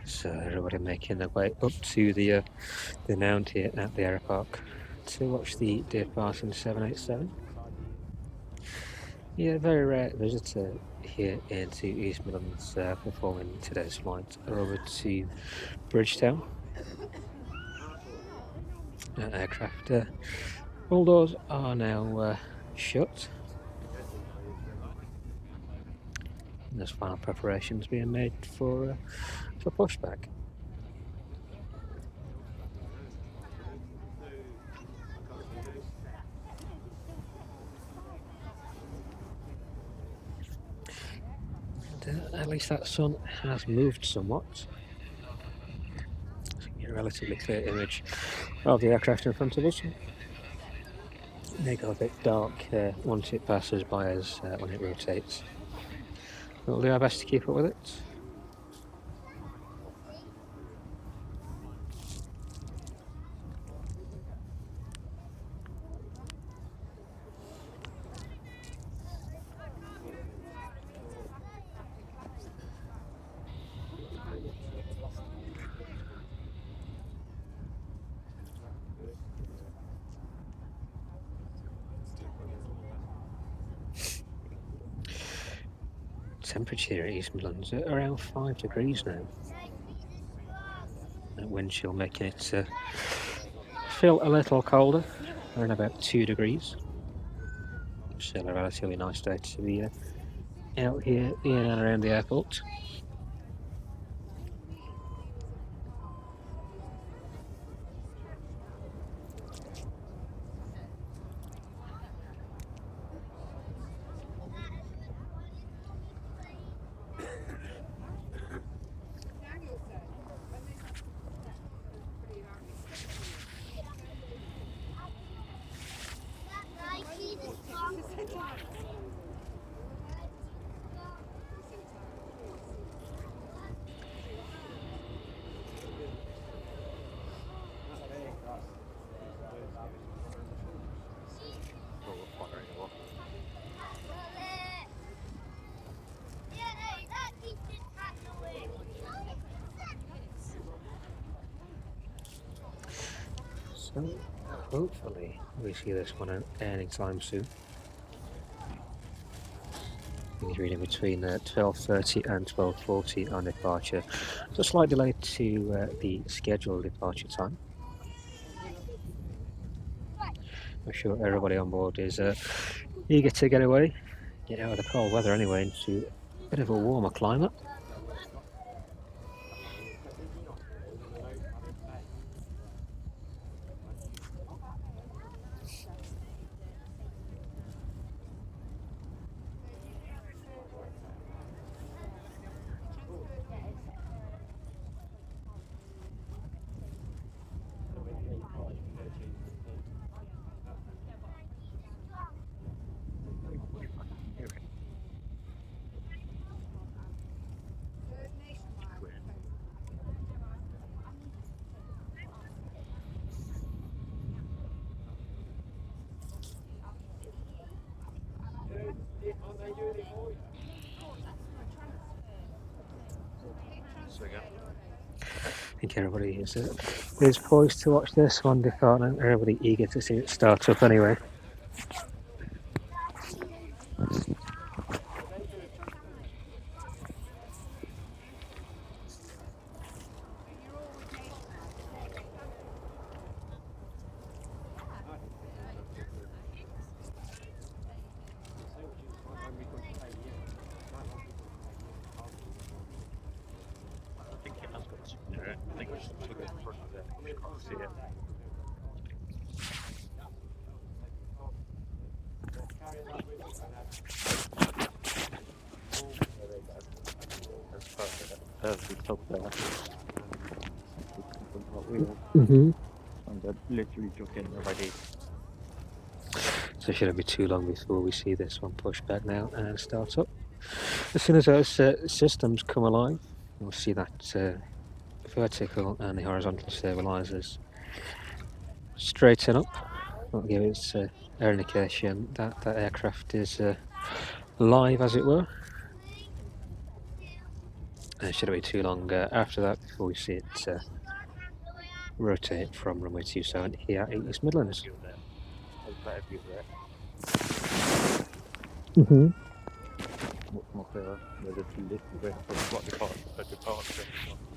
So everybody making their way up to the mound here at the air park to watch the departing 787. Yeah, very rare visitor here into East Midlands performing today's flight over to Bridgetown. Aircraft, all doors are now shut. And there's final preparations being made for pushback. At least that sun has moved somewhat. A relatively clear image of the aircraft in front of us. May go a bit dark once it passes by us when it rotates. But we'll do our best to keep up with it. Temperature at East Midlands at around 5 degrees now. That wind chill making it feel a little colder, around about 2 degrees. Still a relatively nice day to be out here in and around the airport. So hopefully we see this one out anytime soon. He's reading between 12:30 and 12:40 on departure. It's a slight delay to the scheduled departure time. I'm sure everybody on board is eager to get away, get out of the cold weather anyway, into a bit of a warmer climate. I think everybody is poised to watch this one depart now. Everybody eager to see it start up anyway. And literally just getting ready. So it shouldn't be too long before we see this one push back now and start up. As soon as those systems come alive, we'll see that vertical and the horizontal stabilizers straighten up. That'll give us air indication that that aircraft is live, as it were. And it shouldn't be too long after that before we see it rotate from runway 27 here at East Midlands.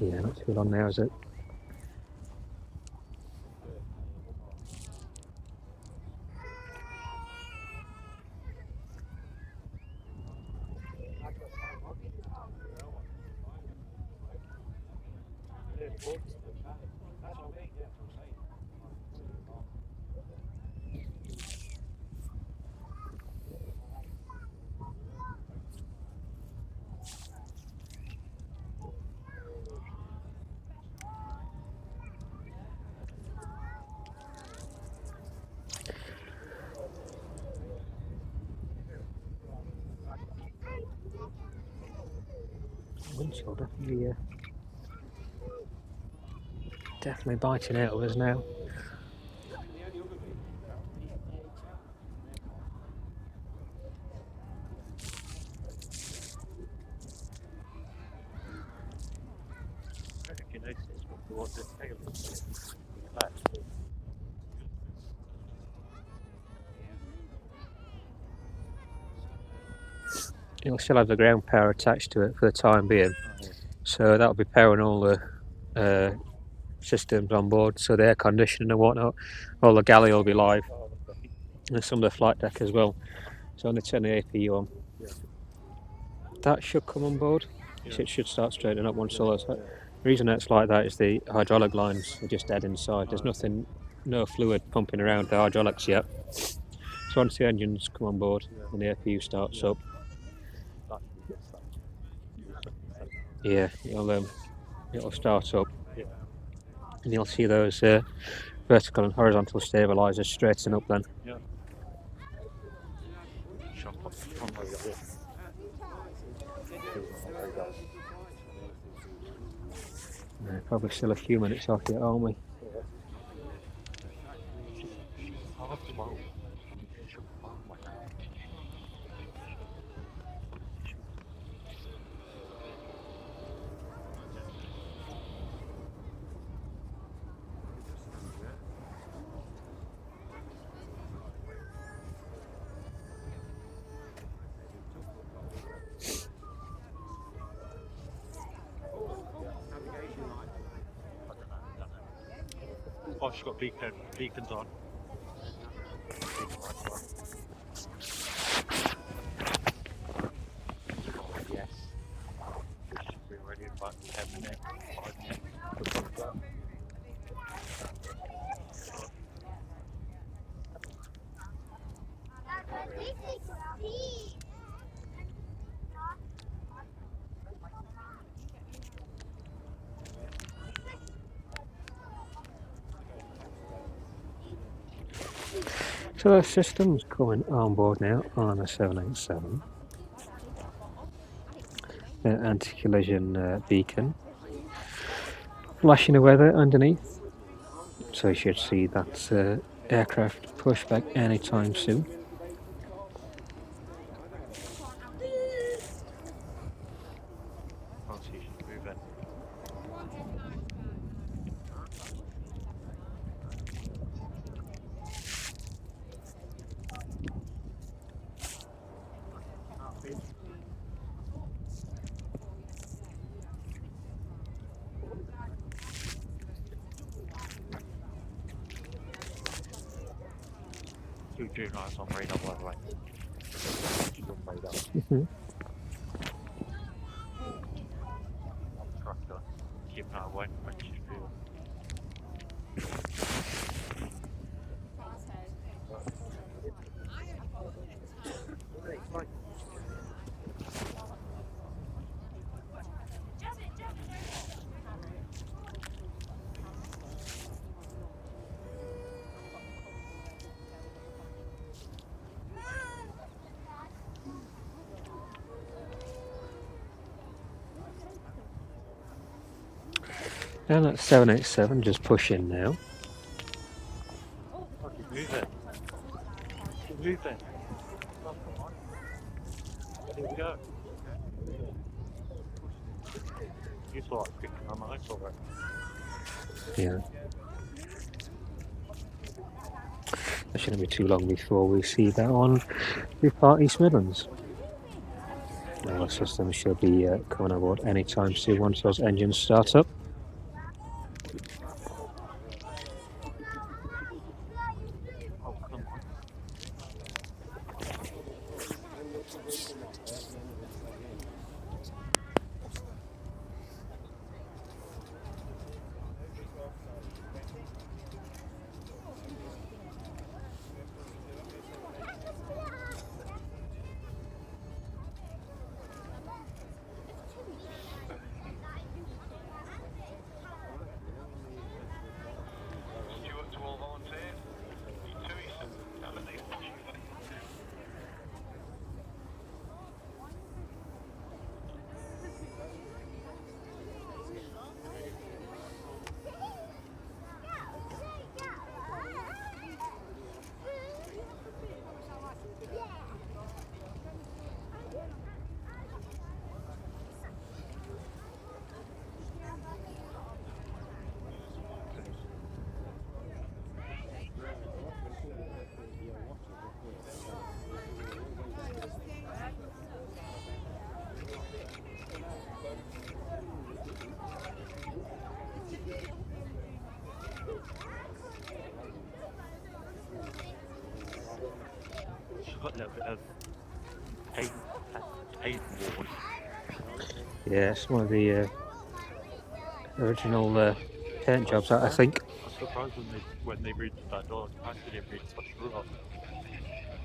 Yeah, not too long now, is it? winch will definitely biting out of us now. You notice what the tail is like. It'll still have the ground power attached to it for the time being, so that'll be powering all the systems on board, so the air conditioning and whatnot. All the galley will be live, and some of the flight deck as well. So only turn the APU on. That should come on board. It should start straightening up once all those. The reason it's like that is the hydraulic lines are just dead inside. There's nothing, no fluid pumping around the hydraulics yet. So once the engines come on board and the APU starts up, it'll start up, and you'll see those vertical and horizontal stabilizers straighten up then. Probably still a few minutes off yet, aren't we? Oh, she's got beacons on. Yes. This should be ready in about 10 minutes, 5 minutes. So the system's coming on board now on the 787. The anti-collision beacon flashing away there underneath. So you should see that aircraft pushback anytime soon. Can't see she's moving. Two juniors on radar, by the way. She's on radar. Tractor. Keep an eye when she's moving. And that 787 just pushing now. Oh, keep moving. Keep moving. Oh, come on. Here we go. You saw it quicker than I saw it. Yeah. It shouldn't be too long before we see that on the East Midlands. Our system should be coming on board anytime soon once those engines start up. Oh, come on. got a little bit of paint wars. Yeah, it's one of the original paint jobs, I think. I was surprised when they reached that door. I didn't really touch the roof.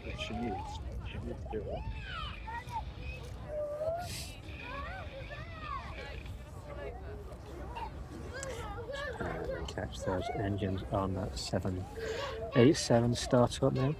But she needs to do it. And catch those engines on that 787 start up now.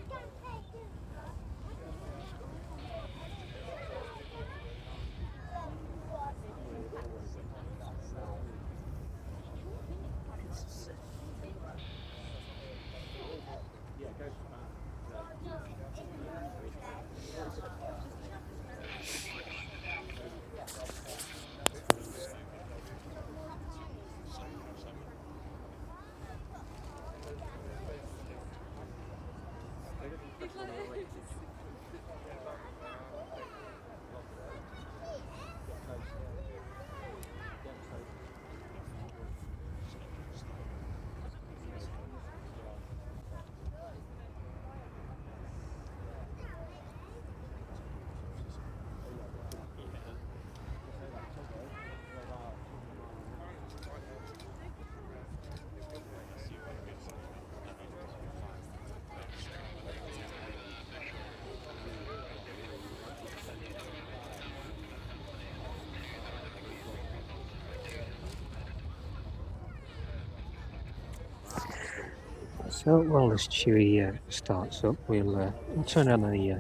So while this TUI starts up, we'll turn on the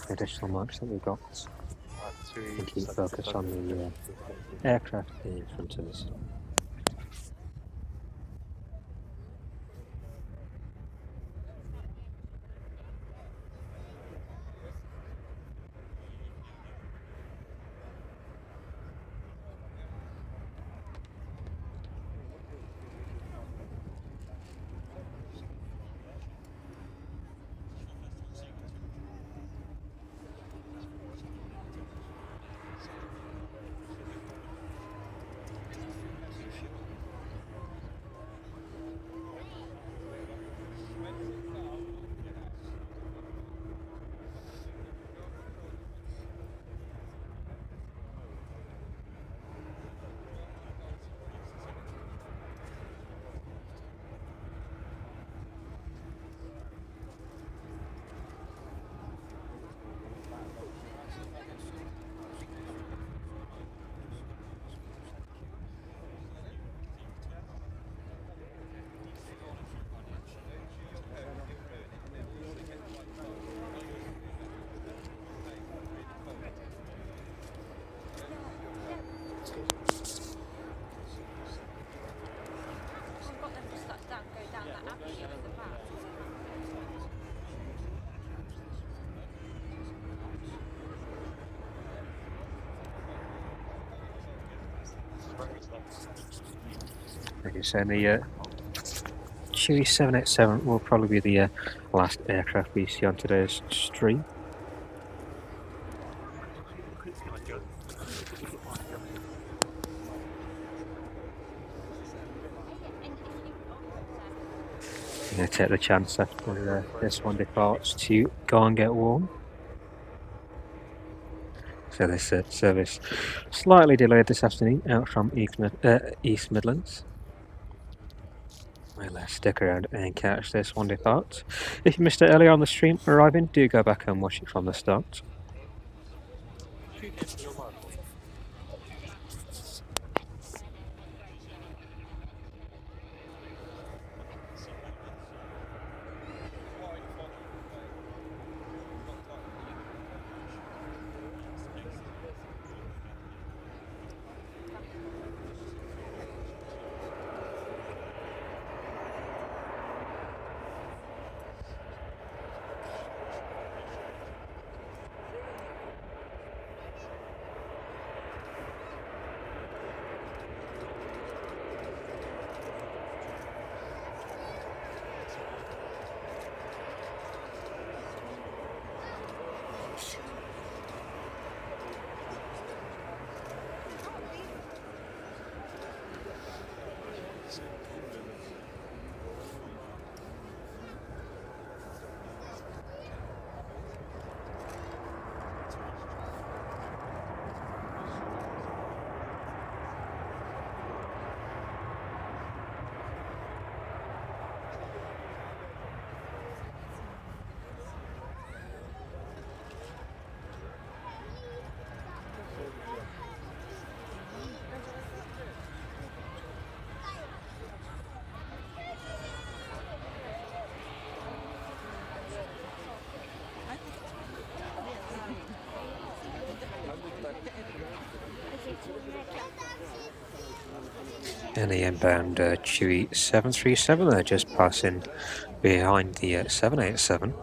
additional maps that we've got and keep focus on the aircraft in front of us. Like I said, the TUI 787 will probably be the last aircraft we see on today's stream. I'm going to take the chance after this one departs to go and get warm. So this service slightly delayed this afternoon out from East Midlands. We'll stick around and catch this one depart. If you missed it earlier on the stream arriving, do go back and watch it from the start. And the inbound TUI 737 there, just passing behind the 787.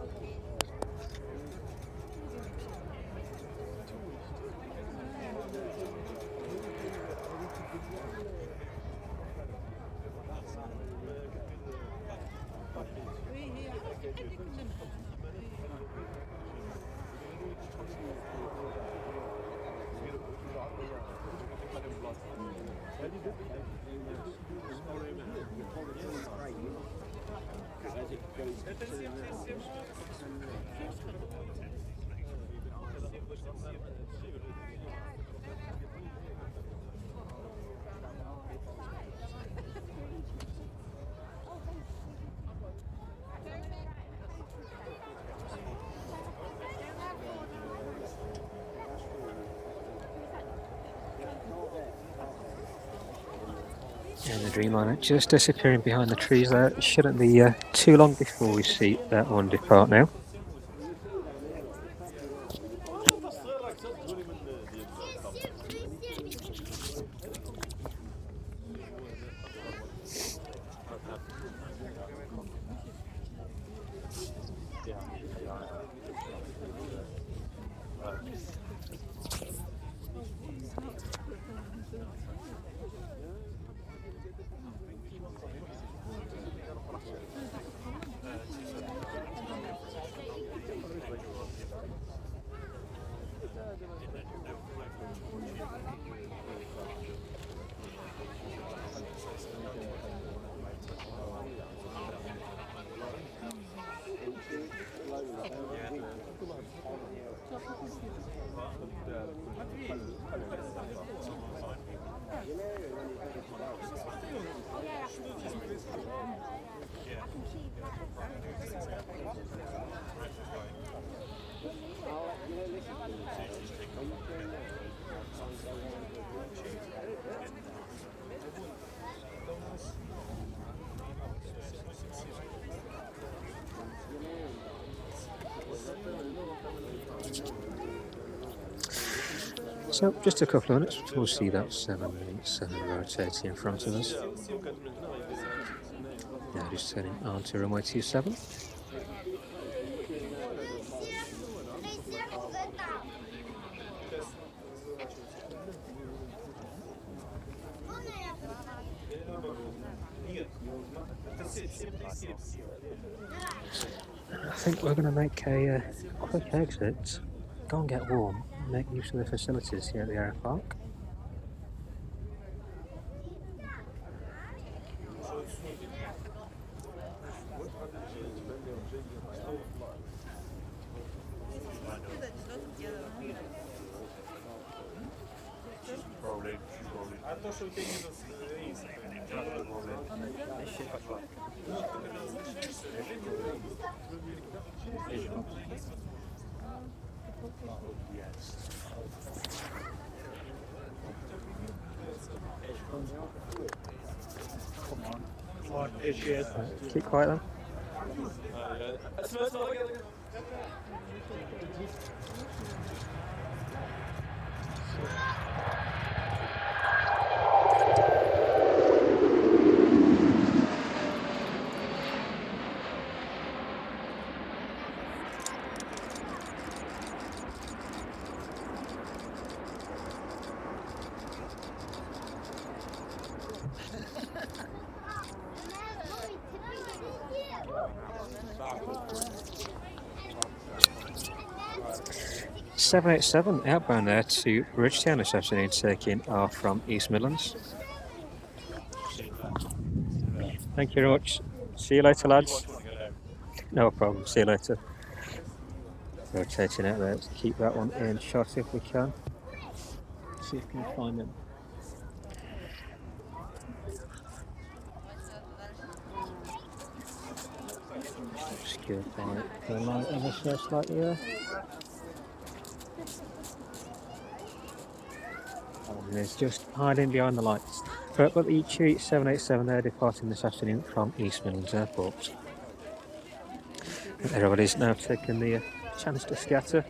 And the Dreamliner just disappearing behind the trees there. It shouldn't be too long before we see that one depart now. So just a couple of minutes before we see that 787 rotating in front of us. Now just turning on to runway 27. I think we're going to make a quick exit, go and get warm, make use of the facilities here at the air park. Keep quiet then. .787 outbound there to Bridgetown this afternoon, taking off from East Midlands. Thank you very much. See you later, lads. No problem. See you later. Rotating out there. Let's keep that one in shot if we can. See if we can find them. Obscured by the light of the searchlight here. And it's just hiding behind the lights. But the TUI 787 there departing this afternoon from East Midlands Airport. Everybody's now taking the chance to scatter.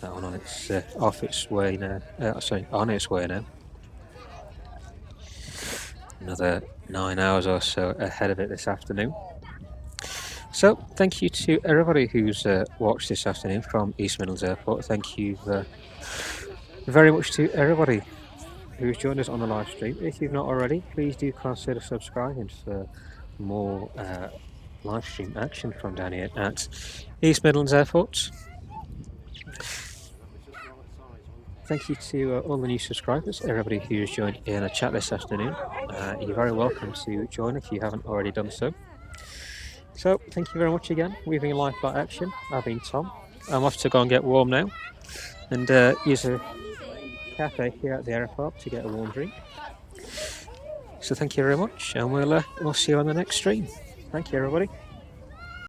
That one on its off its way now. On its way now. another 9 hours or so ahead of it this afternoon. So thank you to everybody who's watched this afternoon from East Midlands Airport. Thank you very much to everybody who's joined us on the live stream. If you've not already, please do consider subscribing for more live stream action from down here at East Midlands Airport. Thank you to all the new subscribers, everybody who's joined in the chat this afternoon. You're very welcome to join if you haven't already done so. So, thank you very much again. We've been live flight action. I've been Tom. I'm off to go and get warm now and use a cafe here at the airport to get a warm drink. So, thank you very much, and we'll see you on the next stream. Thank you, everybody.